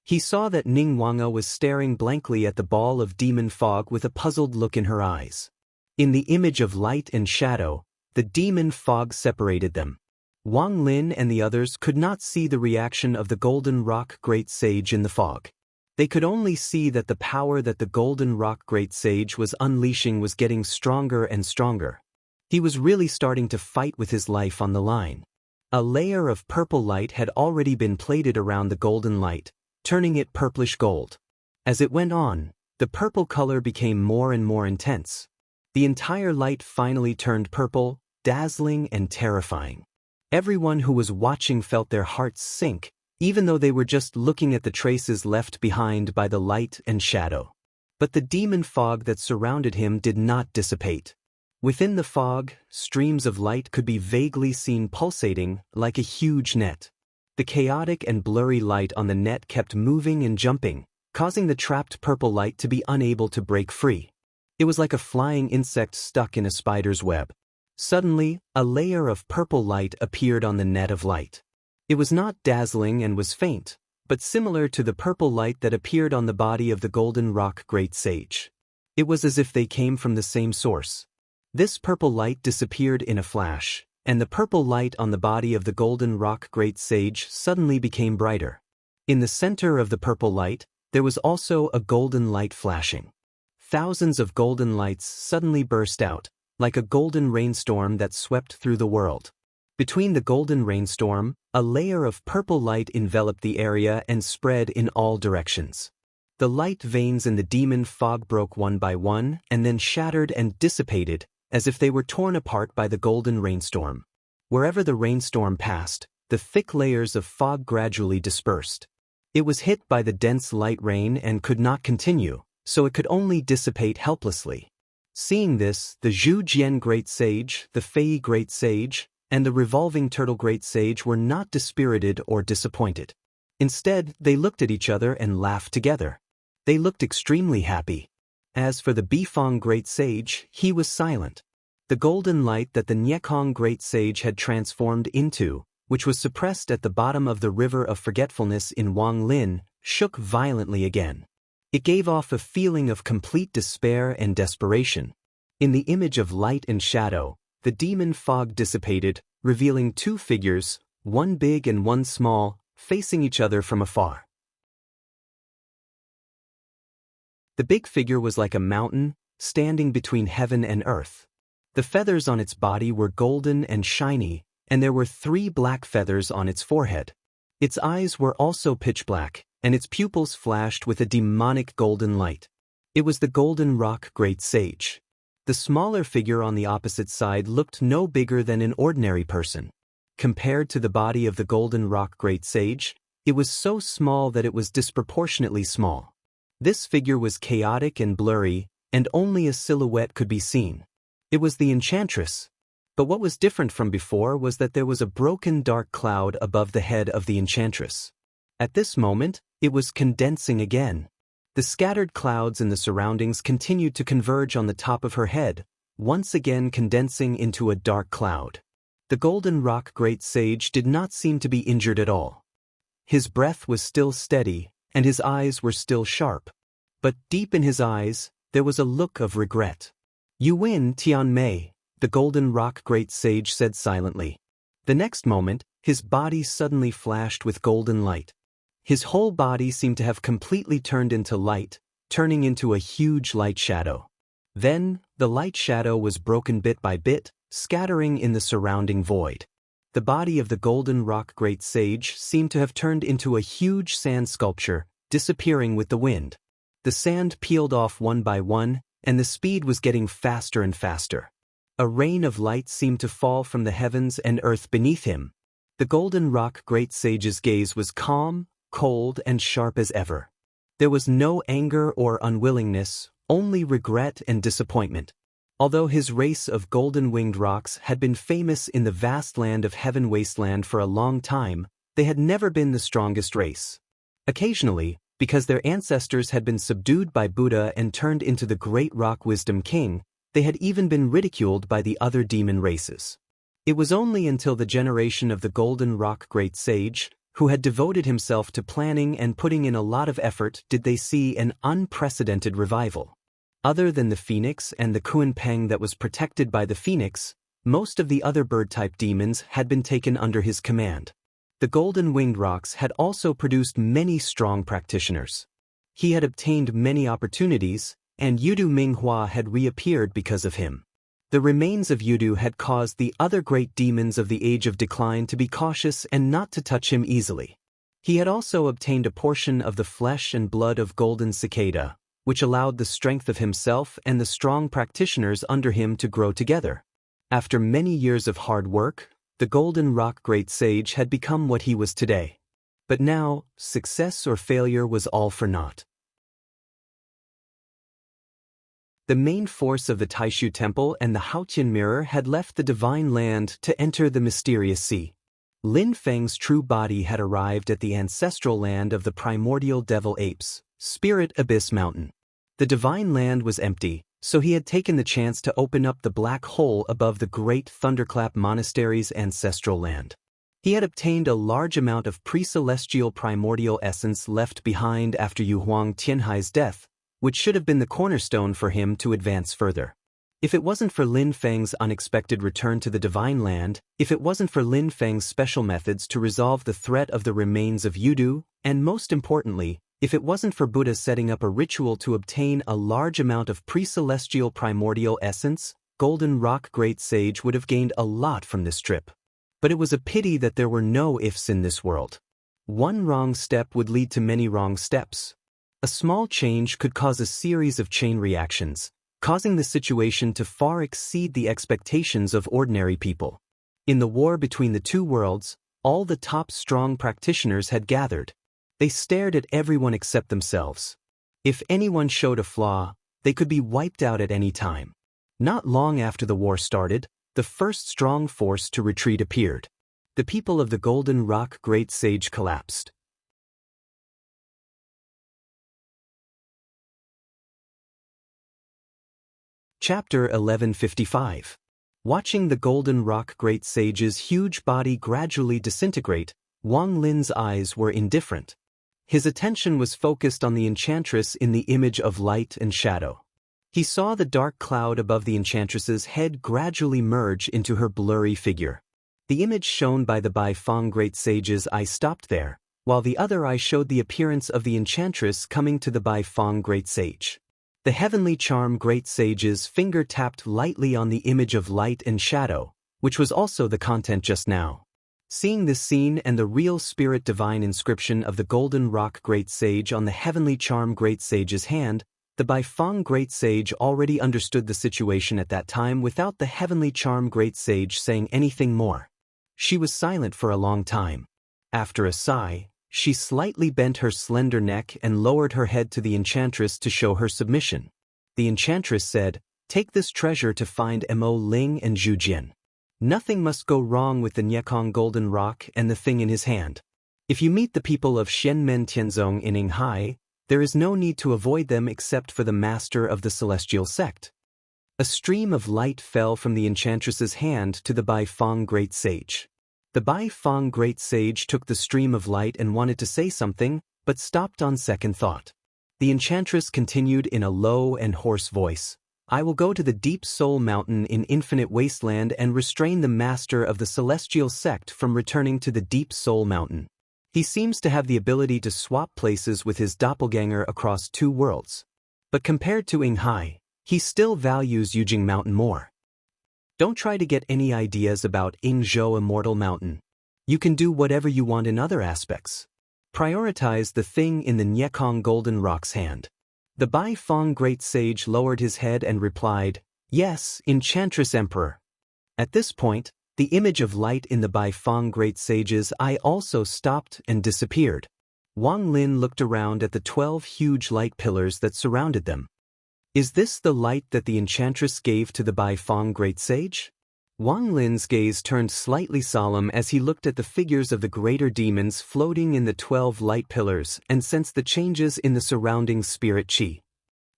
He saw that Ning Wanga was staring blankly at the ball of demon fog with a puzzled look in her eyes. In the image of light and shadow, the demon fog separated them. Wang Lin and the others could not see the reaction of the Golden Rock Great Sage in the fog. They could only see that the power that the Golden Rock Great Sage was unleashing was getting stronger and stronger. He was really starting to fight with his life on the line. A layer of purple light had already been plated around the golden light, turning it purplish gold. As it went on, the purple color became more and more intense. The entire light finally turned purple, dazzling and terrifying. Everyone who was watching felt their hearts sink, even though they were just looking at the traces left behind by the light and shadow. But the demon fog that surrounded him did not dissipate. Within the fog, streams of light could be vaguely seen pulsating like a huge net. The chaotic and blurry light on the net kept moving and jumping, causing the trapped purple light to be unable to break free. It was like a flying insect stuck in a spider's web. Suddenly, a layer of purple light appeared on the net of light. It was not dazzling and was faint, but similar to the purple light that appeared on the body of the Golden Rock Great Sage. It was as if they came from the same source. This purple light disappeared in a flash, and the purple light on the body of the Golden Rock Great Sage suddenly became brighter. In the center of the purple light, there was also a golden light flashing. Thousands of golden lights suddenly burst out, like a golden rainstorm that swept through the world. Between the golden rainstorm, a layer of purple light enveloped the area and spread in all directions. The light veins in the demon fog broke one by one and then shattered and dissipated, as if they were torn apart by the golden rainstorm. Wherever the rainstorm passed, the thick layers of fog gradually dispersed. It was hit by the dense light rain and could not continue, so it could only dissipate helplessly. Seeing this, the Zhu Jian Great Sage, the Fei Great Sage, and the Revolving Turtle Great Sage were not dispirited or disappointed. Instead, they looked at each other and laughed together. They looked extremely happy. As for the Bifang Great Sage, he was silent. The golden light that the Nyekong Great Sage had transformed into, which was suppressed at the bottom of the River of Forgetfulness in Wang Lin, shook violently again. It gave off a feeling of complete despair and desperation. In the image of light and shadow, the demon fog dissipated, revealing two figures, one big and one small, facing each other from afar. The big figure was like a mountain, standing between heaven and earth. The feathers on its body were golden and shiny, and there were 3 black feathers on its forehead. Its eyes were also pitch black, and its pupils flashed with a demonic golden light. It was the Golden Rock Great Sage. The smaller figure on the opposite side looked no bigger than an ordinary person. Compared to the body of the Golden Rock Great Sage, it was so small that it was disproportionately small. This figure was chaotic and blurry, and only a silhouette could be seen. It was the Enchantress. But what was different from before was that there was a broken dark cloud above the head of the Enchantress. At this moment, it was condensing again. The scattered clouds in the surroundings continued to converge on the top of her head, once again condensing into a dark cloud. The Golden Rock Great Sage did not seem to be injured at all. His breath was still steady, and his eyes were still sharp. But deep in his eyes, there was a look of regret. "You win, Tian Mei," the Golden Rock Great Sage said silently. The next moment, his body suddenly flashed with golden light. His whole body seemed to have completely turned into light, turning into a huge light shadow. Then, the light shadow was broken bit by bit, scattering in the surrounding void. The body of the Golden Rock Great Sage seemed to have turned into a huge sand sculpture, disappearing with the wind. The sand peeled off one by one, and the speed was getting faster and faster. A rain of light seemed to fall from the heavens and earth beneath him. The Golden Rock Great Sage's gaze was calm, cold, and sharp as ever. There was no anger or unwillingness, only regret and disappointment. Although his race of golden-winged rocks had been famous in the vast land of Heaven Wasteland for a long time, they had never been the strongest race. Occasionally, because their ancestors had been subdued by Buddha and turned into the Great Rock Wisdom King, they had even been ridiculed by the other demon races. It was only until the generation of the Golden Rock Great Sage, who had devoted himself to planning and putting in a lot of effort, did they see an unprecedented revival. Other than the phoenix and the Kuan-Peng that was protected by the phoenix, most of the other bird-type demons had been taken under his command. The golden-winged rocks had also produced many strong practitioners. He had obtained many opportunities, and Yudu Minghua had reappeared because of him. The remains of Yudu had caused the other great demons of the Age of Decline to be cautious and not to touch him easily. He had also obtained a portion of the flesh and blood of Golden Cicada, which allowed the strength of himself and the strong practitioners under him to grow together. After many years of hard work, the Golden Rock Great Sage had become what he was today. But now, success or failure was all for naught. The main force of the Taishu Temple and the Haotian Mirror had left the Divine Land to enter the mysterious sea. Lin Feng's true body had arrived at the ancestral land of the primordial devil apes, Spirit Abyss Mountain. The Divine Land was empty, so he had taken the chance to open up the black hole above the great Thunderclap Monastery's ancestral land. He had obtained a large amount of pre-celestial primordial essence left behind after Yu Huang Tianhai's death, which should have been the cornerstone for him to advance further. If it wasn't for Lin Feng's unexpected return to the Divine Land, if it wasn't for Lin Feng's special methods to resolve the threat of the remains of Yudu, and most importantly, if it wasn't for Buddha setting up a ritual to obtain a large amount of pre-celestial primordial essence, Golden Rock Great Sage would have gained a lot from this trip. But it was a pity that there were no ifs in this world. One wrong step would lead to many wrong steps. A small change could cause a series of chain reactions, causing the situation to far exceed the expectations of ordinary people. In the war between the two worlds, all the top strong practitioners had gathered. They stared at everyone except themselves. If anyone showed a flaw, they could be wiped out at any time. Not long after the war started, the first strong force to retreat appeared. The people of the Golden Rock Great Sage collapsed. Chapter 1155. Watching the Golden Rock Great Sage's huge body gradually disintegrate, Wang Lin's eyes were indifferent. His attention was focused on the enchantress in the image of light and shadow. He saw the dark cloud above the enchantress's head gradually merge into her blurry figure. The image shown by the Baifeng great sage's eye stopped there, while the other eye showed the appearance of the enchantress coming to the Baifeng great sage. The heavenly charm great sage's finger tapped lightly on the image of light and shadow, which was also the content just now. Seeing this scene and the real spirit divine inscription of the golden rock great sage on the heavenly charm great sage's hand, the Baifeng great sage already understood the situation at that time without the heavenly charm great sage saying anything more. She was silent for a long time. After a sigh, she slightly bent her slender neck and lowered her head to the enchantress to show her submission. The enchantress said, "Take this treasure to find Mo Ling and Zhu Jian. Nothing must go wrong with the Niekong golden rock and the thing in his hand. If you meet the people of Xianmen Tianzong in Yinghai, there is no need to avoid them except for the master of the celestial sect." A stream of light fell from the enchantress's hand to the Baifeng great sage. The Baifeng great sage took the stream of light and wanted to say something, but stopped on second thought. The enchantress continued in a low and hoarse voice, "I will go to the deep soul mountain in infinite wasteland and restrain the master of the celestial sect from returning to the deep soul mountain. He seems to have the ability to swap places with his doppelganger across two worlds. But compared to Yinghai, he still values Yujing Mountain more. Don't try to get any ideas about Yingzhou Immortal Mountain. You can do whatever you want in other aspects. Prioritize the thing in the Niekong Golden Rock's hand." The Baifeng great sage lowered his head and replied, "Yes, Enchantress Emperor." At this point, the image of light in the Baifeng great sage's eye also stopped and disappeared. Wang Lin looked around at the 12 huge light pillars that surrounded them. Is this the light that the enchantress gave to the Baifeng great sage? Wang Lin's gaze turned slightly solemn as he looked at the figures of the greater demons floating in the 12 light pillars and sensed the changes in the surrounding spirit qi.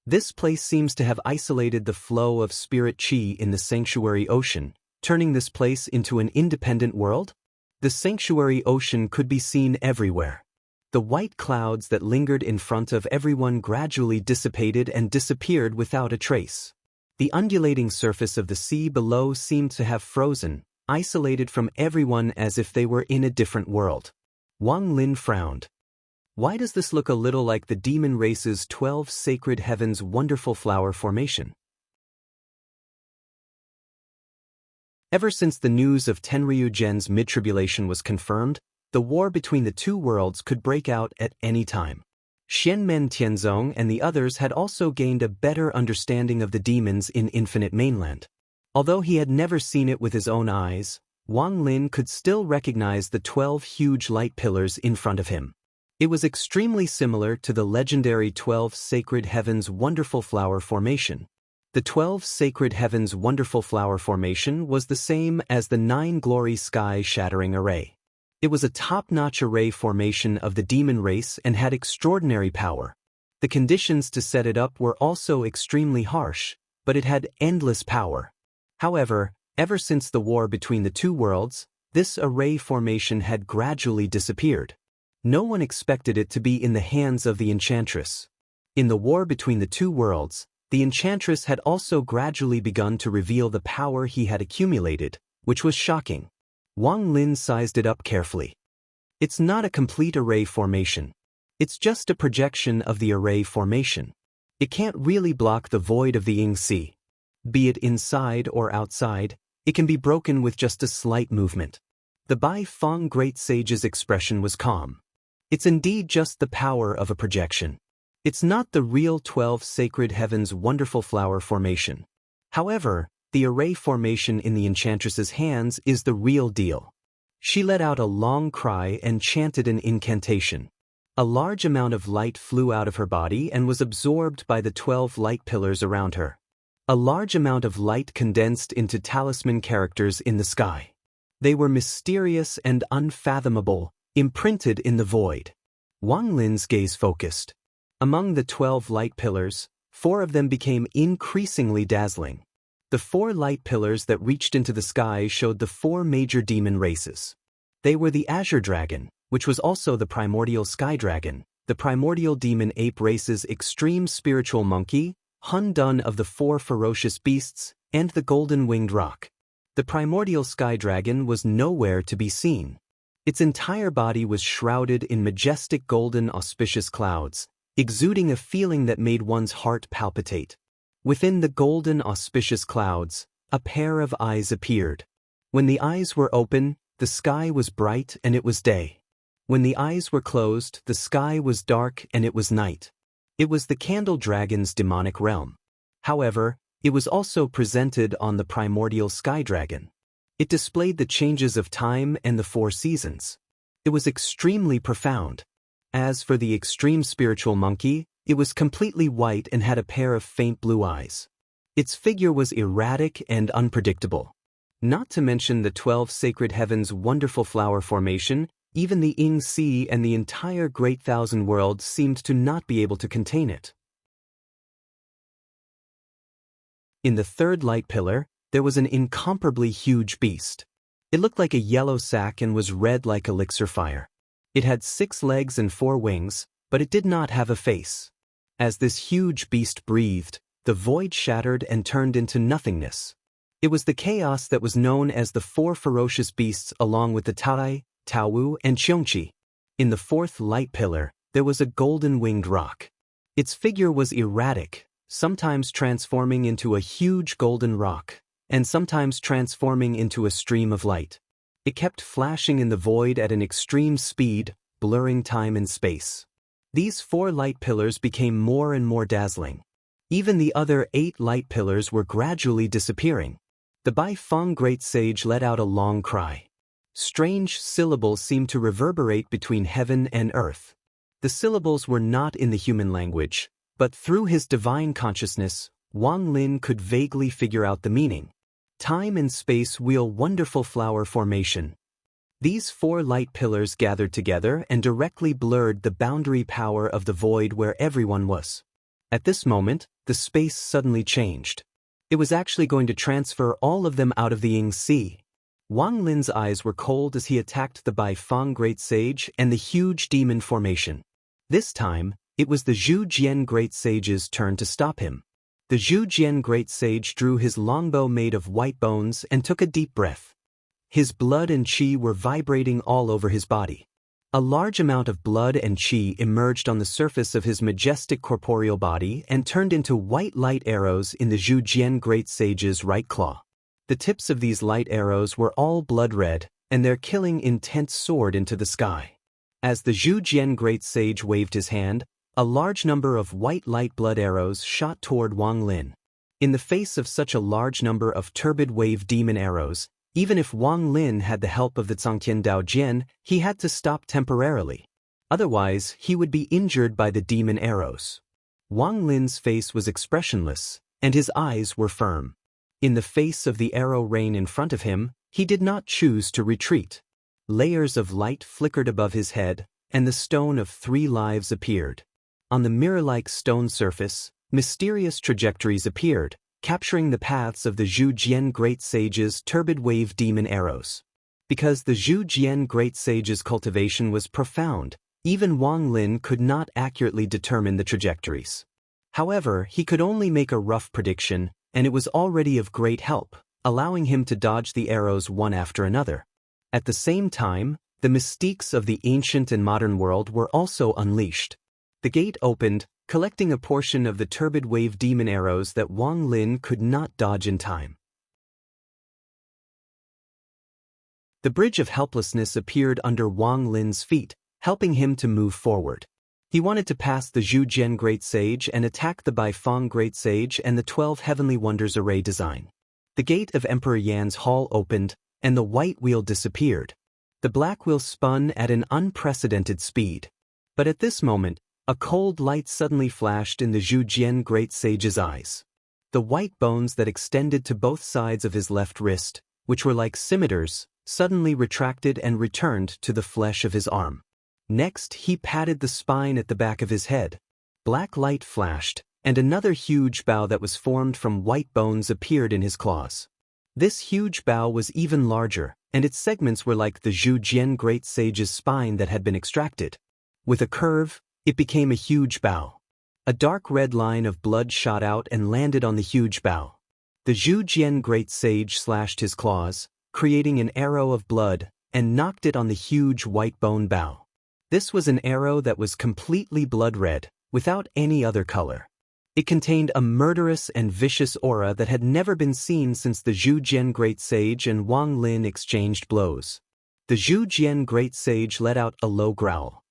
This place seems to have isolated the flow of spirit qi in the sanctuary ocean, turning this place into an independent world? The sanctuary ocean could be seen everywhere. The white clouds that lingered in front of everyone gradually dissipated and disappeared without a trace. The undulating surface of the sea below seemed to have frozen, isolated from everyone as if they were in a different world. Wang Lin frowned. Why does this look a little like the demon race's 12 sacred heavens wonderful flower formation? Ever since the news of Tenryu Zhen's mid-tribulation was confirmed, the war between the two worlds could break out at any time. Xianmen Tianzong and the others had also gained a better understanding of the demons in Infinite Mainland. Although he had never seen it with his own eyes, Wang Lin could still recognize the 12 huge light pillars in front of him. It was extremely similar to the legendary 12 Sacred Heavens Wonderful Flower Formation. The 12 Sacred Heavens Wonderful Flower Formation was the same as the 9 Glory Sky Shattering Array. It was a top-notch array formation of the demon race and had extraordinary power. The conditions to set it up were also extremely harsh, but it had endless power. However, ever since the war between the two worlds, this array formation had gradually disappeared. No one expected it to be in the hands of the enchantress. In the war between the two worlds, the enchantress had also gradually begun to reveal the power he had accumulated, which was shocking. Wang Lin sized it up carefully. It's not a complete array formation. It's just a projection of the array formation. It can't really block the void of the Ying Sea. Be it inside or outside, it can be broken with just a slight movement. The Bai Feng Great Sage's expression was calm. It's indeed just the power of a projection. It's not the real 12 Sacred Heavens Wonderful Flower Formation. However, the array formation in the enchantress's hands is the real deal. She let out a long cry and chanted an incantation. A large amount of light flew out of her body and was absorbed by the 12 light pillars around her. A large amount of light condensed into talisman characters in the sky. They were mysterious and unfathomable, imprinted in the void. Wang Lin's gaze focused. Among the 12 light pillars, 4 of them became increasingly dazzling. The 4 light pillars that reached into the sky showed the 4 major demon races. They were the Azure Dragon, which was also the primordial Sky Dragon, the primordial demon ape race's extreme spiritual monkey, Hun Dun of the 4 ferocious beasts, and the golden winged rock. The primordial sky dragon was nowhere to be seen. Its entire body was shrouded in majestic golden auspicious clouds, exuding a feeling that made one's heart palpitate. Within the golden auspicious clouds, a pair of eyes appeared. When the eyes were open, the sky was bright and it was day. When the eyes were closed, the sky was dark and it was night. It was the candle dragon's demonic realm. However, it was also presented on the primordial sky dragon. It displayed the changes of time and the 4 seasons. It was extremely profound. As for the extreme spiritual monkey, it was completely white and had a pair of faint blue eyes. Its figure was erratic and unpredictable. Not to mention the 12 sacred heavens' wonderful flower formation, even the Ing Sea and the entire Great Thousand World seemed to not be able to contain it. In the third light pillar, there was an incomparably huge beast. It looked like a yellow sack and was red like elixir fire. It had 6 legs and 4 wings, but it did not have a face. As this huge beast breathed, the void shattered and turned into nothingness. It was the chaos that was known as the 4 ferocious beasts along with the Taorai, Taowu, and Cheongqi. In the 4th light pillar, there was a golden-winged rock. Its figure was erratic, sometimes transforming into a huge golden rock, and sometimes transforming into a stream of light. It kept flashing in the void at an extreme speed, blurring time and space. These 4 light pillars became more and more dazzling. Even the other 8 light pillars were gradually disappearing. The Bai Feng Great Sage let out a long cry. Strange syllables seemed to reverberate between heaven and earth. The syllables were not in the human language, but through his divine consciousness, Wang Lin could vaguely figure out the meaning. Time and space wheel wonderful flower formation. These 4 light pillars gathered together and directly blurred the boundary power of the void where everyone was. At this moment, the space suddenly changed. It was actually going to transfer all of them out of the Ing Sea. Wang Lin's eyes were cold as he attacked the Bai Feng Great Sage and the huge demon formation. This time, it was the Zhu Jian Great Sage's turn to stop him. The Zhu Jian Great Sage drew his longbow made of white bones and took a deep breath. His blood and qi were vibrating all over his body. A large amount of blood and qi emerged on the surface of his majestic corporeal body and turned into white light arrows in the Zhu Jian Great Sage's right claw. The tips of these light arrows were all blood red, and their killing intent soared into the sky. As the Zhu Jian Great Sage waved his hand, a large number of white light blood arrows shot toward Wang Lin. In the face of such a large number of turbid wave demon arrows, even if Wang Lin had the help of the Zhangtian Dao Jian, he had to stop temporarily. Otherwise, he would be injured by the demon arrows. Wang Lin's face was expressionless, and his eyes were firm. In the face of the arrow rain in front of him, he did not choose to retreat. Layers of light flickered above his head, and the stone of 3 lives appeared. On the mirror-like stone surface, mysterious trajectories appeared, capturing the paths of the Zhu Jian Great Sage's turbid wave demon arrows. Because the Zhu Jian Great Sage's cultivation was profound, even Wang Lin could not accurately determine the trajectories. However, he could only make a rough prediction, and it was already of great help, allowing him to dodge the arrows one after another. At the same time, the mystiques of the ancient and modern world were also unleashed. The gate opened, collecting a portion of the turbid wave demon arrows that Wang Lin could not dodge in time. The bridge of helplessness appeared under Wang Lin's feet, helping him to move forward. He wanted to pass the Zhu Jian Great Sage and attack the Bai Feng Great Sage and the 12 Heavenly Wonders array design. The gate of Emperor Yan's hall opened, and the white wheel disappeared. The black wheel spun at an unprecedented speed. But at this moment, a cold light suddenly flashed in the Zhu Jian Great Sage's eyes. The white bones that extended to both sides of his left wrist, which were like scimitars, suddenly retracted and returned to the flesh of his arm. Next, he patted the spine at the back of his head. Black light flashed, and another huge bow that was formed from white bones appeared in his claws. This huge bow was even larger, and its segments were like the Zhu Jian Great Sage's spine that had been extracted. With a curve, it became a huge bow. A dark red line of blood shot out and landed on the huge bow. The Zhu Jian great sage slashed his claws, creating an arrow of blood, and knocked it on the huge white bone bough. This was an arrow that was completely blood-red, without any other color. It contained a murderous and vicious aura that had never been seen since the Zhu Jian great sage and Wang Lin exchanged blows. The Zhu Jian great sage let out a low growl.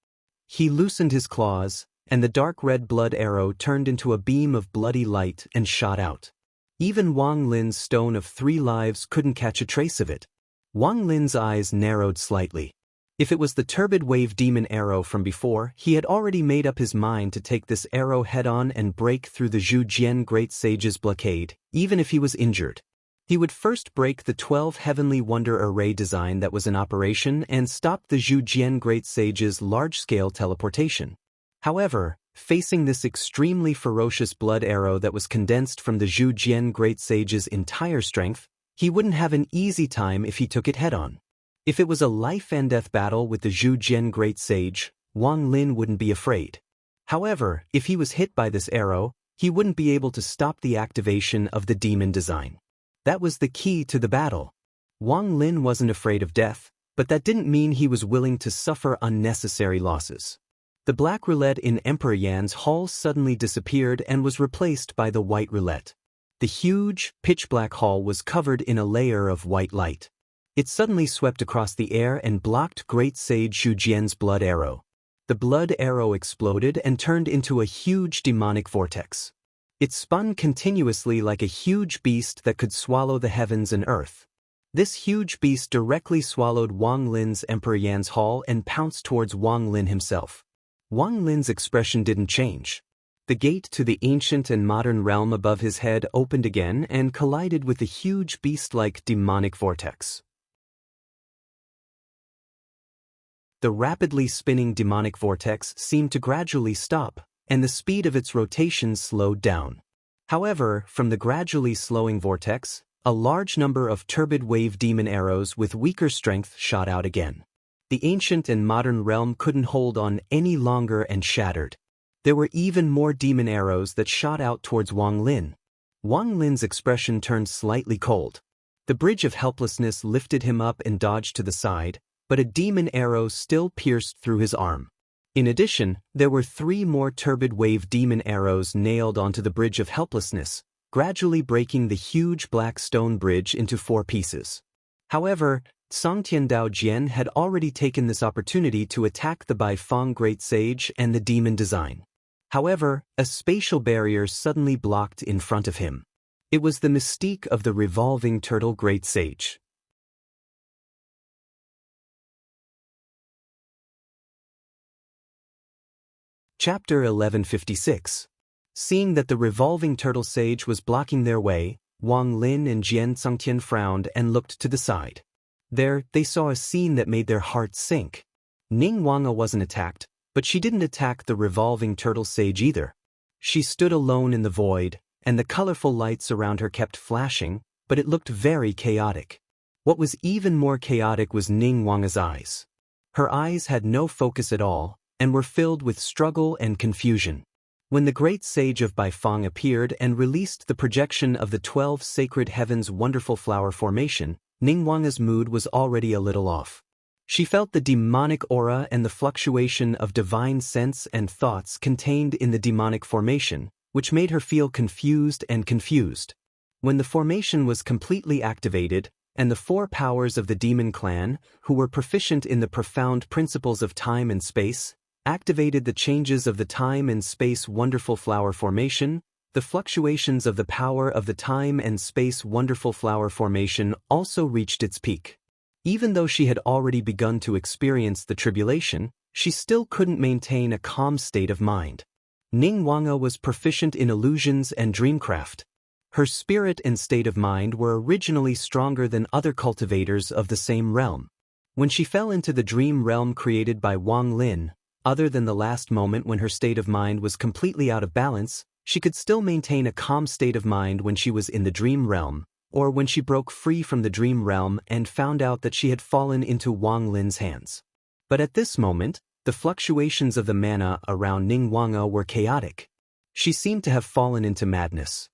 He loosened his claws, and the dark red blood arrow turned into a beam of bloody light and shot out. Even Wang Lin's stone of 3 lives couldn't catch a trace of it. Wang Lin's eyes narrowed slightly. If it was the turbid wave demon arrow from before, he had already made up his mind to take this arrow head-on and break through the Zhu Jian great sage's blockade, even if he was injured. He would first break the 12 heavenly wonder array design that was in operation and stop the Zhu Jian great sage's large-scale teleportation. However, facing this extremely ferocious blood arrow that was condensed from the Zhu Jian great sage's entire strength, he wouldn't have an easy time if he took it head-on. If it was a life-and-death battle with the Zhu Jian great sage, Wang Lin wouldn't be afraid. However, if he was hit by this arrow, he wouldn't be able to stop the activation of the demon design. That was the key to the battle. Wang Lin wasn't afraid of death, but that didn't mean he was willing to suffer unnecessary losses. The black roulette in Emperor Yan's hall suddenly disappeared and was replaced by the white roulette. The huge, pitch-black hall was covered in a layer of white light. It suddenly swept across the air and blocked Great Sage Zhu Jian's blood arrow. The blood arrow exploded and turned into a huge demonic vortex. It spun continuously like a huge beast that could swallow the heavens and earth. This huge beast directly swallowed Wang Lin's Emperor Yan's hall and pounced towards Wang Lin himself. Wang Lin's expression didn't change. The gate to the ancient and modern realm above his head opened again and collided with the huge beast-like demonic vortex. The rapidly spinning demonic vortex seemed to gradually stop, and the speed of its rotation slowed down. However, from the gradually slowing vortex, a large number of turbid wave demon arrows with weaker strength shot out again. The ancient and modern realm couldn't hold on any longer and shattered. There were even more demon arrows that shot out towards Wang Lin. Wang Lin's expression turned slightly cold. The bridge of helplessness lifted him up and dodged to the side, but a demon arrow still pierced through his arm. In addition, there were 3 more turbid wave demon arrows nailed onto the bridge of helplessness, gradually breaking the huge black stone bridge into 4 pieces. However, Songtian Dao Jian had already taken this opportunity to attack the Baifeng Great Sage and the demon design. However, a spatial barrier suddenly blocked in front of him. It was the mystique of the revolving turtle Great Sage. Chapter 1156. Seeing that the revolving turtle sage was blocking their way, Wang Lin and Jian Songtian frowned and looked to the side. There, they saw a scene that made their hearts sink. Ning Wanga wasn't attacked, but she didn't attack the revolving turtle sage either. She stood alone in the void, and the colorful lights around her kept flashing, but it looked very chaotic. What was even more chaotic was Ning Wanga's eyes. Her eyes had no focus at all, and were filled with struggle and confusion. When the great sage of Baifeng appeared and released the projection of the 12 sacred heavens' wonderful flower formation, Ning Wanga's mood was already a little off. She felt the demonic aura and the fluctuation of divine sense and thoughts contained in the demonic formation, which made her feel confused. When the formation was completely activated, and the 4 powers of the demon clan, who were proficient in the profound principles of time and space, activated the changes of the time and space wonderful flower formation, the fluctuations of the power of the time and space wonderful flower formation also reached its peak. Even though she had already begun to experience the tribulation, she still couldn't maintain a calm state of mind. Ning Wanga was proficient in illusions and dreamcraft. Her spirit and state of mind were originally stronger than other cultivators of the same realm. When she fell into the dream realm created by Wang Lin, other than the last moment when her state of mind was completely out of balance, she could still maintain a calm state of mind when she was in the dream realm, or when she broke free from the dream realm and found out that she had fallen into Wang Lin's hands. But at this moment, the fluctuations of the mana around Ning Wanga were chaotic. She seemed to have fallen into madness.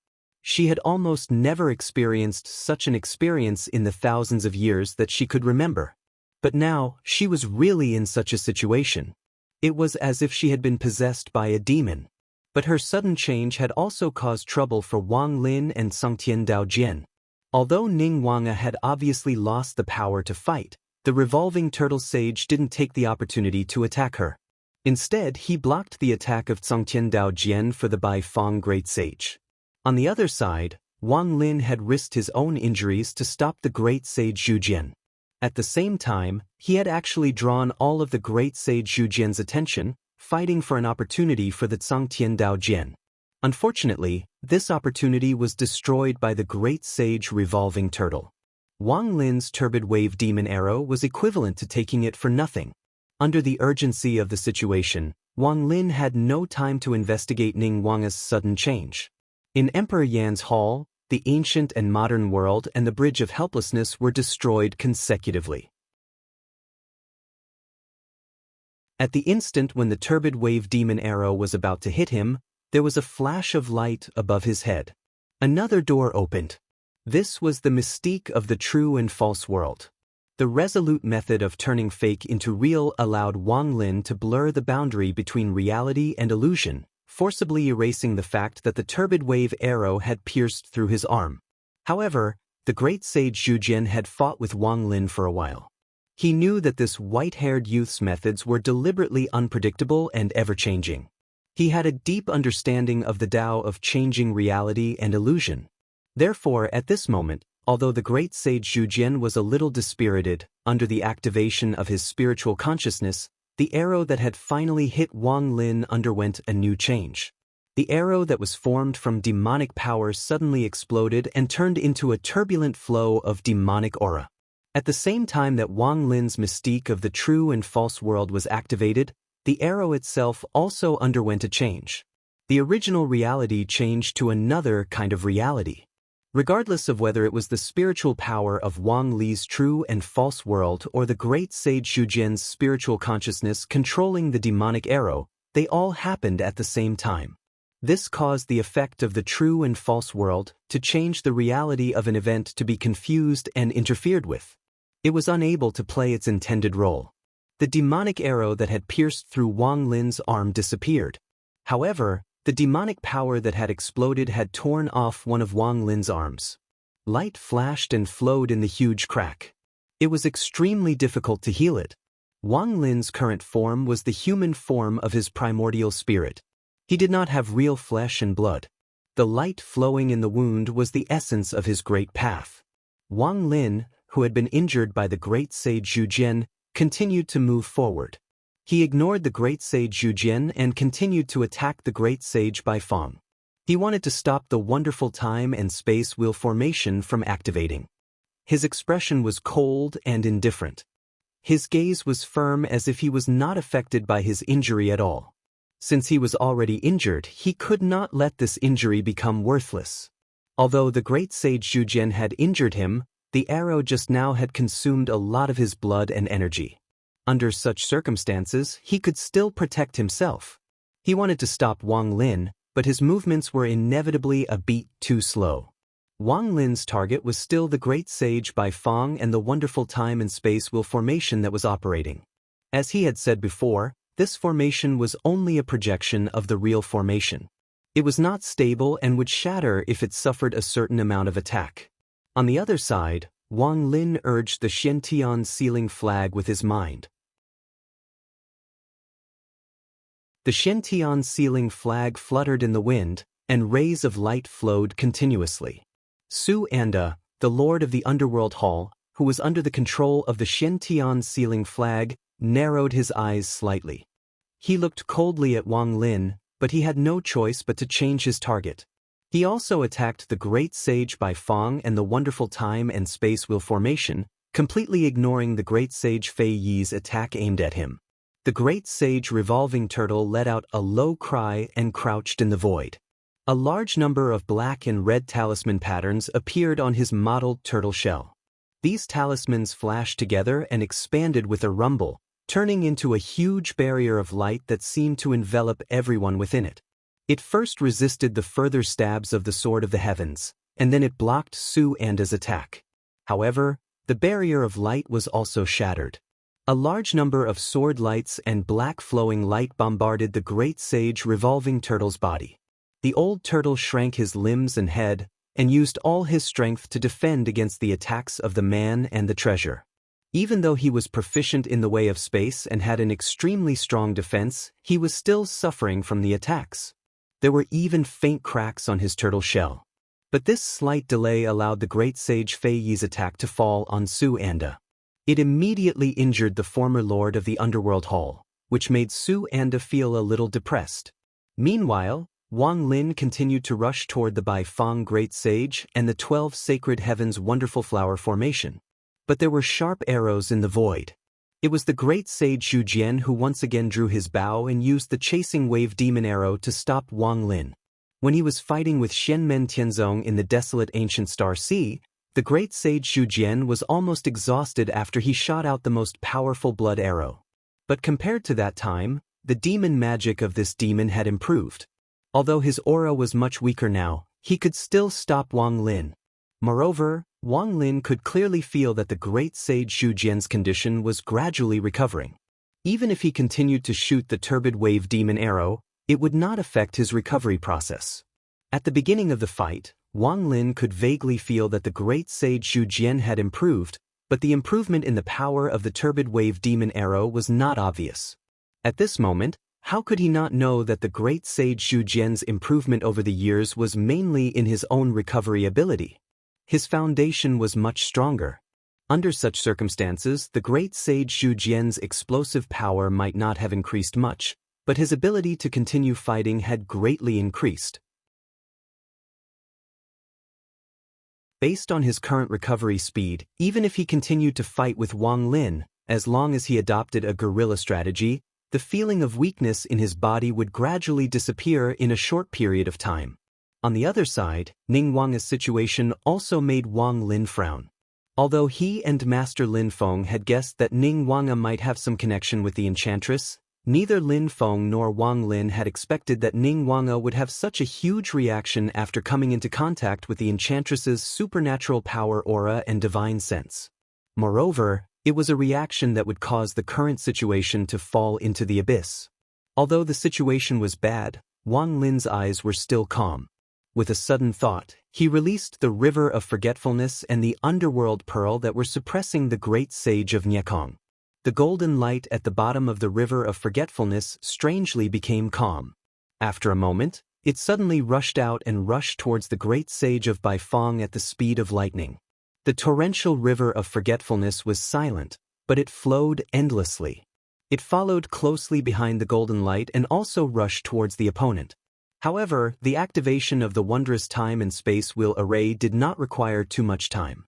She had almost never experienced such an experience in the thousands of years that she could remember. But now, she was really in such a situation. It was as if she had been possessed by a demon. But her sudden change had also caused trouble for Wang Lin and Songtian Daojian. Although Ning Wanga had obviously lost the power to fight, the revolving turtle sage didn't take the opportunity to attack her. Instead, he blocked the attack of Songtian Daojian for the Bai Fong Great Sage. On the other side, Wang Lin had risked his own injuries to stop the Great Sage Zhu Jian. At the same time, he had actually drawn all of the Great Sage Zhu Jian's attention, fighting for an opportunity for the Songtian Daojian. Unfortunately, this opportunity was destroyed by the Great Sage Revolving Turtle. Wang Lin's Turbid Wave Demon Arrow was equivalent to taking it for nothing. Under the urgency of the situation, Wang Lin had no time to investigate Ning Wanga's sudden change. In Emperor Yan's hall, the ancient and modern world and the Bridge of Helplessness were destroyed consecutively. At the instant when the Turbid Wave Demon Arrow was about to hit him, there was a flash of light above his head. Another door opened. This was the mystique of the true and false world. The resolute method of turning fake into real allowed Wang Lin to blur the boundary between reality and illusion, forcibly erasing the fact that the turbid wave arrow had pierced through his arm. However, the great sage Zhu Jian had fought with Wang Lin for a while. He knew that this white-haired youth's methods were deliberately unpredictable and ever-changing. He had a deep understanding of the Tao of changing reality and illusion. Therefore, at this moment, although the great sage Zhu Jian was a little dispirited, under the activation of his spiritual consciousness, the arrow that had finally hit Wang Lin underwent a new change. The arrow that was formed from demonic power suddenly exploded and turned into a turbulent flow of demonic aura. At the same time that Wang Lin's mystique of the true and false world was activated, the arrow itself also underwent a change. The original reality changed to another kind of reality. Regardless of whether it was the spiritual power of Wang Li's true and false world or the great sage Zhu Jian's spiritual consciousness controlling the demonic arrow, they all happened at the same time. This caused the effect of the true and false world to change the reality of an event to be confused and interfered with. It was unable to play its intended role. The demonic arrow that had pierced through Wang Lin's arm disappeared. However, the demonic power that had exploded had torn off one of Wang Lin's arms. Light flashed and flowed in the huge crack. It was extremely difficult to heal it. Wang Lin's current form was the human form of his primordial spirit. He did not have real flesh and blood. The light flowing in the wound was the essence of his great path. Wang Lin, who had been injured by the great sage Zhu Jian, continued to move forward. He ignored the great sage Zhu Jian and continued to attack the great sage Bai Fong. He wanted to stop the wonderful time and space wheel formation from activating. His expression was cold and indifferent. His gaze was firm as if he was not affected by his injury at all. Since he was already injured, he could not let this injury become worthless. Although the great sage Zhu Jian had injured him, the arrow just now had consumed a lot of his blood and energy. Under such circumstances, he could still protect himself. He wanted to stop Wang Lin, but his movements were inevitably a beat too slow. Wang Lin's target was still the great sage Bai Fong and the wonderful time and space wheel formation that was operating. As he had said before, this formation was only a projection of the real formation. It was not stable and would shatter if it suffered a certain amount of attack. On the other side, Wang Lin urged the Xiantian sealing flag with his mind. The Xiantian sealing flag fluttered in the wind, and rays of light flowed continuously. Su Anda, the lord of the underworld hall, who was under the control of the Xiantian sealing flag, narrowed his eyes slightly. He looked coldly at Wang Lin, but he had no choice but to change his target. He also attacked the great sage Bai Fong and the wonderful time and space wheel formation, completely ignoring the great sage Fei Yi's attack aimed at him. The great sage revolving turtle let out a low cry and crouched in the void. A large number of black and red talisman patterns appeared on his mottled turtle shell. These talismans flashed together and expanded with a rumble, turning into a huge barrier of light that seemed to envelop everyone within it. It first resisted the further stabs of the Sword of the Heavens, and then it blocked Su Anda's attack. However, the barrier of light was also shattered. A large number of sword lights and black flowing light bombarded the great sage revolving turtle's body. The old turtle shrank his limbs and head, and used all his strength to defend against the attacks of the man and the treasure. Even though he was proficient in the way of space and had an extremely strong defense, he was still suffering from the attacks. There were even faint cracks on his turtle shell. But this slight delay allowed the great sage Fei Yi's attack to fall on Su Anda. It immediately injured the former lord of the underworld hall, which made Su Anda feel a little depressed. Meanwhile, Wang Lin continued to rush toward the Bai Fang Great Sage and the 12 Sacred Heavens Wonderful Flower Formation. But there were sharp arrows in the void. It was the great sage Zhu Jian who once again drew his bow and used the chasing wave demon arrow to stop Wang Lin. When he was fighting with Shenmen Tianzong in the desolate ancient Star Sea, the great sage Zhu Jian was almost exhausted after he shot out the most powerful blood arrow. But compared to that time, the demon magic of this demon had improved. Although his aura was much weaker now, he could still stop Wang Lin. Moreover, Wang Lin could clearly feel that the great sage Zhu Jian's condition was gradually recovering. Even if he continued to shoot the turbid wave demon arrow, it would not affect his recovery process. At the beginning of the fight, Wang Lin could vaguely feel that the great sage Zhu Jian had improved, but the improvement in the power of the turbid wave demon arrow was not obvious. At this moment, how could he not know that the great sage Zhu Jian's improvement over the years was mainly in his own recovery ability? His foundation was much stronger. Under such circumstances, the great sage Zhu Jian's explosive power might not have increased much, but his ability to continue fighting had greatly increased. Based on his current recovery speed, even if he continued to fight with Wang Lin, as long as he adopted a guerrilla strategy, the feeling of weakness in his body would gradually disappear in a short period of time. On the other side, Ning Wanga's situation also made Wang Lin frown. Although he and Master Lin Feng had guessed that Ning Wanga might have some connection with the enchantress, neither Lin Feng nor Wang Lin had expected that Ning Wanga would have such a huge reaction after coming into contact with the enchantress's supernatural power aura and divine sense. Moreover, it was a reaction that would cause the current situation to fall into the abyss. Although the situation was bad, Wang Lin's eyes were still calm. With a sudden thought, he released the River of Forgetfulness and the Underworld Pearl that were suppressing the great sage of Nyekong. The golden light at the bottom of the River of Forgetfulness strangely became calm. After a moment, it suddenly rushed out and rushed towards the great sage of Baifeng at the speed of lightning. The torrential River of Forgetfulness was silent, but it flowed endlessly. It followed closely behind the golden light and also rushed towards the opponent. However, the activation of the wondrous time and space wheel array did not require too much time.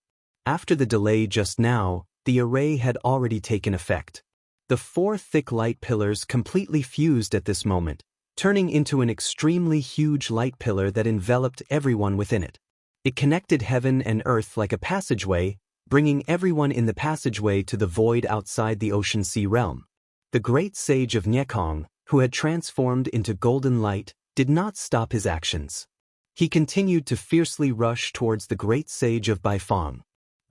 After the delay just now, the array had already taken effect. The 4 thick light pillars completely fused at this moment, turning into an extremely huge light pillar that enveloped everyone within it. It connected heaven and earth like a passageway, bringing everyone in the passageway to the void outside the ocean sea realm. The great sage of Nyekong, who had transformed into golden light, did not stop his actions. He continued to fiercely rush towards the great sage of Baifeng.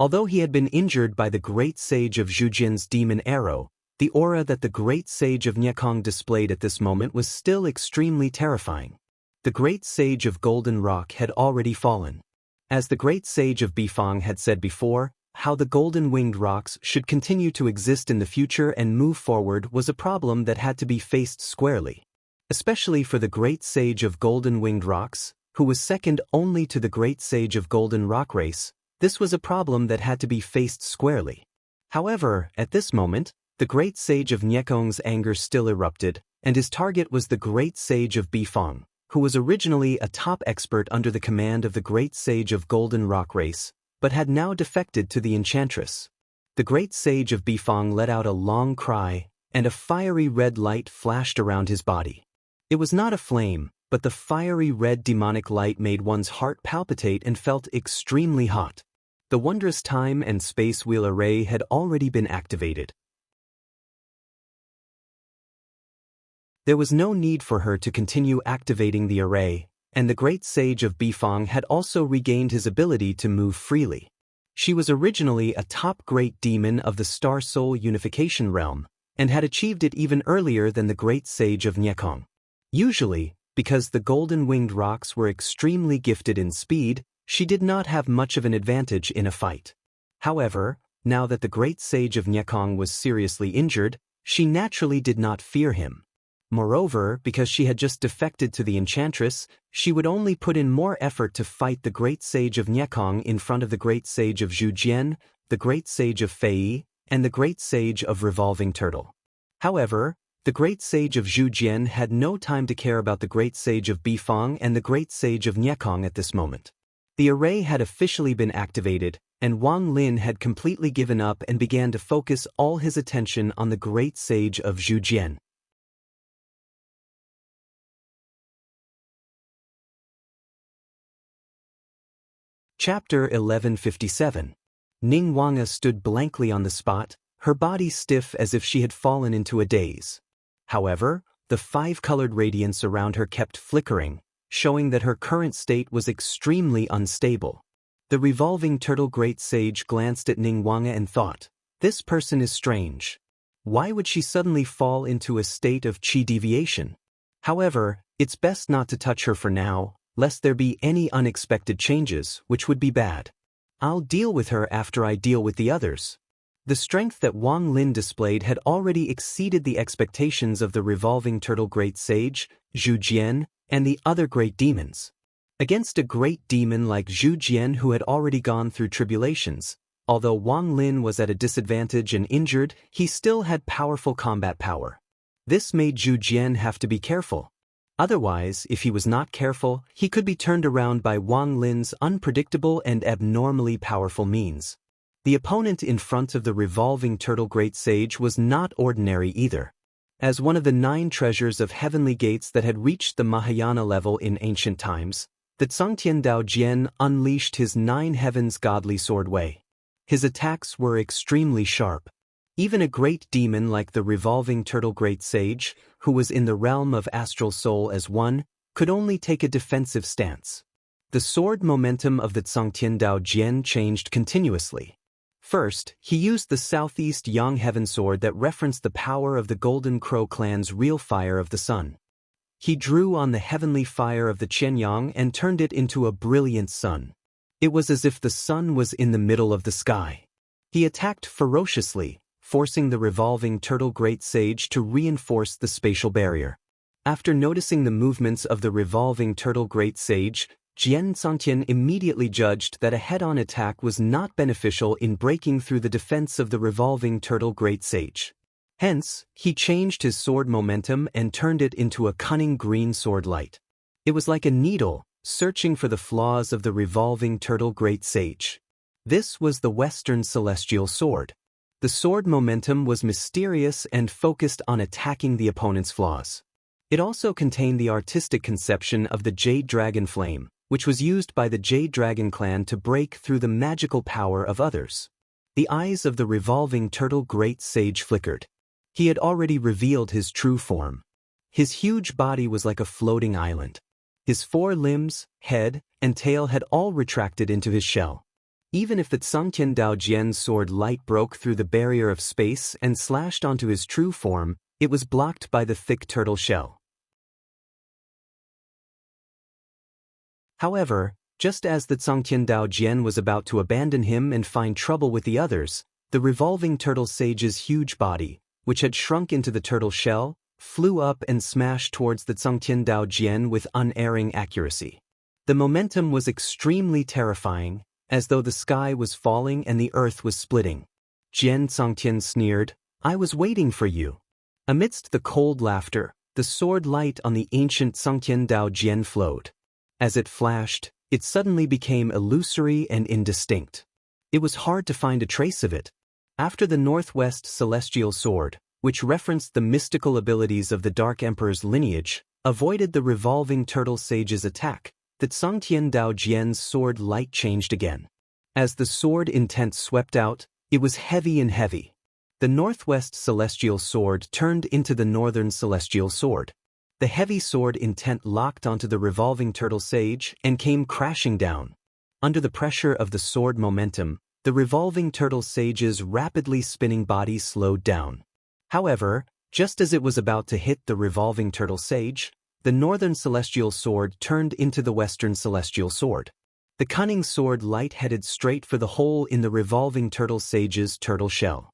Although he had been injured by the great sage of Zhu Jian's demon arrow, the aura that the great sage of Nyekong displayed at this moment was still extremely terrifying. The great sage of Golden Rock had already fallen. As the great sage of Bifang had said before, how the golden-winged rocks should continue to exist in the future and move forward was a problem that had to be faced squarely. Especially for the great sage of golden-winged rocks, who was second only to the great sage of Golden Rock race, this was a problem that had to be faced squarely. However, at this moment, the great sage of Nyekong's anger still erupted, and his target was the great sage of Bifang, who was originally a top expert under the command of the great sage of Golden Rock race, but had now defected to the enchantress. The great sage of Bifang let out a long cry, and a fiery red light flashed around his body. It was not a flame, but the fiery red demonic light made one's heart palpitate and felt extremely hot. The wondrous time and space wheel array had already been activated. There was no need for her to continue activating the array, and the great sage of Bifang had also regained his ability to move freely. She was originally a top great demon of the Star Soul Unification realm, and had achieved it even earlier than the great sage of Nyekong. Usually, because the golden-winged rocks were extremely gifted in speed, she did not have much of an advantage in a fight. However, now that the great sage of Nyekong was seriously injured, she naturally did not fear him. Moreover, because she had just defected to the enchantress, she would only put in more effort to fight the great sage of Nyekong in front of the great sage of Zhujian, the great sage of Fei, and the great sage of Revolving Turtle. However, the great sage of Zhujian had no time to care about the great sage of Bifang and the great sage of Nyekong at this moment. The array had officially been activated, and Wang Lin had completely given up and began to focus all his attention on the great sage of Zhujian. Chapter 1157. Ning Wanga stood blankly on the spot, her body stiff as if she had fallen into a daze. However, the five-colored radiance around her kept flickering, showing that her current state was extremely unstable. The revolving turtle great sage glanced at Ning Wanga and thought, "This person is strange. Why would she suddenly fall into a state of chi deviation? However, it's best not to touch her for now, lest there be any unexpected changes, which would be bad. I'll deal with her after I deal with the others." The strength that Wang Lin displayed had already exceeded the expectations of the revolving turtle great sage, Zhu Jian, and the other great demons. Against a great demon like Zhu Jian who had already gone through tribulations, although Wang Lin was at a disadvantage and injured, he still had powerful combat power. This made Zhu Jian have to be careful. Otherwise, if he was not careful, he could be turned around by Wang Lin's unpredictable and abnormally powerful means. The opponent in front of the revolving turtle great sage was not ordinary either. As one of the 9 treasures of heavenly gates that had reached the Mahayana level in ancient times, the Tsangtian Dao Jian unleashed his 9 heavens godly sword Wei. His attacks were extremely sharp. Even a great demon like the revolving turtle great sage, who was in the realm of astral soul as one, could only take a defensive stance. The sword momentum of the Tsangtian Dao Jian changed continuously. First, he used the Southeast Yang Heaven Sword that referenced the power of the Golden Crow clan's real fire of the sun. He drew on the heavenly fire of the Qianyang and turned it into a brilliant sun. It was as if the sun was in the middle of the sky. He attacked ferociously, forcing the revolving turtle great sage to reinforce the spatial barrier. After noticing the movements of the revolving turtle great sage, Jian Tsangtian immediately judged that a head-on attack was not beneficial in breaking through the defense of the revolving turtle great sage. Hence, he changed his sword momentum and turned it into a cunning green sword light. It was like a needle, searching for the flaws of the revolving turtle great sage. This was the Western Celestial Sword. The sword momentum was mysterious and focused on attacking the opponent's flaws. It also contained the artistic conception of the Jade Dragon Flame, which was used by the Jade Dragon clan to break through the magical power of others. The eyes of the revolving turtle great sage flickered. He had already revealed his true form. His huge body was like a floating island. His 4 limbs, head, and tail had all retracted into his shell. Even if the Tsangtian Dao Jian's sword light broke through the barrier of space and slashed onto his true form, it was blocked by the thick turtle shell. However, just as the Tsangtian Dao Jian was about to abandon him and find trouble with the others, the revolving turtle sage's huge body, which had shrunk into the turtle shell, flew up and smashed towards the Tsangtian Dao Jian with unerring accuracy. The momentum was extremely terrifying, as though the sky was falling and the earth was splitting. Jian Tsangtian sneered, "I was waiting for you." Amidst the cold laughter, the sword light on the ancient Tsangtian Dao Jian flowed. As it flashed, it suddenly became illusory and indistinct. It was hard to find a trace of it. After the Northwest Celestial Sword, which referenced the mystical abilities of the Dark Emperor's lineage, avoided the revolving turtle sage's attack, the Tsangtian Dao Jian's sword light changed again. As the sword intent swept out, it was heavy and heavy. The northwest celestial sword turned into the northern celestial sword. The heavy sword intent locked onto the revolving turtle sage and came crashing down. Under the pressure of the sword momentum, the revolving turtle sage's rapidly spinning body slowed down. However, just as it was about to hit the revolving turtle sage, the northern celestial sword turned into the western celestial sword. The cunning sword light headed straight for the hole in the revolving turtle sage's turtle shell.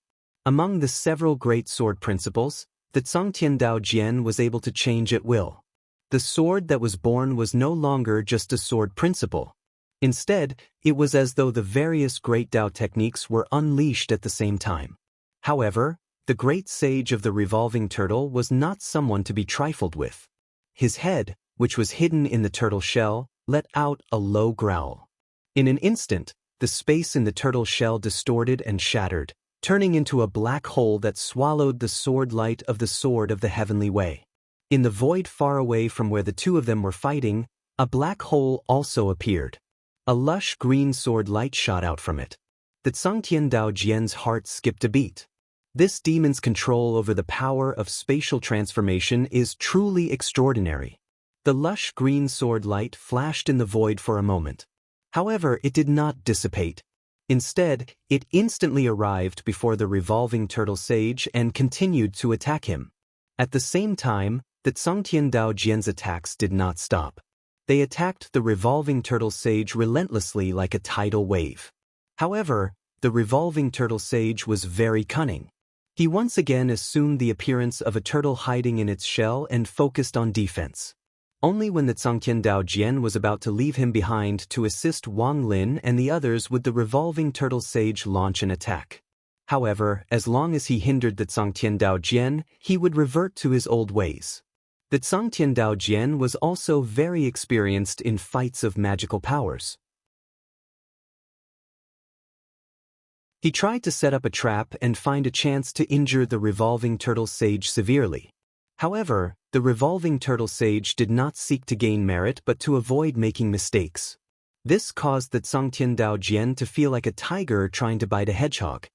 Among the several great sword principles, the Zhangtian Dao Jian was able to change at will. The sword that was born was no longer just a sword principle. Instead, it was as though the various great Dao techniques were unleashed at the same time. However, the great sage of the revolving turtle was not someone to be trifled with. His head, which was hidden in the turtle shell, let out a low growl. In an instant, the space in the turtle shell distorted and shattered, turning into a black hole that swallowed the sword light of the sword of the heavenly way. In the void far away from where the two of them were fighting, a black hole also appeared. A lush green sword light shot out from it. The Zhangtian Dao Jian's heart skipped a beat. This demon's control over the power of spatial transformation is truly extraordinary. The lush green sword light flashed in the void for a moment. However, it did not dissipate. Instead, it instantly arrived before the revolving turtle sage and continued to attack him. At the same time, the Zhangtian Dao Jian's attacks did not stop. They attacked the revolving turtle sage relentlessly like a tidal wave. However, the revolving turtle sage was very cunning. He once again assumed the appearance of a turtle hiding in its shell and focused on defense. Only when the Zhangtian Dao Jian was about to leave him behind to assist Wang Lin and the others would the revolving turtle sage launch an attack. However, as long as he hindered the Zhangtian Dao Jian, he would revert to his old ways. The Zhangtian Dao Jian was also very experienced in fights of magical powers. He tried to set up a trap and find a chance to injure the revolving turtle sage severely. However, the revolving turtle sage did not seek to gain merit but to avoid making mistakes. This caused the Zhangtian Dao Jian to feel like a tiger trying to bite a hedgehog.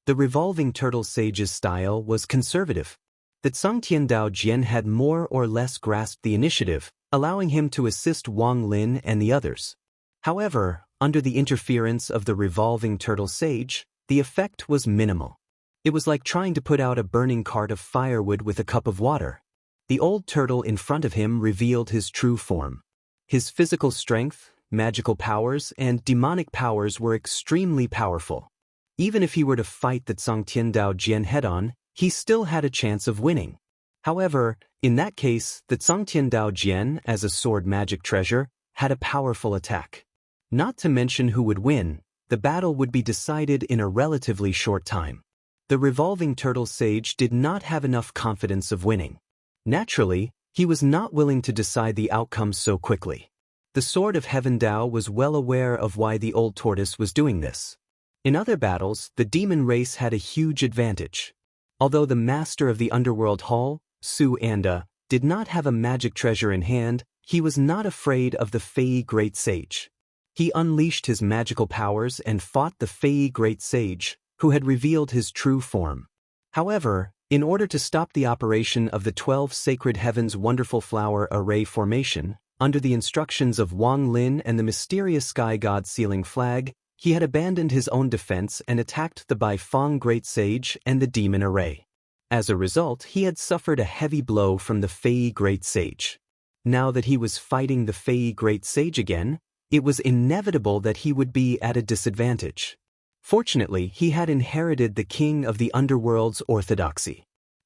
The revolving turtle sage's style was conservative. The Zhangtian Dao Jian had more or less grasped the initiative, allowing him to assist Wang Lin and the others. However, under the interference of the revolving turtle sage, the effect was minimal. It was like trying to put out a burning cart of firewood with a cup of water. The old turtle in front of him revealed his true form. His physical strength, magical powers, and demonic powers were extremely powerful. Even if he were to fight the Zhangtian Dao Jian head-on, he still had a chance of winning. However, in that case, the Zhangtian Dao Jian, as a sword magic treasure, had a powerful attack. Not to mention who would win, the battle would be decided in a relatively short time. The revolving turtle sage did not have enough confidence of winning. Naturally, he was not willing to decide the outcome so quickly. The Sword of Heaven Dao was well aware of why the old tortoise was doing this. In other battles, the demon race had a huge advantage. Although the master of the underworld hall, Su Anda, did not have a magic treasure in hand, he was not afraid of the Fei Great Sage. He unleashed his magical powers and fought the Fei Great Sage, who had revealed his true form. However, in order to stop the operation of the 12 Sacred Heavens Wonderful Flower Array formation, under the instructions of Wang Lin and the mysterious sky god Sealing Flag, he had abandoned his own defense and attacked the Baifeng Great Sage and the Demon Array. As a result, he had suffered a heavy blow from the Fei Great Sage. Now that he was fighting the Fei Great Sage again, it was inevitable that he would be at a disadvantage. Fortunately, he had inherited the King of the Underworld's orthodoxy.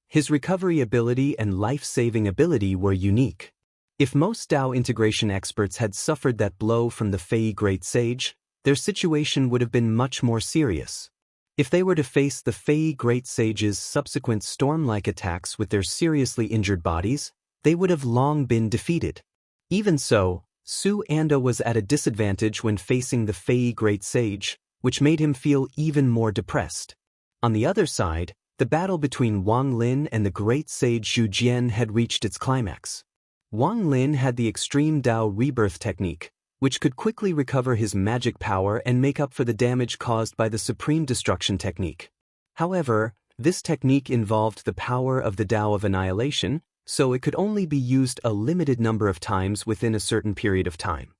His recovery ability and life-saving ability were unique. If most Dao integration experts had suffered that blow from the Fei Great Sage, their situation would have been much more serious. If they were to face the Fei Great Sage's subsequent storm-like attacks with their seriously injured bodies, they would have long been defeated. Even so, Su Anda was at a disadvantage when facing the Fei Great Sage, which made him feel even more depressed. On the other side, the battle between Wang Lin and the great sage Zhu Jian had reached its climax. Wang Lin had the extreme Dao rebirth technique, which could quickly recover his magic power and make up for the damage caused by the supreme destruction technique. However, This technique involved the power of the Tao of Annihilation, so it could only be used a limited number of times within a certain period of time.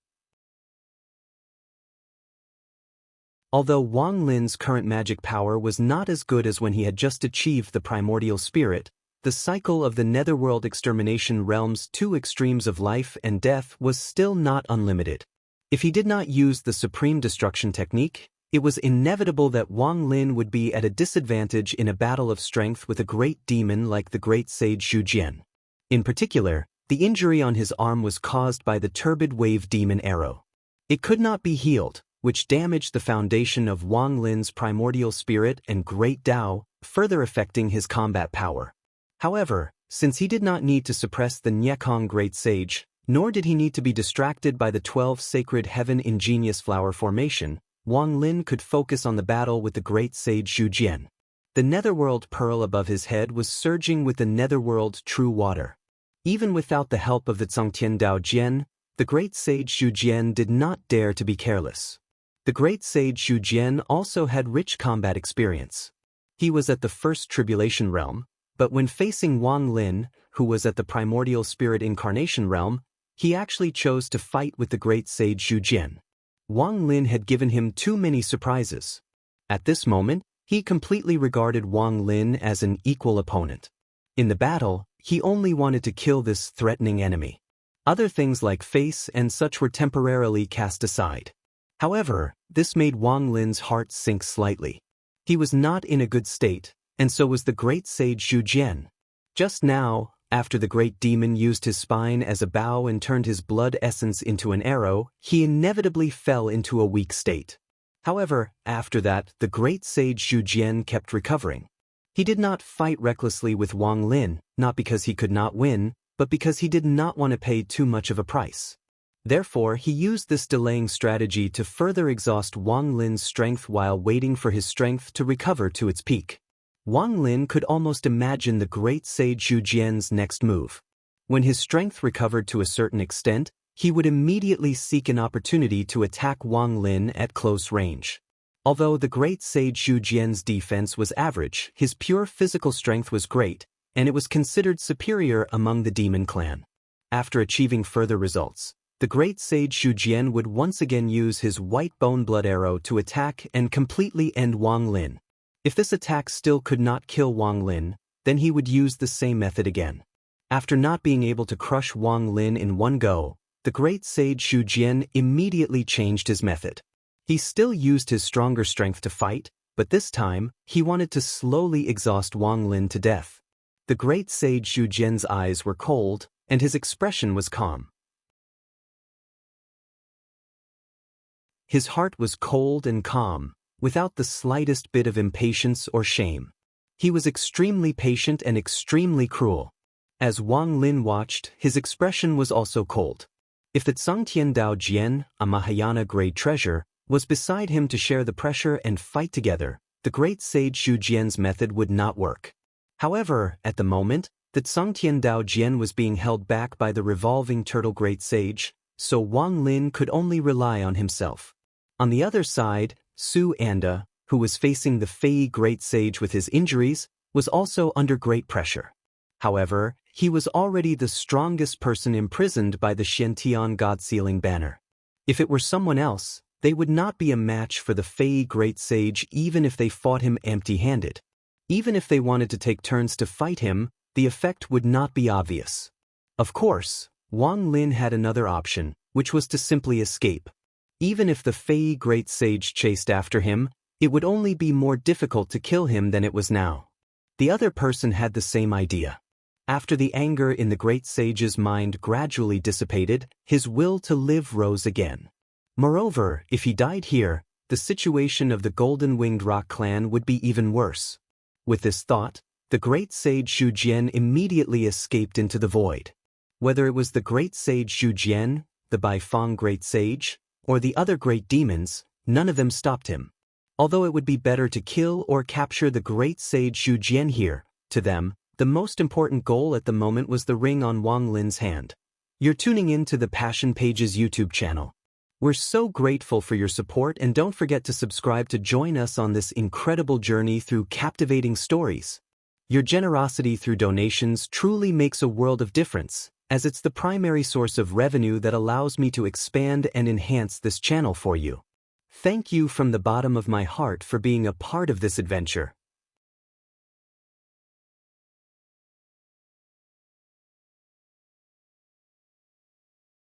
Although Wang Lin's current magic power was not as good as when he had just achieved the primordial spirit, the cycle of the netherworld extermination realm's two extremes of life and death was still not unlimited. If he did not use the supreme destruction technique, it was inevitable that Wang Lin would be at a disadvantage in a battle of strength with a great demon like the great sage Xu Jian. In particular, the injury on his arm was caused by the turbid wave demon arrow. It could not be healed, which damaged the foundation of Wang Lin's primordial spirit and great Tao, further affecting his combat power. However, since he did not need to suppress the Nyekong Great Sage, nor did he need to be distracted by the 12 sacred heaven ingenious flower formation, Wang Lin could focus on the battle with the great sage Xu Jian. The netherworld pearl above his head was surging with the netherworld true water. Even without the help of the Zhangtian Dao Jian, the great sage Xu Jian did not dare to be careless. The great sage Xu Jian also had rich combat experience. He was at the first tribulation realm, but when facing Wang Lin, who was at the primordial spirit incarnation realm, he actually chose to fight with the great sage Xu Jian. Wang Lin had given him too many surprises. At this moment, he completely regarded Wang Lin as an equal opponent. In the battle, he only wanted to kill this threatening enemy. Other things like face and such were temporarily cast aside. However, this made Wang Lin's heart sink slightly. He was not in a good state, and so was the great sage Xu Jian. Just now, after the great demon used his spine as a bow and turned his blood essence into an arrow, he inevitably fell into a weak state. However, after that, the great sage Xu Jian kept recovering. He did not fight recklessly with Wang Lin, not because he could not win, but because he did not want to pay too much of a price. Therefore, he used this delaying strategy to further exhaust Wang Lin's strength while waiting for his strength to recover to its peak. Wang Lin could almost imagine the great sage Xu Jian's next move. When his strength recovered to a certain extent, he would immediately seek an opportunity to attack Wang Lin at close range. Although the great sage Xu Jian's defense was average, his pure physical strength was great, and it was considered superior among the demon clan. After achieving further results, the great sage Xu Jian would once again use his white bone blood arrow to attack and completely end Wang Lin. If this attack still could not kill Wang Lin, then he would use the same method again. After not being able to crush Wang Lin in one go, the great sage Xu Jian immediately changed his method. He still used his stronger strength to fight, but this time, he wanted to slowly exhaust Wang Lin to death. The great sage Xu Jian's eyes were cold, and his expression was calm. His heart was cold and calm, without the slightest bit of impatience or shame. He was extremely patient and extremely cruel. As Wang Lin watched, his expression was also cold. If the Zhangtian Dao Jian, a Mahayana grade treasure, was beside him to share the pressure and fight together, the great sage Xu Jian's method would not work. However, at the moment, the Zhangtian Dao Jian was being held back by the revolving turtle great sage, so Wang Lin could only rely on himself. On the other side, Su Anda, who was facing the Fei great sage with his injuries, was also under great pressure. However, he was already the strongest person imprisoned by the Xiantian God-sealing banner. If it were someone else, they would not be a match for the Fei great sage even if they fought him empty-handed. Even if they wanted to take turns to fight him, the effect would not be obvious. Of course, Wang Lin had another option, which was to simply escape. Even if the Fei great sage chased after him, it would only be more difficult to kill him than it was now. The other person had the same idea. After the anger in the great sage's mind gradually dissipated, his will to live rose again. Moreover, if he died here, the situation of the Golden-Winged Rock clan would be even worse. With this thought, the great sage Xu Jian immediately escaped into the void. Whether it was the great sage Xu Jian, the Baifeng great sage, or the other great demons, none of them stopped him. Although it would be better to kill or capture the great sage Xu Jian here, to them, the most important goal at the moment was the ring on Wang Lin's hand. You're tuning in to the Passion Pages YouTube channel. We're so grateful for your support, and don't forget to subscribe to join us on this incredible journey through captivating stories. Your generosity through donations truly makes a world of difference, as it's the primary source of revenue that allows me to expand and enhance this channel for you. Thank you from the bottom of my heart for being a part of this adventure.